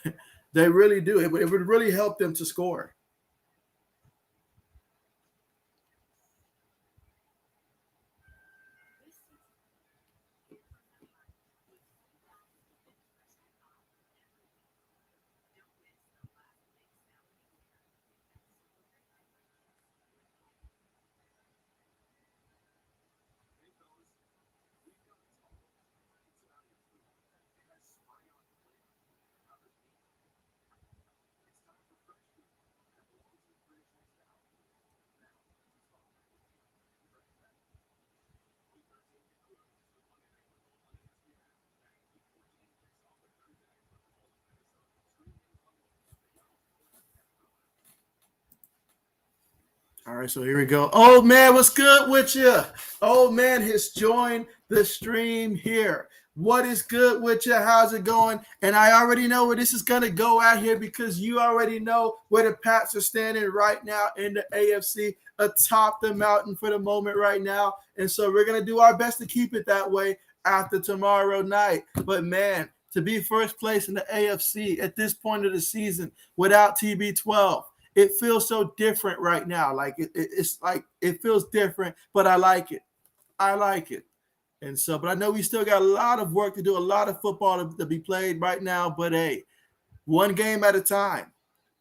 [SPEAKER 1] They really do. It would really help them to score. All right, so here we go. Old man, what's good with you? Old man has joined the stream here. What is good with you? How's it going? And I already know where this is going to go out here, because you already know where the Pats are standing right now in the AFC, atop the mountain for the moment right now. And so we're going to do our best to keep it that way after tomorrow night. But, man, to be first place in the AFC at this point of the season without TB12, It feels so different right now. Like it's like it feels different, but I like it. I like it. And so, but I know we still got a lot of work to do, a lot of football to be played right now. But hey, one game at a time.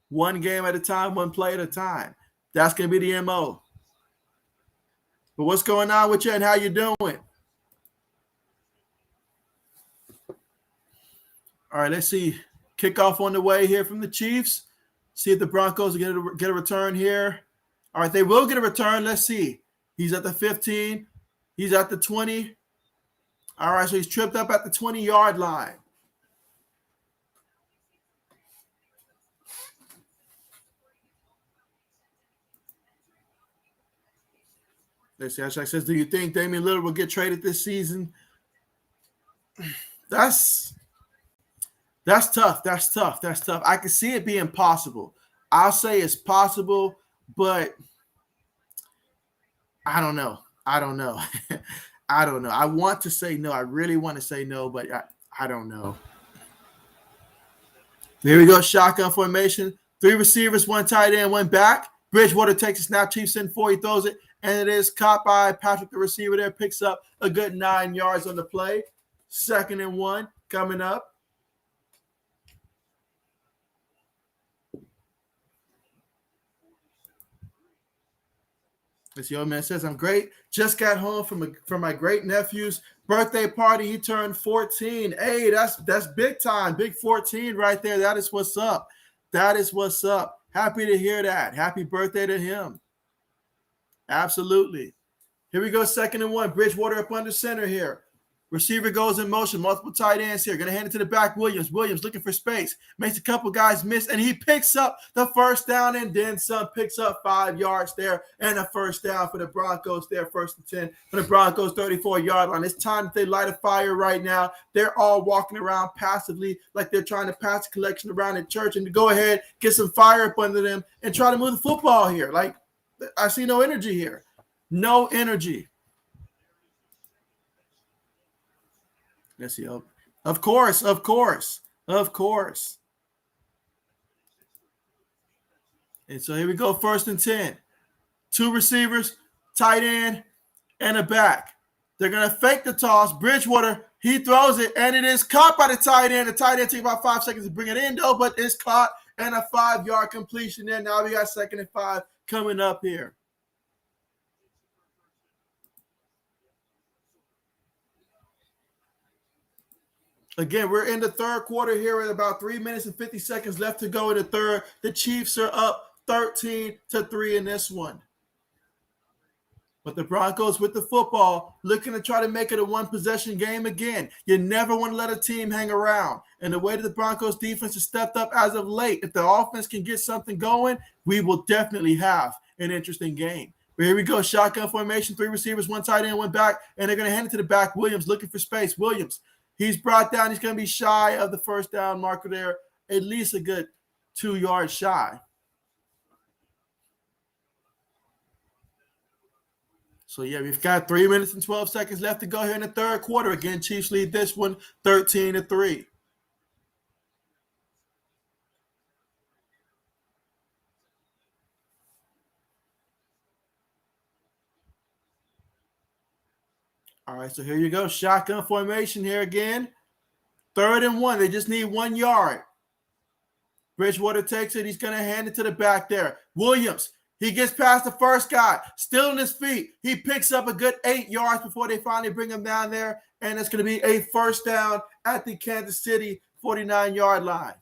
[SPEAKER 1] One game at a time, one play at a time. That's going to be the MO. But what's going on with you and how you doing? All right, let's see. Kickoff on the way here from the Chiefs. See if the Broncos get a return here. All right, they will get a return. Let's see. He's at the 15. He's at the 20. All right, so he's tripped up at the 20-yard line. Let's see. Ashak says, do you think Damian Lillard will get traded this season? That's tough. That's tough. That's tough. I can see it being possible. I'll say it's possible, but I don't know. I don't know. I don't know. I want to say no. I really want to say no, but I don't know. Here we go. Shotgun formation. 3 receivers, 1 tight end, 1 back. Bridgewater takes a snap. Chiefs in 4. He throws it, and it is caught by Patrick, the receiver there. Picks up a good 9 yards on the play. 2nd and 1 coming up. This young man says, I'm great. Just got home from my great nephew's birthday party. He turned 14. Hey, that's big time. Big 14 right there. That is what's up. That is what's up. Happy to hear that. Happy birthday to him. Absolutely. Here we go. 2nd and 1. Bridgewater up under center here. Receiver goes in motion. Multiple tight ends here. Going to hand it to the back. Williams looking for space. Makes a couple guys miss, and he picks up the first down and then some. Picks up 5 yards there and a first down for the Broncos there. 1st and 10 for the Broncos 34-yard line. It's time that they light a fire right now. They're all walking around passively like they're trying to pass a collection around in church, and to go ahead, get some fire up under them and try to move the football here. Like, I see no energy here. No energy. Let's see. Of course. And so here we go. 1st and 10. 2 receivers, tight end, and a back. They're going to fake the toss. Bridgewater, he throws it, and it is caught by the tight end. The tight end takes about 5 seconds to bring it in, though, but it's caught, and a 5-yard completion there. Now we got 2nd and 5 coming up here. Again, we're in the 3rd quarter here at about 3 minutes and 50 seconds left to go in the 3rd. The Chiefs are up 13-3 in this one. But the Broncos with the football, looking to try to make it a 1-possession game again. You never want to let a team hang around. And the way that the Broncos defense has stepped up as of late, if the offense can get something going, we will definitely have an interesting game. But here we go. Shotgun formation, 3 receivers, 1 tight end, 1 back, and they're going to hand it to the back. Williams looking for space. Williams. He's brought down. He's going to be shy of the first down marker there, at least a good 2 yards shy. So, yeah, we've got 3 minutes and 12 seconds left to go here in the 3rd quarter. Again, Chiefs lead this one 13-3. All right, so here you go. Shotgun formation here again. 3rd and 1. They just need 1 yard. Bridgewater takes it. He's going to hand it to the back there. Williams, he gets past the first guy. Still on his feet. He picks up a good 8 yards before they finally bring him down there. And it's going to be a first down at the Kansas City 49-yard line.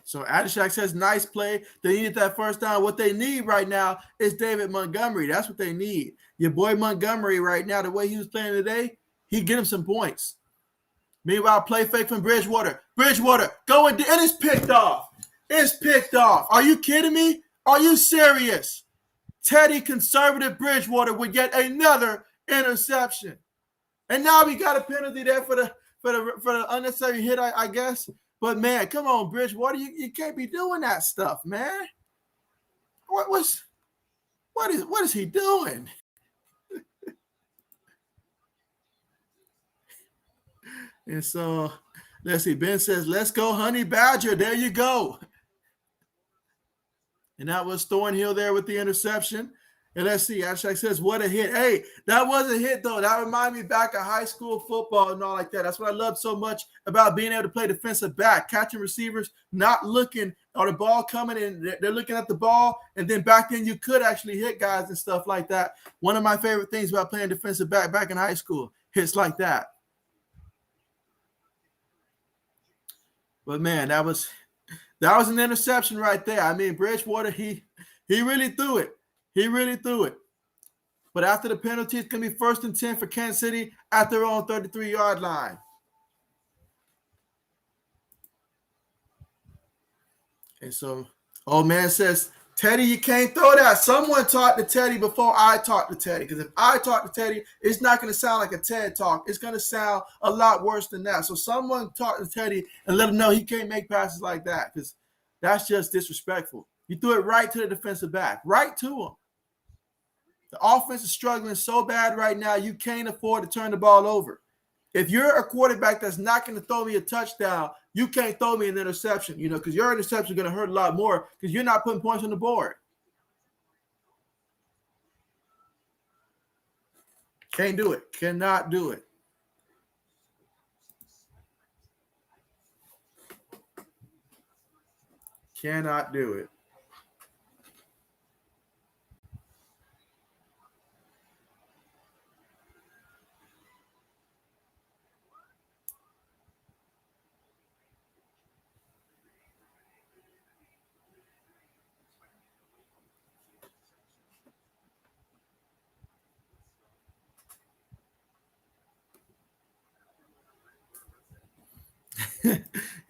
[SPEAKER 1] So Adishak says, nice play. They needed that first down. What they need right now is David Montgomery. That's what they need. Your boy Montgomery right now, the way he was playing today, he'd get him some points. Meanwhile, play fake from Bridgewater. Bridgewater going, and it's picked off. It's picked off. Are you kidding me? Are you serious? Teddy Conservative Bridgewater with yet another interception. And now we got a penalty there for the unnecessary hit, I guess. But, man, come on, Bridgewater. You can't be doing that stuff, man. What is he doing? And so, let's see. Ben says, let's go, Honey Badger. There you go. And that was Thornhill there with the interception. And let's see, Ashak says, what a hit. Hey, that was a hit, though. That reminded me back of high school football and all like that. That's what I love so much about being able to play defensive back, catching receivers, not looking or the ball coming in. They're looking at the ball. And then back then you could actually hit guys and stuff like that. One of my favorite things about playing defensive back in high school, hits like that. But, man, that was an interception right there. I mean, Bridgewater, he really threw it. He really threw it. But after the penalty, it's going to be 1st and 10 for Kansas City at their own 33-yard line. And so, old man says, Teddy, you can't throw that. Someone talked to Teddy before I talked to Teddy. Because if I talk to Teddy, it's not going to sound like a TED talk. It's going to sound a lot worse than that. So someone talk to Teddy and let him know he can't make passes like that. Because that's just disrespectful. You threw it right to the defensive back. Right to him. The offense is struggling so bad right now, you can't afford to turn the ball over. If you're a quarterback that's not going to throw me a touchdown, you can't throw me an interception, because your interception is going to hurt a lot more because you're not putting points on the board. Can't do it. Cannot do it. Cannot do it.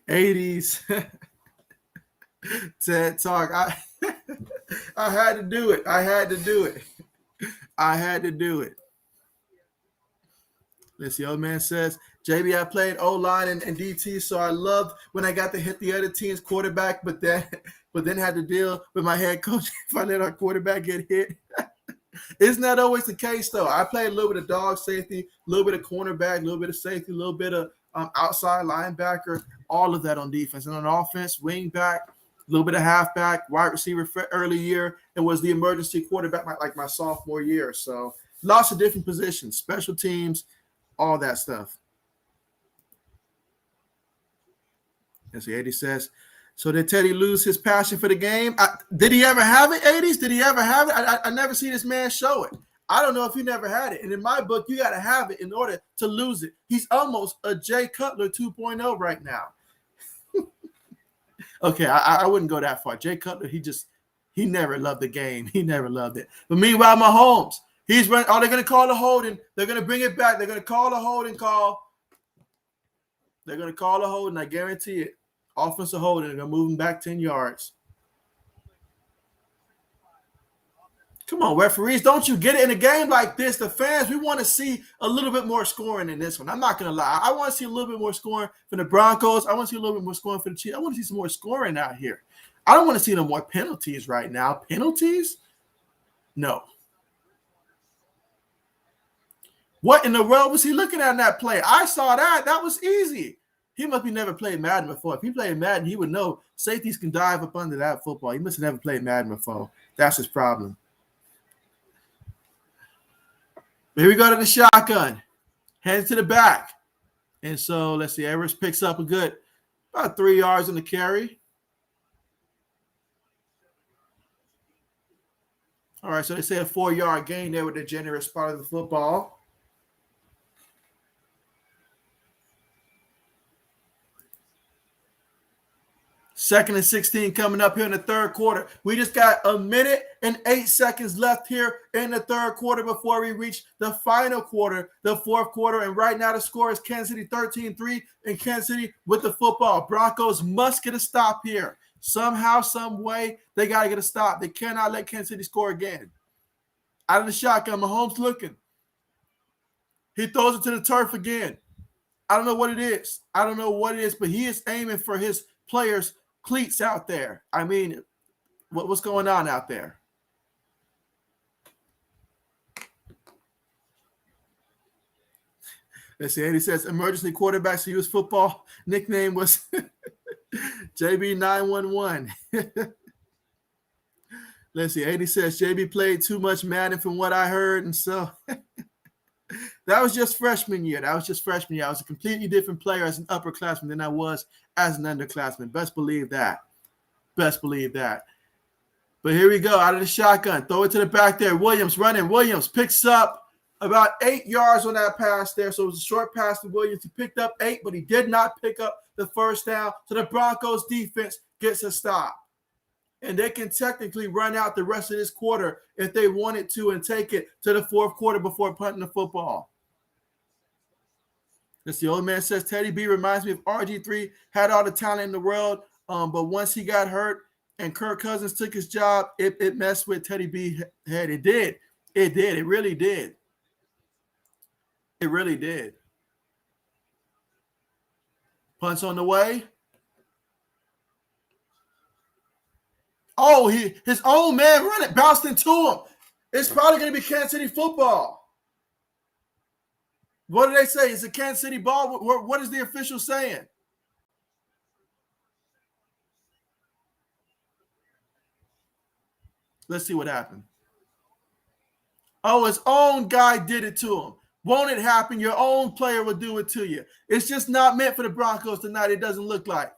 [SPEAKER 1] '80s TED Talk. I had to do it. I had to do it. Let's see. Old man says, JB, I played O-line and DT, so I loved when I got to hit the other team's quarterback, but then had to deal with my head coach if I let our quarterback get hit. Isn't that always the case, though? I played a little bit of dog safety, a little bit of cornerback, a little bit of safety, a little bit of outside linebacker, all of that on defense. And on offense, wing back, a little bit of halfback, wide receiver for early year, and was the emergency quarterback like my sophomore year. So lots of different positions, special teams, all that stuff. As the 80 says, so did Teddy lose his passion for the game? Did he ever have it, 80s? Did he ever have it? I never see this man show it. I don't know if he never had it. And in my book, you got to have it in order to lose it. He's almost a Jay Cutler 2.0 right now. Okay, I wouldn't go that far. Jay Cutler, he never loved the game. He never loved it. But meanwhile, Mahomes, he's running. Oh, they're going to call a holding. They're going to bring it back. They're going to call a holding call. They're going to call a holding. I guarantee it. Offensive holding. They're going to move him back 10 yards. Come on, referees. Don't you get it? In a game like this, the fans, we want to see a little bit more scoring in this one. I'm not going to lie. I want to see a little bit more scoring for the Broncos. I want to see a little bit more scoring for the Chiefs. I want to see some more scoring out here. I don't want to see no more penalties right now. Penalties? No. What in the world was he looking at in that play? I saw that. That was easy. He must be never played Madden before. If he played Madden, he would know safeties can dive up under that football. He must have never played Madden before. That's his problem. Here we go to the shotgun. Heads to the back. And so, let's see. Everest picks up a good about 3 yards on the carry. All right, so they say a 4-yard gain there with the generous part of the football. Second and 16 coming up here in the third quarter. We just got a minute and 8 seconds left here in the third quarter before we reach the final quarter, the fourth quarter. And right now the score is Kansas City 13-3 and Kansas City with the football. Broncos must get a stop here. Somehow, some way, they got to get a stop. They cannot let Kansas City score again. Out of the shotgun, Mahomes looking. He throws it to the turf again. I don't know what it is. But he is aiming for his players' cleats out there. I mean, what's going on out there? Let's see. Eddie says emergency quarterback. So his football nickname was JB911. Let's see. Eddie says JB played too much Madden from what I heard, and so that was just freshman year. I was a completely different player as an upperclassman than I was as an underclassman. Best believe that. But here we go. Out of the shotgun. Throw it to the back there. Williams running. Williams picks up about 8 yards on that pass there. So it was a short pass to Williams. He picked up 8, but he did not pick up the first down. So the Broncos defense gets a stop. And they can technically run out the rest of this quarter if they wanted to and take it to the fourth quarter before punting the football. This the old man says, Teddy B reminds me of RG3, had all the talent in the world, but once he got hurt and Kirk Cousins took his job, it messed with Teddy B's head. It did. It really did. Punts on the way. Oh, his own man running, bounced into him. It's probably going to be Kansas City football. What do they say? It's a Kansas City ball. What is the official saying? Let's see what happened. Oh, his own guy did it to him. Won't it happen? Your own player will do it to you. It's just not meant for the Broncos tonight. It doesn't look like.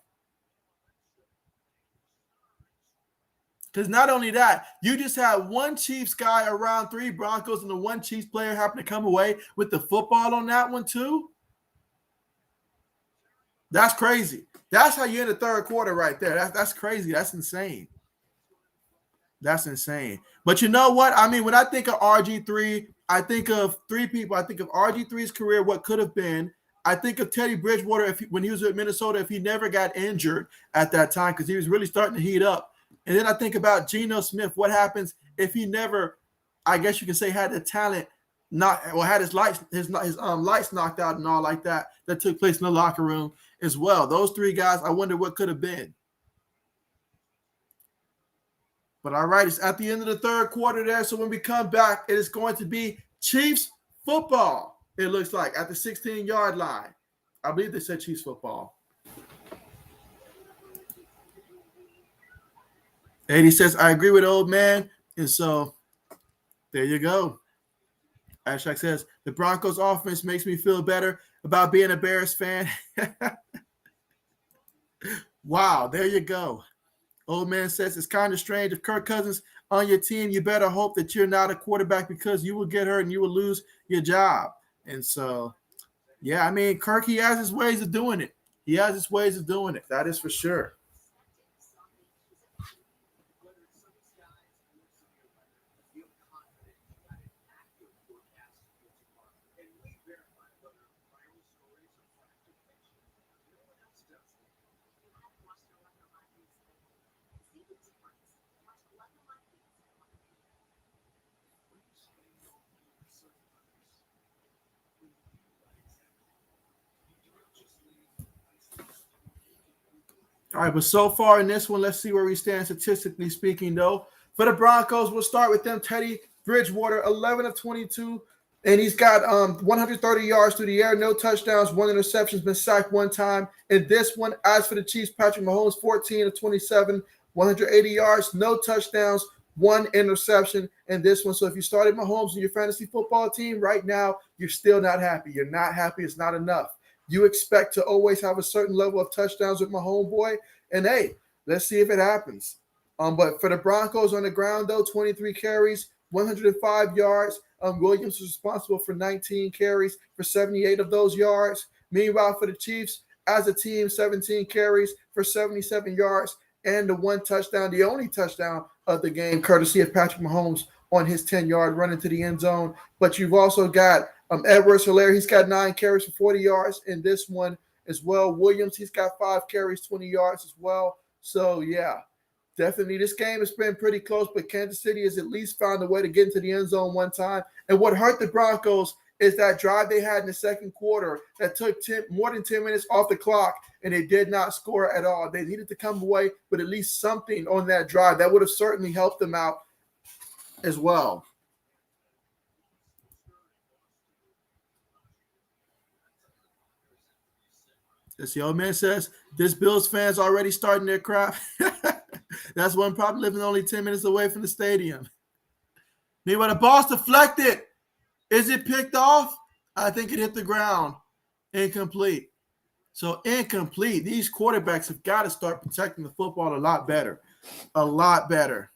[SPEAKER 1] Because not only that, you just had one Chiefs guy around 3 Broncos and the one Chiefs player happened to come away with the football on that one too. That's crazy. That's how you end the third quarter right there. That's crazy. That's insane. But you know what? I mean, when I think of RG3, I think of 3 people. I think of RG3's career, what could have been. I think of Teddy Bridgewater when he was with Minnesota, if he never got injured at that time, because he was really starting to heat up. And then I think about Geno Smith. What happens if he never, I guess you can say, had the talent, had his lights knocked out and all like that took place in the locker room as well. Those 3 guys, I wonder what could have been. But all right, it's at the end of the third quarter there. So when we come back, it is going to be Chiefs football. It looks like at the 16-yard line. I believe they said Chiefs football. 80 says, I agree with old man. And so there you go. Ashak says, the Broncos offense makes me feel better about being a Bears fan. Wow, there you go. Old man says, it's kind of strange. If Kirk Cousins on your team, you better hope that you're not a quarterback because you will get hurt and you will lose your job. And so, yeah, I mean, Kirk, he has his ways of doing it. That is for sure. All right, but so far in this one, let's see where we stand statistically speaking, though. For the Broncos, we'll start with them. Teddy Bridgewater, 11 of 22, and he's got 130 yards through the air, no touchdowns, 1 interception, been sacked 1 time. In this one, as for the Chiefs, Patrick Mahomes, 14 of 27, 180 yards, no touchdowns, 1 interception in this one. So if you started Mahomes in your fantasy football team right now, you're still not happy. You're not happy. It's not enough. You expect to always have a certain level of touchdowns with my homeboy, and hey, let's see if it happens. But for the Broncos on the ground, though, 23 carries, 105 yards. Williams was responsible for 19 carries for 78 of those yards. Meanwhile, for the Chiefs, as a team, 17 carries for 77 yards and the 1 touchdown, the only touchdown of the game, courtesy of Patrick Mahomes on his 10-yard run into the end zone. But you've also got Edwards-Helaire, he's got 9 carries for 40 yards in this one as well. Williams, he's got 5 carries, 20 yards as well. So, yeah, definitely this game has been pretty close, but Kansas City has at least found a way to get into the end zone 1 time. And what hurt the Broncos is that drive they had in the second quarter that took more than 10 minutes off the clock, and they did not score at all. They needed to come away with at least something on that drive. That would have certainly helped them out as well. As the old man says, this Bills fans already starting their crap. That's one problem, living only 10 minutes away from the stadium. Meanwhile, the ball's deflected. Is it picked off? I think it hit the ground. Incomplete. So incomplete. These quarterbacks have got to start protecting the football a lot better. A lot better.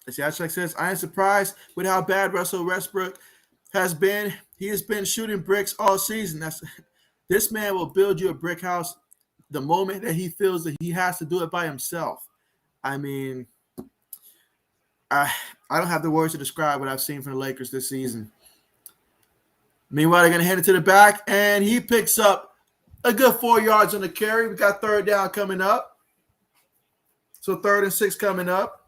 [SPEAKER 1] As Yashak says, I am surprised with how bad Russell Westbrook has been. He has been shooting bricks all season. This man will build you a brick house the moment that he feels that he has to do it by himself. I mean, I don't have the words to describe what I've seen from the Lakers this season. Meanwhile, they're going to head into the back, and he picks up a good 4 yards on the carry. We got third down coming up. So 3rd and 6 coming up.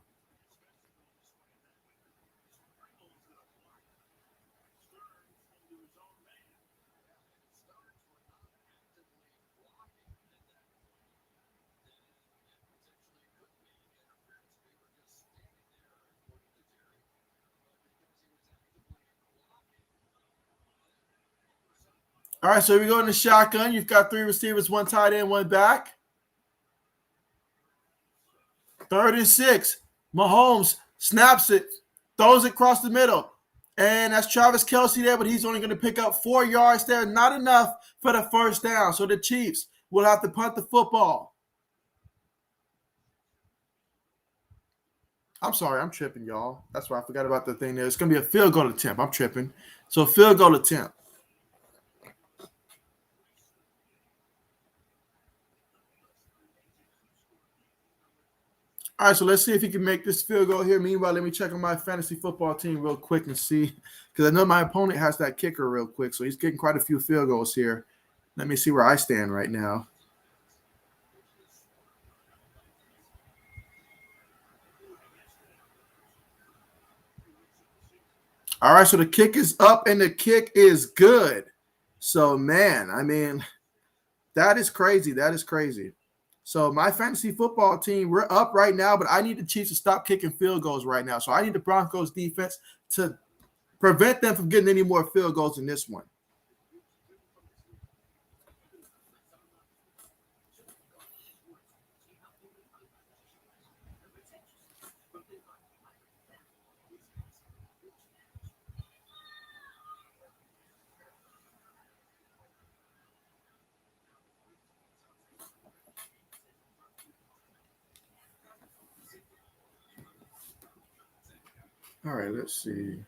[SPEAKER 1] All right, so we go in the shotgun. You've got 3 receivers, 1 tight end, 1 back. 3rd and 6. Mahomes snaps it, throws it across the middle. And that's Travis Kelce there, but he's only going to pick up 4 yards there. Not enough for the first down. So the Chiefs will have to punt the football. I'm sorry, I'm tripping, y'all. That's why I forgot about the thing there. It's going to be a field goal attempt. I'm tripping. So field goal attempt. All right, so let's see if he can make this field goal here. Meanwhile, let me check on my fantasy football team real quick and see, because I know my opponent has that kicker real quick, so he's getting quite a few field goals here. Let me see where I stand right now. All right, so the kick is up, and the kick is good. So, man, I mean, that is crazy. That is crazy. So my fantasy football team, we're up right now, but I need the Chiefs to stop kicking field goals right now. So I need the Broncos defense to prevent them from getting any more field goals in this one. All right, let's see.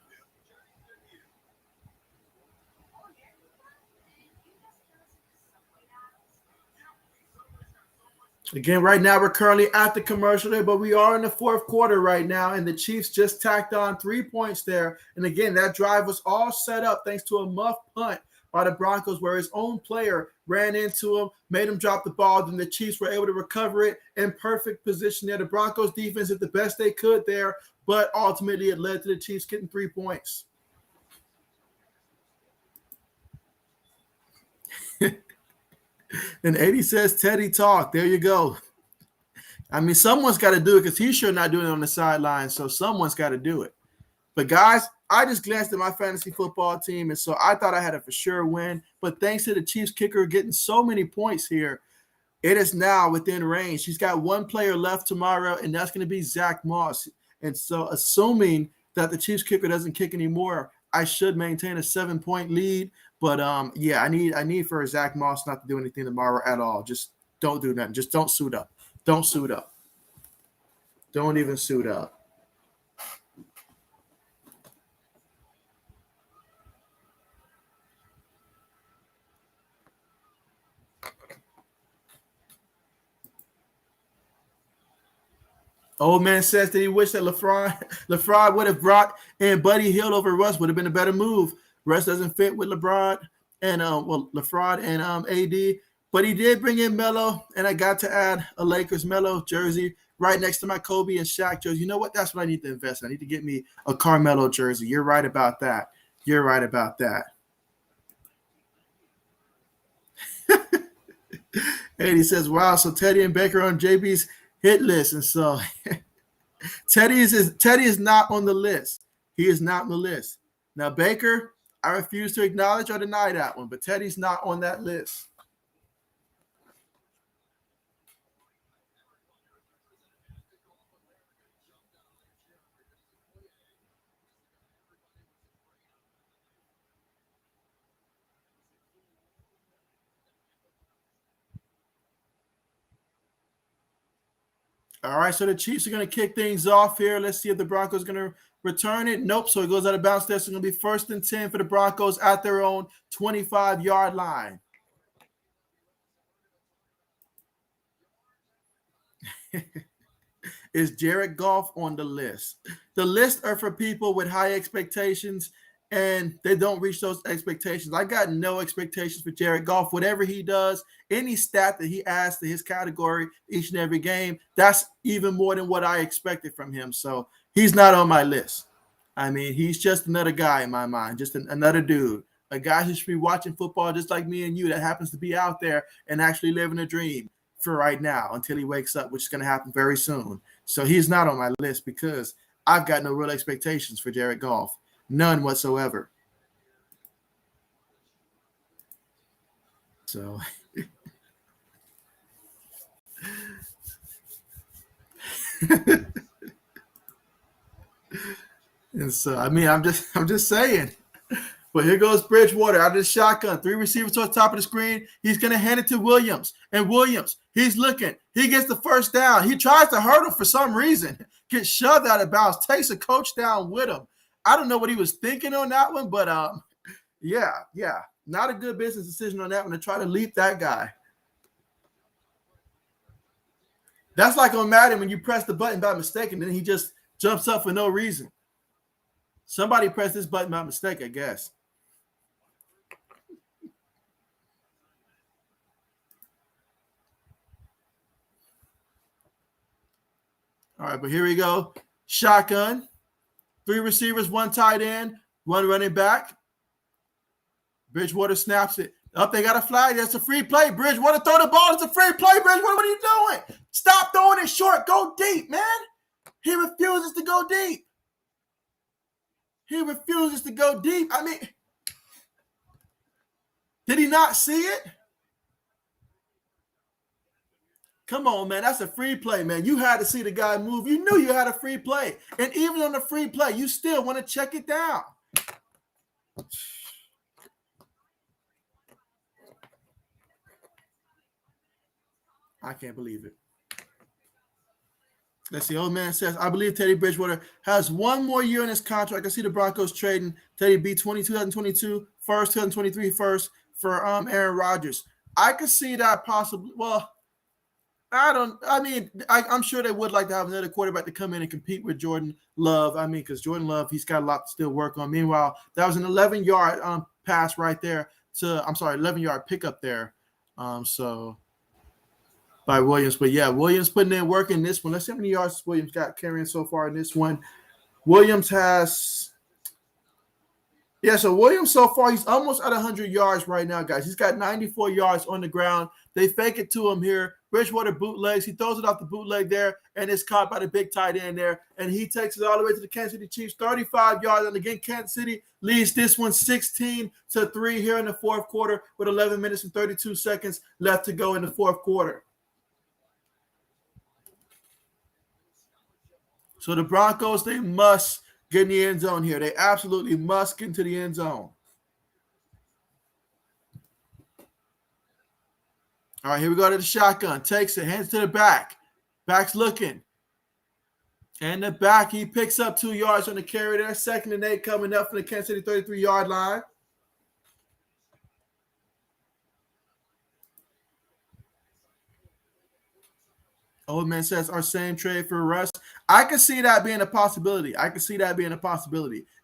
[SPEAKER 1] Again, right now we're currently at the commercial there, but we are in the 4th quarter right now, and the Chiefs just tacked on 3 points there. And again, that drive was all set up thanks to a muff punt by the Broncos where his own player ran into him, made him drop the ball, then the Chiefs were able to recover it in perfect position there. The Broncos defense did the best they could there, but ultimately it led to the Chiefs getting 3 points. And 80 says, Teddy talk. There you go. I mean, someone's got to do it because he's sure not doing it on the sideline, so someone's got to do it. But, guys, I just glanced at my fantasy football team, and so I thought I had a for sure win. But thanks to the Chiefs kicker getting so many points here, it is now within range. He's got 1 player left tomorrow, and that's going to be Zach Moss. And so assuming that the Chiefs kicker doesn't kick anymore, I should maintain a 7-point lead. But, yeah, I need for Zach Moss not to do anything tomorrow at all. Just don't do nothing. Just don't suit up. Don't suit up. Don't even suit up. Old man says that he wished that LeFron would have brought in Buddy Hield over Russ. Would have been a better move. Russ doesn't fit with LeBron and LeFron and AD. But he did bring in Melo, and I got to add a Lakers Melo jersey right next to my Kobe and Shaq jersey. You know what? That's what I need to invest in. I need to get me a Carmelo jersey. You're right about that. You're right about that. And he says, wow, so Teddy and Baker on JB's hit list. And so Teddy is not on the list. He is not on the list. Now, Baker, I refuse to acknowledge or deny that one, but Teddy's not on that list. All right, so the Chiefs are going to kick things off here. Let's see if the Broncos are going to return it. Nope, so it goes out of bounds there. So it's going to be 1st and 10 for the Broncos at their own 25-yard line. Is Jared Goff on the list? The list are for people with high expectations, and they don't reach those expectations. I got no expectations for Jared Goff. Whatever he does, any stat that he adds to his category each and every game, that's even more than what I expected from him. So he's not on my list. I mean, he's just another guy in my mind, just another dude, a guy who should be watching football just like me and you that happens to be out there and actually living a dream for right now until he wakes up, which is going to happen very soon. So he's not on my list because I've got no real expectations for Jared Goff. None whatsoever. So and so I mean I'm just saying. But here goes Bridgewater out of the shotgun. 3 receivers to the top of the screen. He's going to hand it to Williams. And Williams, he's looking. He gets the first down. He tries to hurdle for some reason. Gets shoved out of bounds. Takes a coach down with him. I don't know what he was thinking on that one, but yeah. Not a good business decision on that one to try to leap that guy. That's like on Madden when you press the button by mistake and then he just jumps up for no reason. Somebody pressed this button by mistake, I guess. All right, but here we go. Shotgun. 3 receivers, 1 tight end, 1 running back. Bridgewater snaps it. Up, they got a flag. That's a free play. Bridgewater throw the ball. It's a free play. Bridgewater, what are you doing? Stop throwing it short. Go deep, man. He refuses to go deep. He refuses to go deep. I mean, did he not see it? Come on, man. That's a free play, man. You had to see the guy move. You knew you had a free play. And even on the free play, you still want to check it down. I can't believe it. Let's see. Old man says, I believe Teddy Bridgewater has 1 more year in his contract. I see the Broncos trading Teddy B 2022 first, 2023 first for Aaron Rodgers. I could see that possibly. Well, I'm sure they would like to have another quarterback to come in and compete with Jordan Love. I mean, because Jordan Love, he's got a lot to still work on. Meanwhile, that was an 11-yard pass right there 11-yard pickup there. So by Williams. But yeah, Williams putting in work in this one. Let's see how many yards Williams got carrying so far in this one. Williams has, so Williams so far, he's almost at 100 yards right now, guys. He's got 94 yards on the ground. They fake it to him here. Bridgewater bootlegs. He throws it off the bootleg there, and it's caught by the big tight end there. And he takes it all the way to the Kansas City Chiefs, 35 yards. And again, Kansas City leads this one 16-3 here in the 4th quarter with 11 minutes and 32 seconds left to go in the 4th quarter. So the Broncos, they must get in the end zone here. They absolutely must get into the end zone. All right, here we go to the shotgun. Takes it, hands to the back. Back's looking. And the back, he picks up 2 yards on the carry there. 2nd and 8 coming up from the Kansas City 33-yard line. Old man says our same trade for Russ. I can see that being a possibility.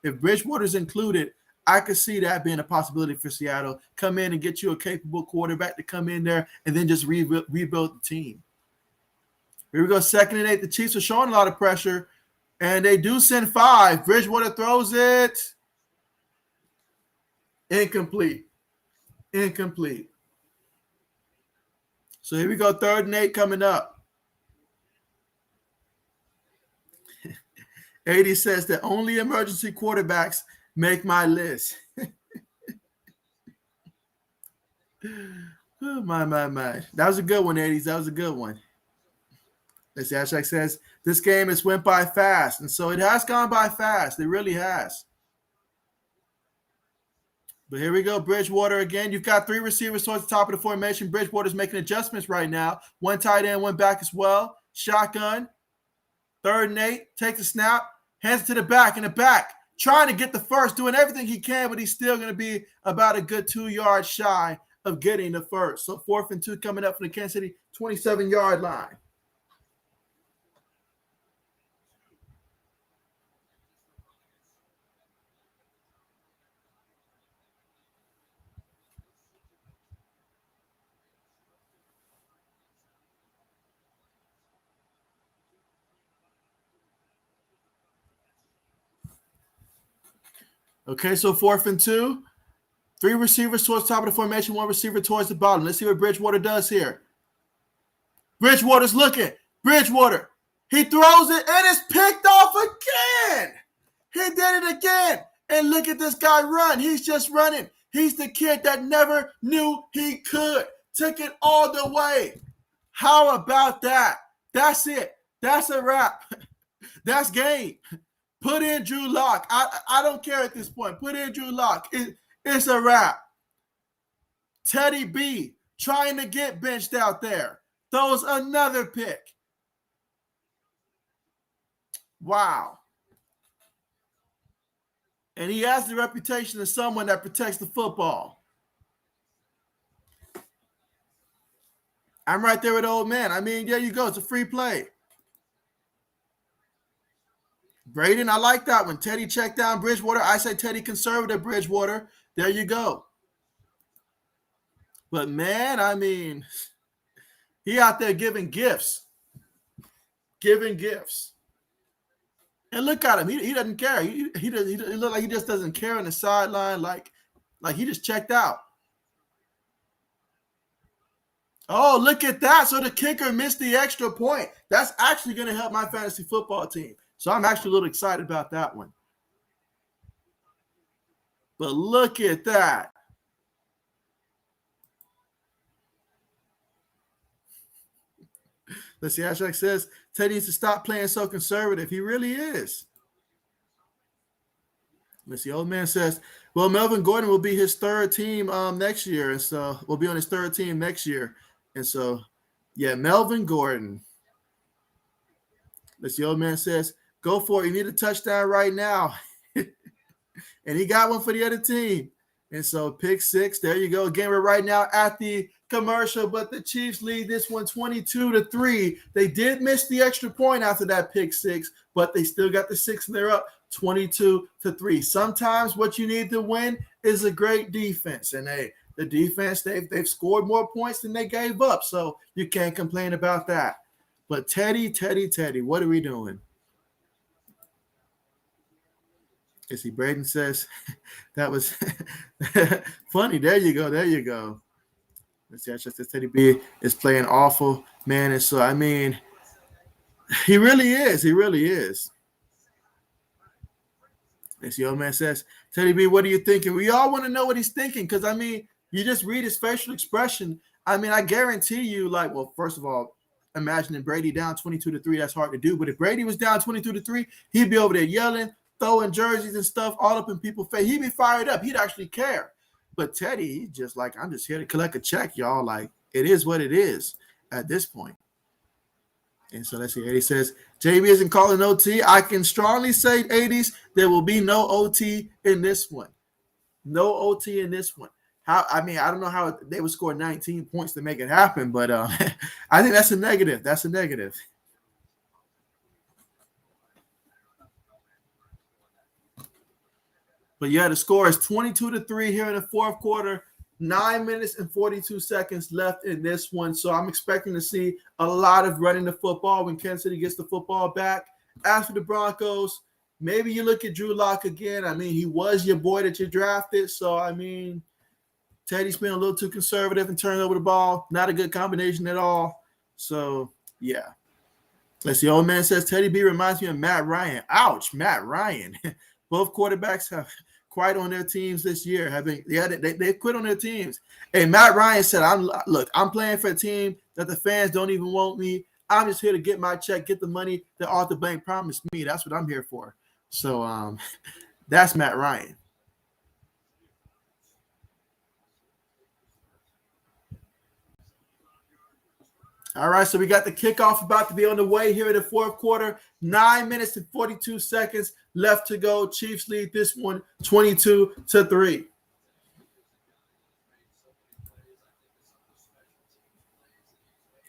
[SPEAKER 1] If Bridgewater's included, I could see that being a possibility for Seattle. Come in and get you a capable quarterback to come in there and then just rebuild the team. Here we go, 2nd and 8. The Chiefs are showing a lot of pressure, and they do send 5. Bridgewater throws it. Incomplete. So here we go, 3rd and 8 coming up. 80 says that only emergency quarterbacks Make my list. Oh, my. That was a good one, 80s. That was a good one. Let's see, Hashtag says, this game has went by fast. And so it has gone by fast. It really has. But here we go, Bridgewater again. You've got three receivers towards the top of the formation. Bridgewater's making adjustments right now. One tight end, one back as well. Shotgun. 3rd and 8. Takes a snap. Hands it to the back. In the back. Trying to get the first. Doing everything he can, but he's still going to be about a good 2 yards shy of getting the first. So 4th and 2 coming up from the Kansas City 27-yard line. Okay, so 4th and 2. 3 receivers towards the top of the formation, 1 receiver towards the bottom. Let's see what Bridgewater does here. Bridgewater's looking. Bridgewater. He throws it, and it's picked off again. He did it again. And look at this guy run. He's just running. He's the kid that never knew he could. Took it all the way. How about that? That's it. That's a wrap. That's game. Put in Drew Lock. I don't care at this point. Put in Drew Lock. It's a wrap. Teddy B trying to get benched out there. Throws another pick. Wow. And he has the reputation of someone that protects the football. I'm right there with old man. I mean, there you go. It's a free play. Braden, I like that one. Teddy checked down Bridgewater. I say Teddy conservative Bridgewater. There you go. But, man, I mean, he out there giving gifts. Giving gifts. And look at him. He doesn't care. He look like he just doesn't care on the sideline. Like he just checked out. Oh, look at that. So the kicker missed the extra point. That's actually going to help my fantasy football team. So I'm actually a little excited about that one. But look at that. Let's see. Hashtag says Teddy needs to stop playing so conservative. He really is. Let's see. Old man says, well, Melvin Gordon will be his 3rd team next year. And so we'll be on his 3rd team next year. And so, yeah, Melvin Gordon. Let's see. Old man says, go for it. You need a touchdown right now. And he got one for the other team. And so pick 6. There you go. Again, we're right now at the commercial, but the Chiefs lead this one 22-3. They did miss the extra point after that pick 6, but they still got the 6 and they're up 22-3. Sometimes what you need to win is a great defense. And the defense, they've scored more points than they gave up. So you can't complain about that. But Teddy, what are we doing? You see, Braden says that was funny. There you go. Let's see, I just said Teddy B is playing awful, man. And so, I mean, he really is. Let's see, old man says, Teddy B, what are you thinking? We all want to know what he's thinking because, I mean, you just read his facial expression. I mean, I guarantee you, well, first of all, imagining Brady down 22-3, that's hard to do. But if Brady was down 22-3, he'd be over there yelling, throwing jerseys and stuff all up in people's face. He'd be fired up. He'd actually care. But Teddy, he's just like, I'm just here to collect a check, y'all. Like, it is what it is at this point. And so let's see. 80 says, JB isn't calling OT. I can strongly say, 80s, there will be no OT in this one. No OT in this one. I don't know how they would score 19 points to make it happen, but I think that's a negative. That's a negative. But yeah, the score is 22-3 here in the 4th quarter. 9 minutes and 42 seconds left in this one. So I'm expecting to see a lot of running the football when Kansas City gets the football back. As for the Broncos, maybe you look at Drew Lock again. I mean, he was your boy that you drafted. So, I mean, Teddy's been a little too conservative and turning over the ball. Not a good combination at all. So, yeah. Let's see. Old man says Teddy B reminds me of Matt Ryan. Ouch, Matt Ryan. Both quarterbacks have quite on their teams this year. They quit on their teams. Hey, Matt Ryan said, I'm playing for a team that the fans don't even want me. I'm just here to get my check, get the money that Arthur Blank promised me. That's what I'm here for. So that's Matt Ryan. All right, so we got the kickoff about to be on the way here in the fourth quarter. 9 minutes and 42 seconds left to go. Chiefs lead this one 22-3.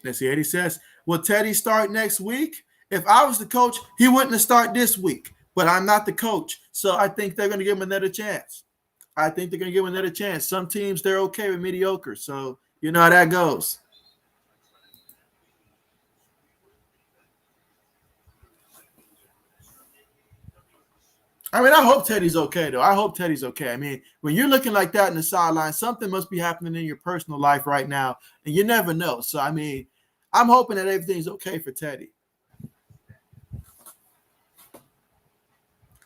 [SPEAKER 1] Let's see. Eddie says, will Teddy start next week? If I was the coach, he wouldn't have started this week. But I'm not the coach, so I think they're going to give him another chance. Some teams, they're okay with mediocre, so you know how that goes. I mean, I hope Teddy's okay, though. I mean, when you're looking like that in the sideline, something must be happening in your personal life right now, and you never know. So, I mean, I'm hoping that everything's okay for Teddy.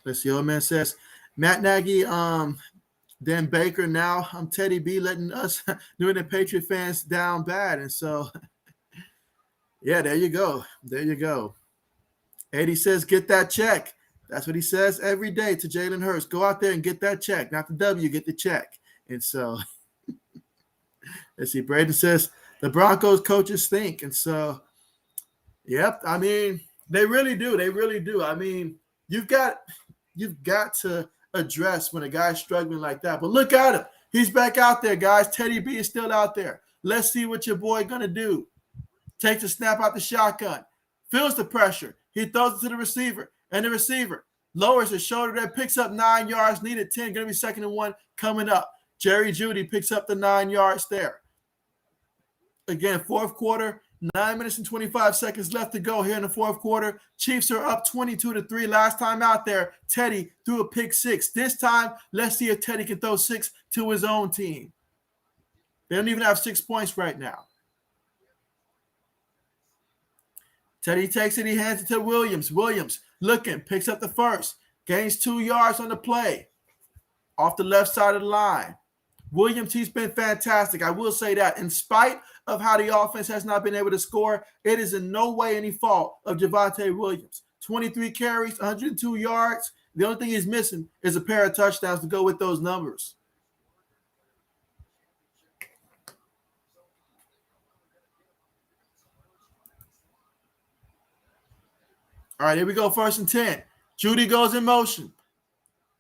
[SPEAKER 1] Let's see. Old man says, Matt Nagy, Dan Baker. Now I'm Teddy B letting us doing the Patriot fans down bad. And so, yeah, there you go. Eddie says, get that check. That's what he says every day to Jalen Hurts. Go out there and get that check. Not the W, get the check. And so, let's see. Braden says, the Broncos coaches stink. And so, yep, I mean, they really do. I mean, you've got to address when a guy's struggling like that. But look at him. He's back out there, guys. Teddy B is still out there. Let's see what your boy going to do. Takes a snap out the shotgun. Feels the pressure. He throws it to the receiver. And the receiver lowers his shoulder there, picks up 9 yards, needed 10, going to be 2nd and 1 coming up. Jerry Jeudy picks up the 9 yards there. Again, fourth quarter, 9 minutes and 25 seconds left to go here in the fourth quarter. Chiefs are up 22-3. Last time out there, Teddy threw a pick 6. This time, let's see if Teddy can throw 6 to his own team. They don't even have 6 points right now. Teddy takes it. He hands it to Williams. Williams looking, picks up the first. Gains 2 yards on the play. Off the left side of the line. Williams, he's been fantastic. I will say that. In spite of how the offense has not been able to score, it is in no way any fault of Javonte Williams. 23 carries, 102 yards. The only thing he's missing is a pair of touchdowns to go with those numbers. All right, here we go. 1st and 10. Jeudy goes in motion.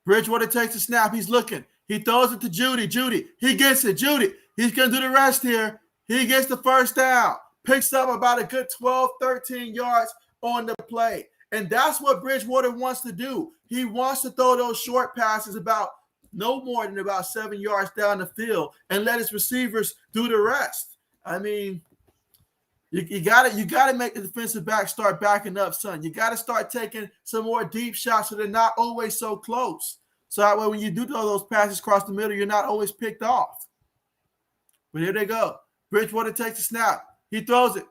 [SPEAKER 1] Bridgewater takes the snap. He's looking. He throws it to Jeudy. Jeudy, he gets it. Jeudy, he's going to do the rest here. He gets the first down. Picks up about a good 12, 13 yards on the play. And that's what Bridgewater wants to do. He wants to throw those short passes about no more than about 7 yards down the field and let his receivers do the rest. I mean, you got to make the defensive back start backing up, son. You got to start taking some more deep shots so they're not always so close. So that way when you do throw those passes across the middle, you're not always picked off. But here they go. Bridgewater takes the snap. He throws it.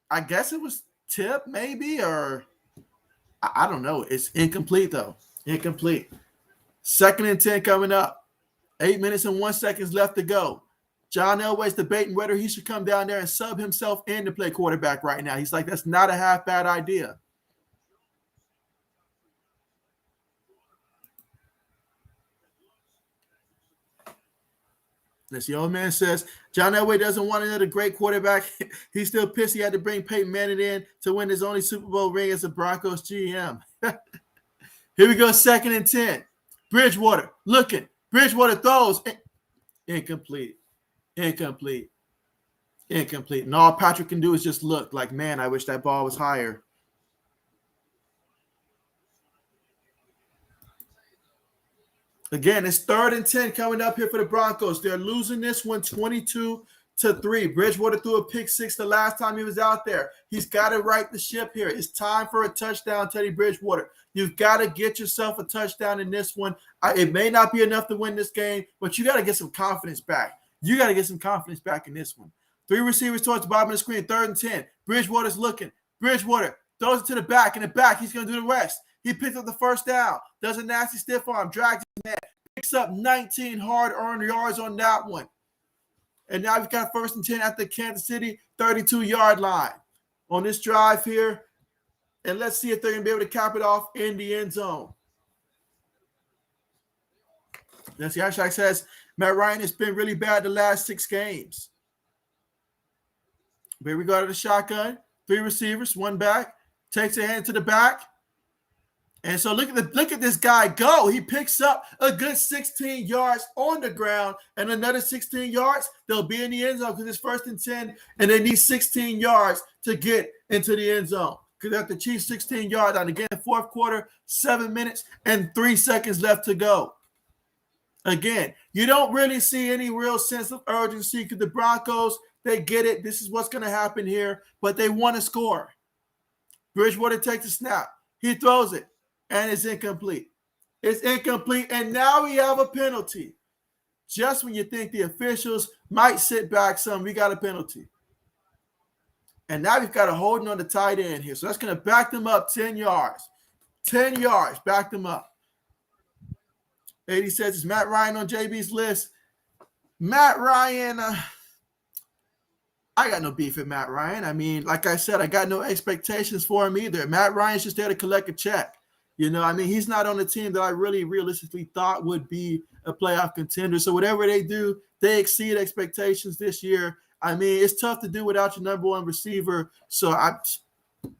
[SPEAKER 1] I guess it was tip maybe, or I don't know. It's incomplete, though. Incomplete. 2nd and 10 coming up. 8 minutes and 1 second left to go. John Elway's debating whether he should come down there and sub himself in to play quarterback right now. He's like, that's not a half bad idea. As the old man says, John Elway doesn't want another great quarterback. He's still pissed he had to bring Peyton Manning in to win his only Super Bowl ring as a Broncos GM. Here we go, 2nd and 10. Bridgewater looking. Bridgewater throws. Incomplete. And all Patrick can do is just look like, man, I wish that ball was higher. Again, it's 3rd and 10 coming up here for the Broncos. They're losing this one 22-3. Bridgewater threw a pick 6 the last time he was out there. He's got to right the ship here. It's time for a touchdown, Teddy Bridgewater. You've got to get yourself a touchdown in this one. It may not be enough to win this game, but you got to get some confidence back. You got to get some confidence back in this one. 3 receivers towards the bottom of the screen, 3rd and 10. Bridgewater's looking. Bridgewater throws it to the back. In the back, he's going to do the rest. He picks up the first down, does a nasty stiff arm, drags his man, picks up 19 hard-earned yards on that one. And now we've got 1st and 10 at the Kansas City 32-yard line on this drive here. And let's see if they're going to be able to cap it off in the end zone. Let's see. Hashtag says, Matt Ryan has been really bad the last 6 games. Here we go to the shotgun. 3 receivers, 1 back. Takes a hand to the back. And so look at this guy go. He picks up a good 16 yards on the ground and another 16 yards. They'll be in the end zone because it's 1st and 10, and they need 16 yards to get into the end zone. Because at the Chiefs 16-yard line, again, 4th quarter, 7 minutes and 3 seconds left to go. Again, you don't really see any real sense of urgency because the Broncos, they get it. This is what's going to happen here, but they want to score. Bridgewater takes a snap. He throws it, and it's incomplete. It's incomplete, and now we have a penalty. Just when you think the officials might sit back some, we got a penalty. And now we've got a holding on the tight end here. So that's going to back them up 10 yards. 10 yards, back them up. 80 says, is Matt Ryan on JB's list? Matt Ryan, I got no beef with Matt Ryan. I mean, like I said, I got no expectations for him either. Matt Ryan's just there to collect a check. You know, I mean, he's not on the team that I really realistically thought would be a playoff contender. So whatever they do, they exceed expectations this year. I mean, it's tough to do without your number 1 receiver. So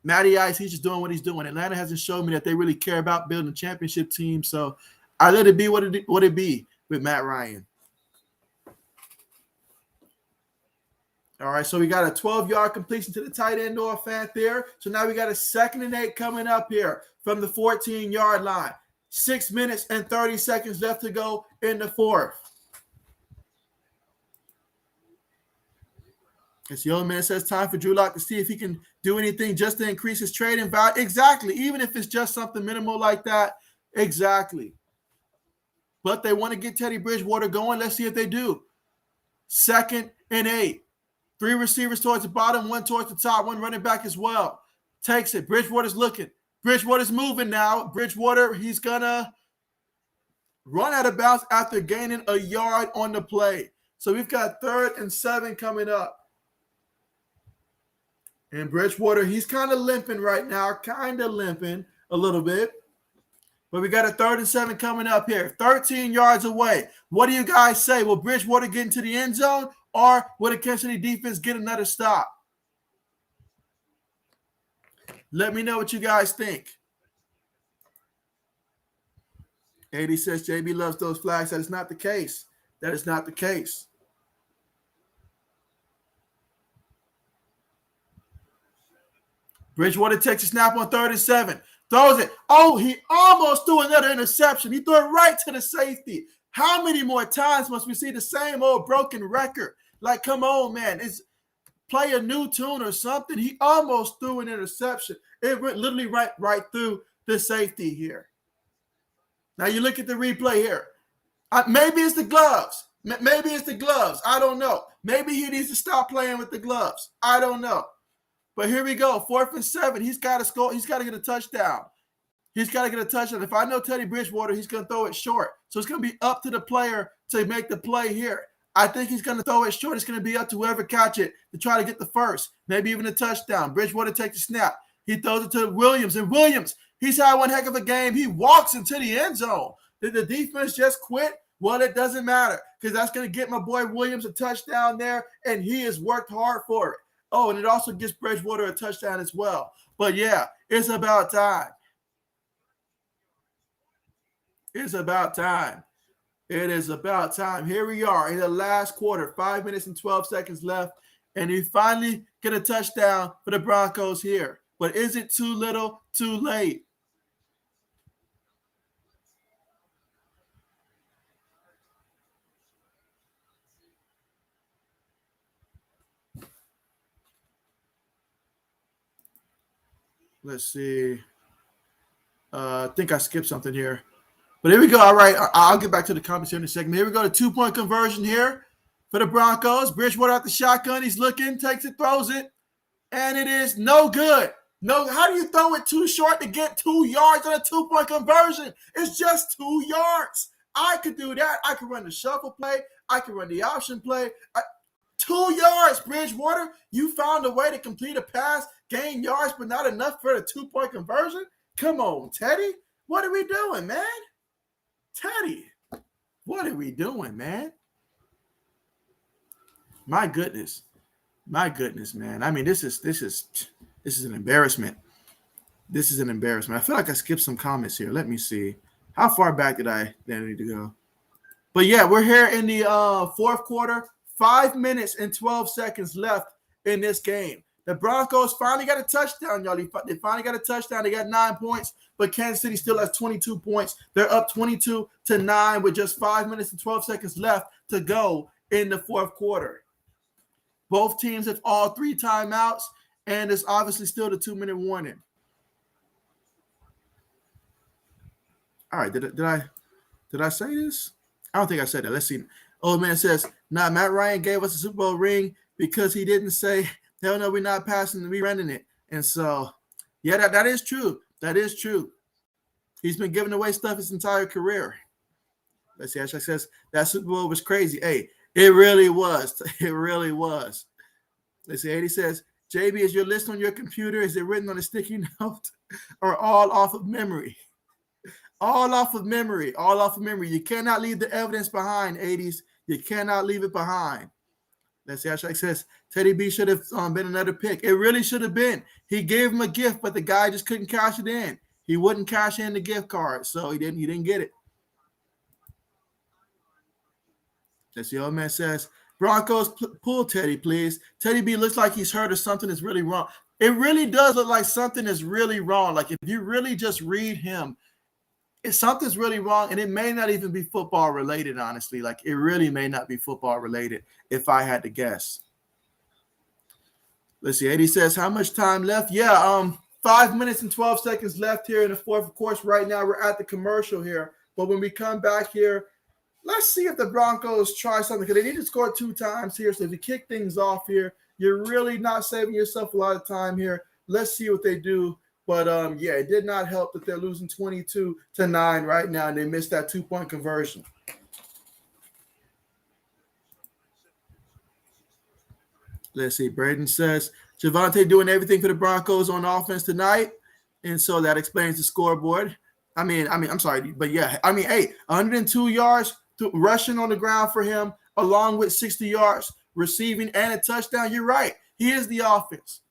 [SPEAKER 1] Matty Ice, he's just doing what he's doing. Atlanta hasn't shown me that they really care about building a championship team. So I let it be what it be with Matt Ryan. All right, so we got a 12-yard completion to the tight end Noah Fant there. So now we got a 2nd and 8 coming up here from the 14-yard line. 6 minutes and 30 seconds left to go in the 4th. It's the old man says time for Drew Lock to see if he can do anything just to increase his trading value. Exactly. Even if it's just something minimal like that. Exactly. But they want to get Teddy Bridgewater going. Let's see if they do. 2nd and 8. 3 receivers towards the bottom, 1 towards the top, 1 running back as well. Takes it. Bridgewater's looking. Bridgewater's moving now. Bridgewater, he's going to run out of bounds after gaining a yard on the play. So we've got 3rd and 7 coming up. And Bridgewater, he's kind of limping right now, kind of limping a little bit. But we got a 3rd and 7 coming up here, 13 yards away. What do you guys say? Will Bridgewater get into the end zone, or will the Kansas City defense get another stop? Let me know what you guys think. 80 says JB loves those flags. That is not the case. That is not the case. Bridgewater takes a snap on 3rd and 7. Throws it. Oh, he almost threw another interception. He threw it right to the safety. How many more times must we see the same old broken record? Like, come on, man. It's play a new tune or something. He almost threw an interception. It went literally right through the safety here. Now you look at the replay here. Maybe it's the gloves. Maybe it's the gloves. I don't know. Maybe he needs to stop playing with the gloves. I don't know. But here we go. 4th and 7. He's got to score. He's got to get a touchdown. He's got to get a touchdown. If I know Teddy Bridgewater, he's going to throw it short. So it's going to be up to the player to make the play here. I think he's going to throw it short. It's going to be up to whoever catch it to try to get the first, maybe even a touchdown. Bridgewater takes the snap. He throws it to Williams. And Williams, he's had one heck of a game. He walks into the end zone. Did the defense just quit? Well, it doesn't matter because that's going to get my boy Williams a touchdown there, and he has worked hard for it. Oh, and it also gives Bridgewater a touchdown as well. But, yeah, it's about time. It's about time. It is about time. Here we are in the last quarter, 5 minutes and 12 seconds left, and we finally get a touchdown for the Broncos here. But is it too little, too late? Let's see. I think I skipped something here. But here we go. All right, I'll get back to the comments here in a second. Here we go. The 2-point conversion here for the Broncos. Bridgewater out the shotgun. He's looking, takes it, throws it, and it is no good. No, how do you throw it too short to get 2 yards on a 2-point conversion? It's just 2 yards. I could do that. I could run the shuffle play. I could run the option play. 2 yards, Bridgewater. You found a way to complete a pass, gain yards, but not enough for a 2-point conversion? Come on, Teddy. What are we doing, man? Teddy, what are we doing, man? My goodness, man. I mean, this is an embarrassment. This is an embarrassment. I feel like I skipped some comments here. Let me see. How far back did I need to go? But yeah, we're here in the fourth quarter. 5 minutes and 12 seconds left in this game. The Broncos finally got a touchdown, y'all. They finally got a touchdown. They got 9 points, but Kansas City still has 22 points. They're up 22-9 with just 5 minutes and 12 seconds left to go in the fourth quarter. Both teams have all 3 timeouts, and there's obviously still the 2-minute warning. All right, did I say this? I don't think I said that. Let's see. Old man says, Matt Ryan gave us a Super Bowl ring because he didn't say, hell no, we're not passing, we're running it. And so, yeah, that is true. That is true. He's been giving away stuff his entire career. Let's see. Ashak says, that Super Bowl was crazy. Hey, it really was. It really was. Let's see. 80 says, JB, is your list on your computer? Is it written on a sticky note or all off of memory? All off of memory. All off of memory. You cannot leave the evidence behind, 80s. You cannot leave it behind. Let's see. Ashak says, Teddy B should have been another pick. It really should have been. He gave him a gift, but the guy just couldn't cash it in. He wouldn't cash in the gift card, so he didn't get it. Let's see. Old man says, Broncos, pull Teddy, please. Teddy B looks like he's hurt or something is really wrong. It really does look like something is really wrong. Like if you really just read him, something's really wrong, and it may not even be football related, honestly. Like it really may not be football related if I had to guess. Let's see. 80 says, how much time left? Yeah, 5 minutes and 12 seconds left here in the fourth. Of course, right now we're at the commercial here. But when we come back here, let's see if the Broncos try something, because they need to score 2 times here. So if you kick things off here, you're really not saving yourself a lot of time here. Let's see what they do. But, yeah, it did not help that they're losing 22-9 right now, and they missed that 2-point conversion. Let's see. Braden says, Javonte doing everything for the Broncos on offense tonight, and so that explains the scoreboard. I'm sorry, but yeah, hey, 102 yards rushing on the ground for him, along with 60 yards receiving and a touchdown. You're right. He is the offense.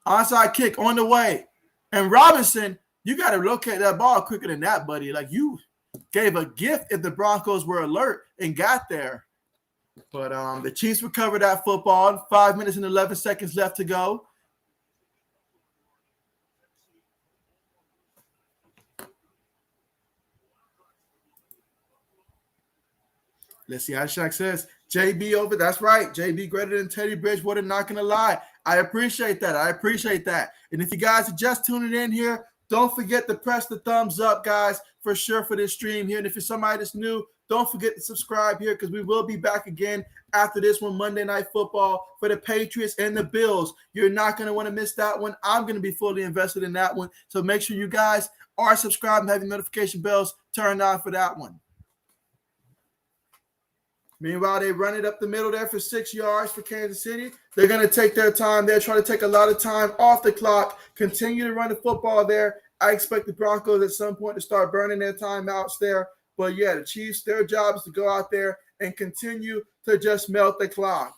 [SPEAKER 1] Onside kick on the way. And Robinson, you got to locate that ball quicker than that, buddy. Like you gave a gift if the Broncos were alert and got there. But the Chiefs recovered that football. 5 minutes and 11 seconds left to go. Let's see how Shaq says. JB over. That's right. JB greater than Teddy Bridgewater. Not going to lie. I appreciate that. And if you guys are just tuning in here, don't forget to press the thumbs up, guys, for sure for this stream here. And if you're somebody that's new, don't forget to subscribe here because we will be back again after this one, Monday Night Football for the Patriots and the Bills. You're not going to want to miss that one. I'm going to be fully invested in that one. So make sure you guys are subscribed and have your notification bells turned on for that one. Meanwhile, they run it up the middle there for 6 yards for Kansas City. They're going to take their time. They're trying to take a lot of time off the clock, continue to run the football there. I expect the Broncos at some point to start burning their timeouts there. But, yeah, the Chiefs, their job is to go out there and continue to just melt the clock.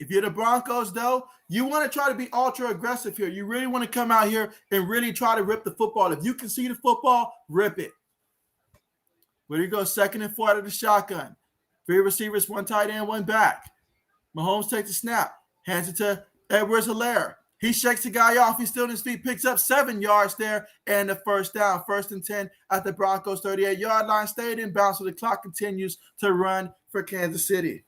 [SPEAKER 1] If you're the Broncos, though, you want to try to be ultra aggressive here. You really want to come out here and really try to rip the football. If you can see the football, rip it. Where you go, 2nd and 4 out of the shotgun. 3 receivers, 1 tight end, 1 back. Mahomes takes the snap, hands it to Edwards-Helaire. He shakes the guy off. He's still on his feet, picks up 7 yards there, and the first down. 1st and 10 at the Broncos' 38-yard line. Stayed in bounds, so the clock continues to run for Kansas City.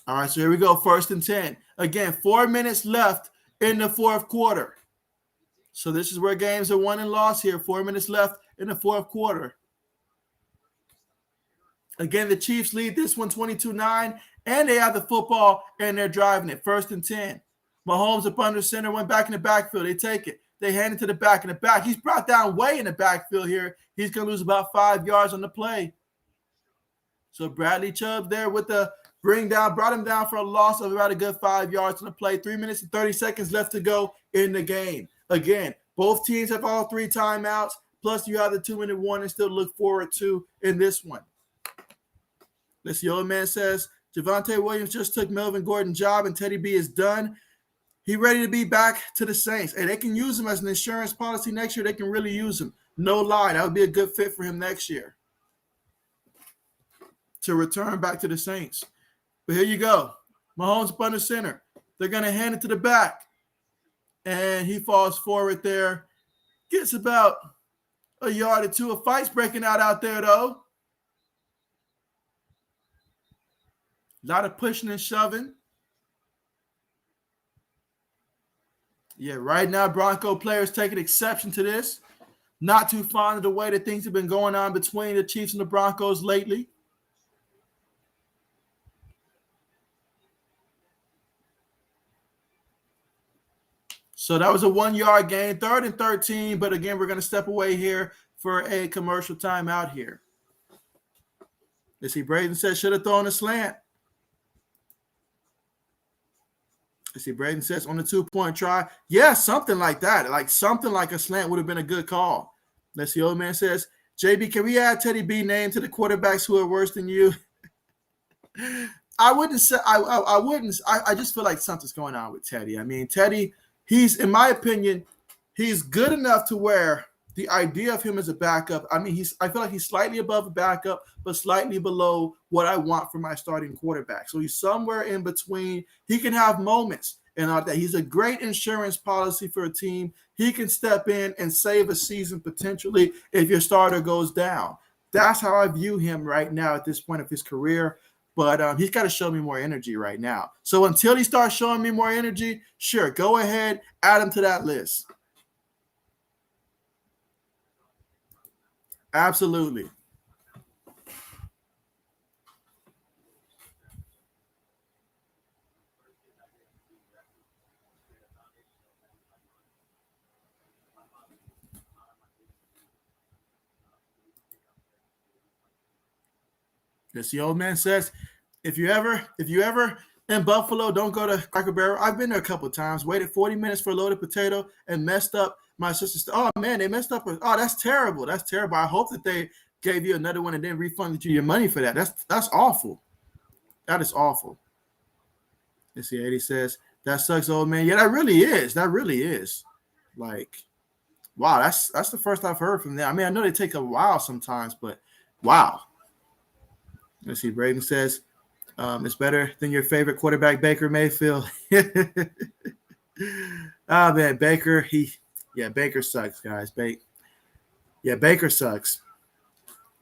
[SPEAKER 1] All right, so here we go, 1st and 10. Again, 4 minutes left in the fourth quarter. So this is where games are won and lost here. 4 minutes left in the fourth quarter. Again, the Chiefs lead this one 22-9, and they have the football, and they're driving it. 1st and 10. Mahomes up under center, went back in the backfield. They take it. They hand it to the back. In the back, he's brought down way in the backfield here. He's going to lose about 5 yards on the play. So Bradley Chubb there with the brought him down for a loss of about a good 5 yards on the play. 3 minutes and 30 seconds left to go in the game. Again, both teams have all 3 timeouts, plus you have the 2-minute warning still to look forward to in this one. Let's see, old man says, Javonte Williams just took Melvin Gordon's job and Teddy B is done. He ready to be back to the Saints. And they can use him as an insurance policy next year. They can really use him. No lie, that would be a good fit for him next year to return back to the Saints. But here you go. Mahomes up under center. They're going to hand it to the back. And he falls forward there. Gets about a yard or two. A fight's breaking out there, though. A lot of pushing and shoving. Yeah, right now, Bronco players taking exception to this. Not too fond of the way that things have been going on between the Chiefs and the Broncos lately. So that was a 1-yard gain, 3rd and 13. But again, we're going to step away here for a commercial timeout here. Let's see, Braden says, should have thrown a slant. Let's see, Braden says, on the 2-point try. Yeah, something like that. Like something like a slant would have been a good call. Let's see, old man says, JB, can we add Teddy B name to the quarterbacks who are worse than you? I wouldn't say, I wouldn't. I just feel like something's going on with Teddy. I mean, Teddy, he's, in my opinion, he's good enough to where the idea of him as a backup, I mean, I feel like he's slightly above a backup, but slightly below what I want for my starting quarterback. So he's somewhere in between. He can have moments and all that. He's a great insurance policy for a team. He can step in and save a season potentially if your starter goes down. That's how I view him right now at this point of his career. But he's got to show me more energy right now. So until he starts showing me more energy, sure, go ahead, add him to that list. Absolutely. Yes, the old man says, if you ever in Buffalo, don't go to Cracker Barrel. I've been there a couple of times, waited 40 minutes for a loaded potato and messed up my sister's. Oh, man, they messed up. Oh, that's terrible. That's terrible. I hope that they gave you another one and then refunded you your money for that. That's awful. That is awful. Let's see, Eddie says, that sucks, old man. Yeah, that really is. That really is. Like, wow, that's the first I've heard from them. I mean, I know they take a while sometimes, but wow. Let's see, Braden says, it's better than your favorite quarterback, Baker Mayfield. Oh, man, Baker, Baker sucks, guys. Baker sucks.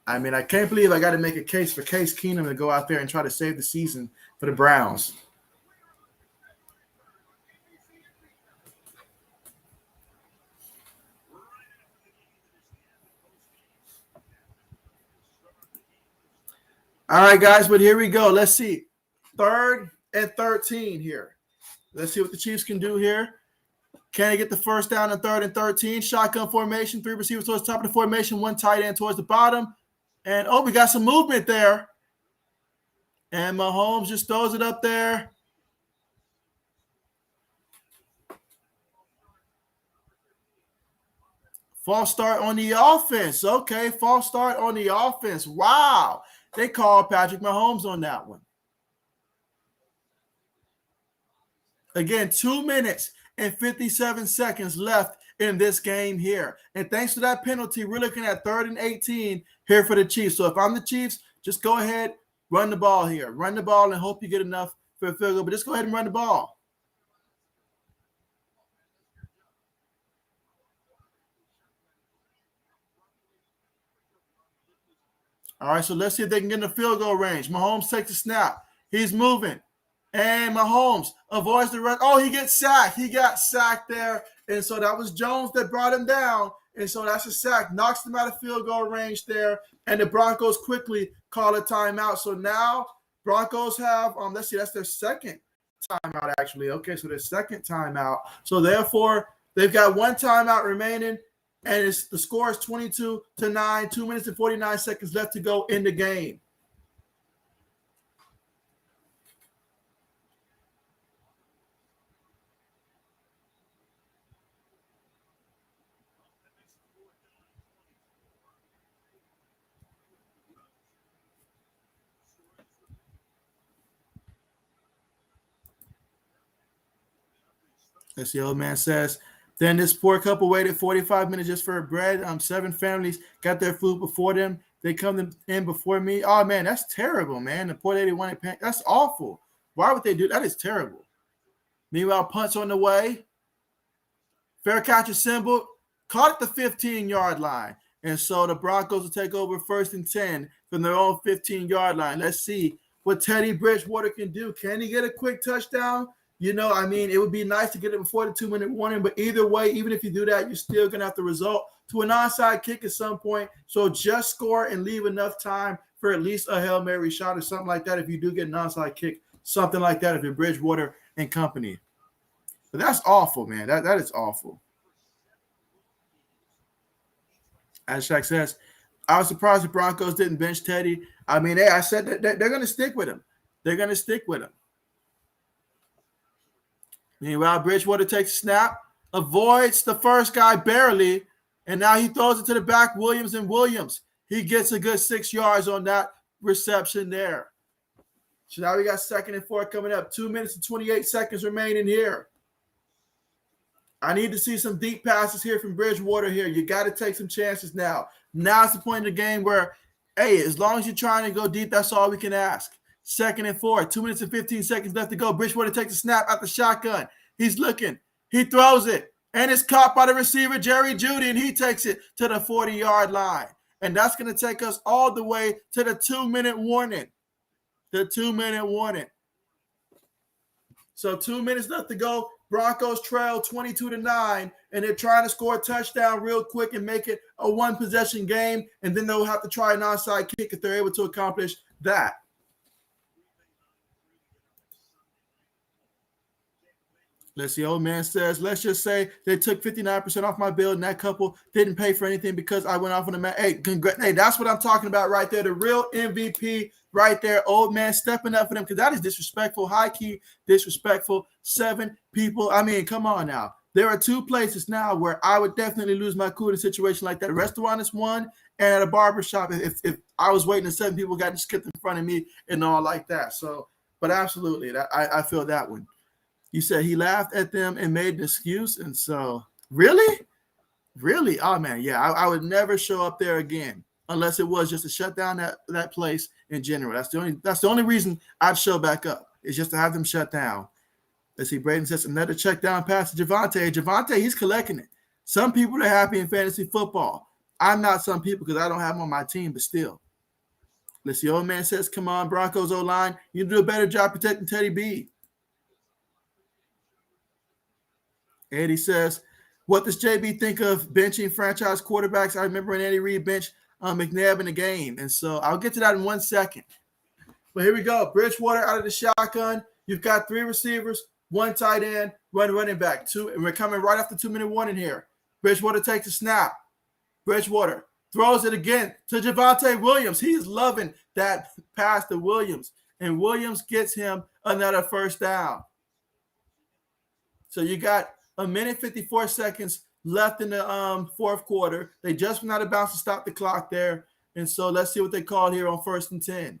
[SPEAKER 1] I mean, I can't believe I got to make a case for Case Keenum to go out there and try to save the season for the Browns. All right, guys, but here we go. Let's see. 3rd and 13 here. Let's see what the Chiefs can do here. Can they get the first down on 3rd and 13? Shotgun formation, 3 receivers towards the top of the formation, 1 tight end towards the bottom. And, we got some movement there. And Mahomes just throws it up there. False start on the offense. Okay, false start on the offense. Wow. They called Patrick Mahomes on that one. Again, 2 minutes and 57 seconds left in this game here. And thanks to that penalty, we're looking at 3rd and 18 here for the Chiefs. So if I'm the Chiefs, just go ahead, run the ball here. Run the ball and hope you get enough for a field goal. But just go ahead and run the ball. All right, so let's see if they can get in the field goal range. Mahomes takes the snap. He's moving. And Mahomes avoids the run. Oh, he gets sacked. He got sacked there. And so that was Jones that brought him down. And so that's a sack. Knocks them out of field goal range there. And the Broncos quickly call a timeout. So now Broncos have, let's see, that's their second timeout, actually. Okay, so their second timeout. So therefore, they've got one timeout remaining. And the score is 22-9, 2 minutes and 49 seconds left to go in the game. As the old man says, then this poor couple waited 45 minutes just for bread. 7 families got their food before them. They come in before me. Oh, man, that's terrible, man. The poor lady wanted pan. That's awful. Why would they do that? Is terrible. Meanwhile, punts on the way. Fair catch assembled. Caught at the 15-yard line. And so the Broncos will take over 1st and 10 from their own 15-yard line. Let's see what Teddy Bridgewater can do. Can he get a quick touchdown? It would be nice to get it before the 2-minute warning, but either way, even if you do that, you're still going to have to resort to an onside kick at some point. So just score and leave enough time for at least a Hail Mary shot or something like that if you do get an onside kick, something like that if you're Bridgewater and company. But that's awful, man. That is awful. As Shaq says, I was surprised the Broncos didn't bench Teddy. I said that they're going to stick with him. They're going to stick with him. Meanwhile, Bridgewater takes a snap, avoids the first guy barely, and now he throws it to the back, Williams. He gets a good 6 yards on that reception there. So now we got 2nd and 4 coming up. 2 minutes and 28 seconds remaining here. I need to see some deep passes here from Bridgewater here. You got to take some chances now. Now's the point in the game where, hey, as long as you're trying to go deep, that's all we can ask. 2nd and 4, 2 minutes and 15 seconds left to go. Bridgewater takes a snap at the shotgun. He's looking. He throws it. And it's caught by the receiver, Jerry Jeudy, and he takes it to the 40-yard line. And that's going to take us all the way to the 2-minute warning. The 2-minute warning. So 2 minutes left to go. Broncos trail 22-9, and they're trying to score a touchdown real quick and make it a one-possession game, and then they'll have to try an onside kick if they're able to accomplish that. Let's see, old man says, let's just say they took 59% off my bill, and that couple didn't pay for anything because I went off on a match. Hey, that's what I'm talking about right there. The real MVP right there. Old man stepping up for them because that is disrespectful, high-key disrespectful. 7 people. Come on now. There are 2 places now where I would definitely lose my cool in a situation like that. A restaurant is one, and at a barbershop, if I was waiting and 7 people got skipped in front of me and all like that. So, but absolutely, I feel that one. You said he laughed at them and made an excuse. And so, really? Oh, man, yeah, I would never show up there again unless it was just to shut down that place in general. That's the only reason I'd show back up is just to have them shut down. Let's see, Braden says another check down pass to Javonte. Javonte, he's collecting it. Some people are happy in fantasy football. I'm not some people because I don't have him on my team, but still. Let's see, old man says, come on, Broncos O-line. You do a better job protecting Teddy B. Eddie says, what does JB think of benching franchise quarterbacks? I remember when Eddie Reed benched McNabb in the game. And so I'll get to that in 1 second. But here we go. Bridgewater out of the shotgun. You've got 3 receivers, 1 tight end, 1 running back. 2, and we're coming right after 2-minute warning here. Bridgewater takes a snap. Bridgewater throws it again to Javonte Williams. He's loving that pass to Williams. And Williams gets him another first down. So you got 1 minute 54 seconds left in the fourth quarter. They just went out of bounds to stop the clock there. And so let's see what they call here on 1st and 10.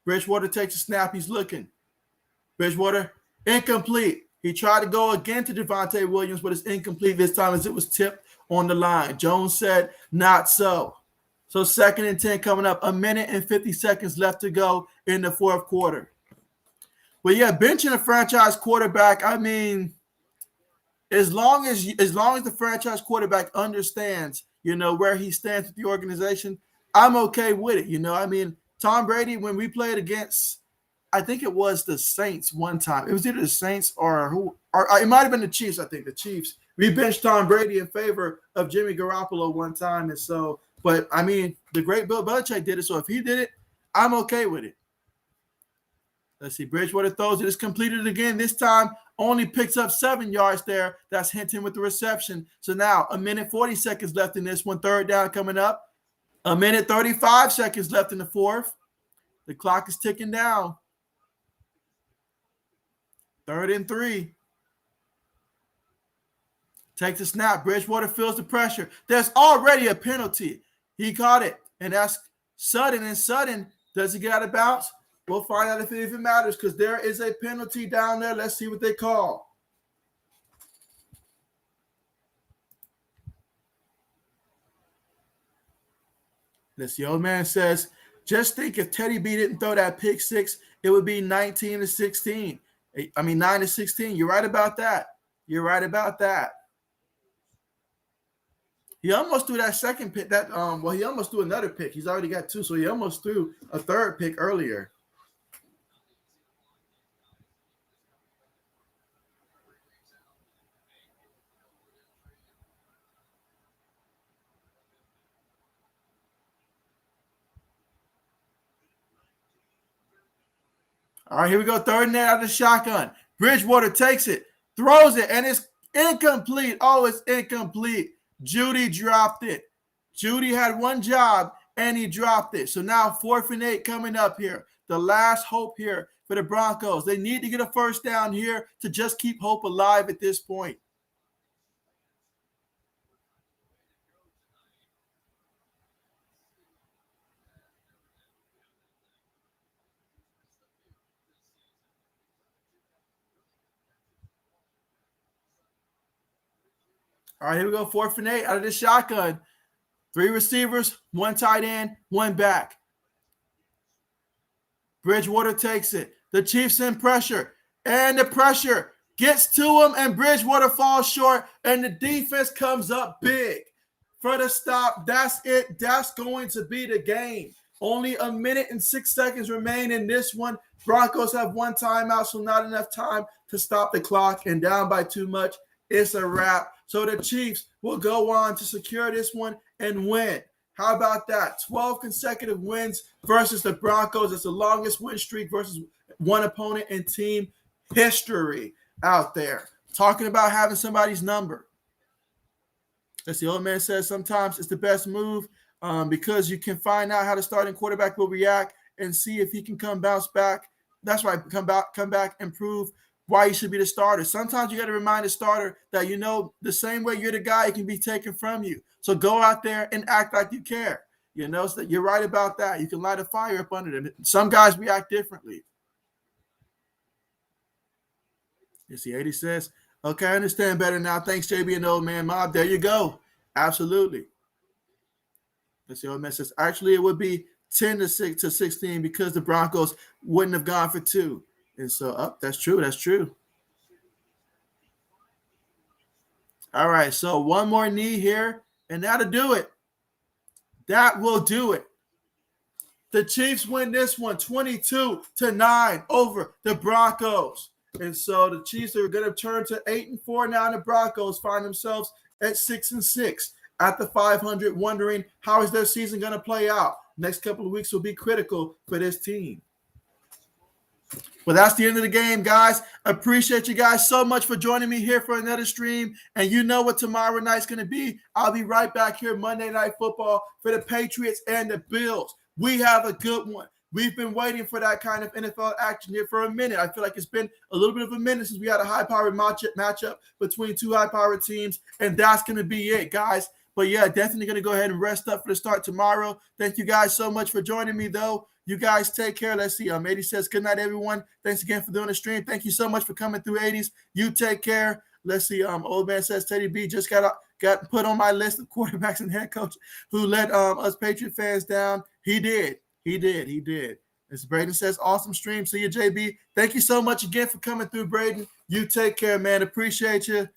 [SPEAKER 1] Bridgewater takes a snap. He's looking. Bridgewater, incomplete. He tried to go again to Javonte Williams, but it's incomplete this time as it was tipped on the line. Jones said, not so. So 2nd and 10 coming up. 1 minute and 50 seconds left to go in the fourth quarter. Well, yeah, benching a franchise quarterback, as long as the franchise quarterback understands, where he stands with the organization, I'm okay with it. Tom Brady, when we played against, I think it was the Saints one time. It was either the Saints or who or it might have been the Chiefs, I think. The Chiefs. We benched Tom Brady in favor of Jimmy Garoppolo one time. And so, but I mean, the great Bill Belichick did it. So if he did it, I'm okay with it. Let's see. Bridgewater throws it. It's completed again. This time only picks up 7 yards there. That's Hinton with the reception. So now 1:40 left in this one. Third down coming up. 1:35 left in the fourth. The clock is ticking down. 3rd and 3. Takes a snap. Bridgewater feels the pressure. There's already a penalty. He caught it. And that's Sutton. And Sutton, does he get out of bounds? We'll find out if it even matters because there is a penalty down there. Let's see what they call. Let's see. Old man says, just think if Teddy B didn't throw that pick six, it would be 19-16. I mean, 9-16. You're right about that. You're right about that. He almost threw that second pick. He almost threw another pick. He's already got 2, so he almost threw a 3rd pick earlier. All right, here we go. 3rd and 8 out of the shotgun. Bridgewater takes it, throws it, and it's incomplete. Oh, it's incomplete. Judy dropped it. Judy had one job, and he dropped it. So now 4th and 8 coming up here. The last hope here for the Broncos. They need to get a first down here to just keep hope alive at this point. All right, here we go. 4th and 8 out of the shotgun. 3 receivers, 1 tight end, 1 back. Bridgewater takes it. The Chiefs in pressure. And the pressure gets to him, and Bridgewater falls short, and the defense comes up big for the stop. That's it. That's going to be the game. Only 1:06 remain in this one. Broncos have 1 timeout, so not enough time to stop the clock, and down by too much. It's a wrap. So the Chiefs will go on to secure this one and win. How about that? 12 consecutive wins versus the Broncos. It's the longest win streak versus one opponent in team history out there. Talking about having somebody's number. As the old man says, sometimes it's the best move because you can find out how the starting quarterback will react and see if he can bounce back. That's right, come back and prove why he should be the starter. Sometimes you got to remind the starter that, the same way you're the guy, it can be taken from you. So go out there and act like you care. So that you're right about that. You can light a fire up under them. Some guys react differently. You see, 80 says, okay, I understand better now. Thanks, JB and Old Man Mob. There you go. Absolutely. Let's see, Old Man says, actually, it would be 10-16 because the Broncos wouldn't have gone for 2. And so, that's true. That's true. All right, so one more knee here, and that'll do it. That will do it. The Chiefs win this one 22-9 over the Broncos. And so the Chiefs are going to turn to 8-4 now, and the Broncos find themselves at 6-6 at the 500, wondering how is their season going to play out. Next couple of weeks will be critical for this team. Well, that's the end of the game, guys. Appreciate you guys so much for joining me here for another stream. And you know what tomorrow night's going to be. I'll be right back here Monday Night Football for the Patriots and the Bills. We have a good one. We've been waiting for that kind of NFL action here for a minute. I feel like it's been a little bit of a minute since we had a high-powered matchup between 2 high-powered teams, and that's going to be it, guys. But, yeah, definitely going to go ahead and rest up for the start tomorrow. Thank you guys so much for joining me, though. You guys take care. Let's see. 80 says, good night, everyone. Thanks again for doing the stream. Thank you so much for coming through, 80s. You take care. Let's see. Old man says, Teddy B just got put on my list of quarterbacks and head coach who let us Patriot fans down. He did. As Braden says, awesome stream. See you, JB. Thank you so much again for coming through, Braden. You take care, man. Appreciate you.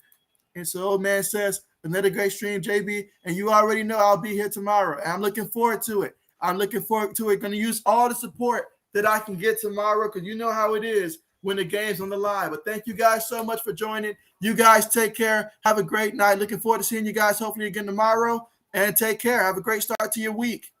[SPEAKER 1] And so old man says, another great stream, JB. And you already know I'll be here tomorrow. And I'm looking forward to it. Going to use all the support that I can get tomorrow because you know how it is. when the game's on the line. But thank you guys so much for joining. You guys take care. Have a great night. Looking forward to seeing you guys hopefully again tomorrow. And take care. Have a great start to your week.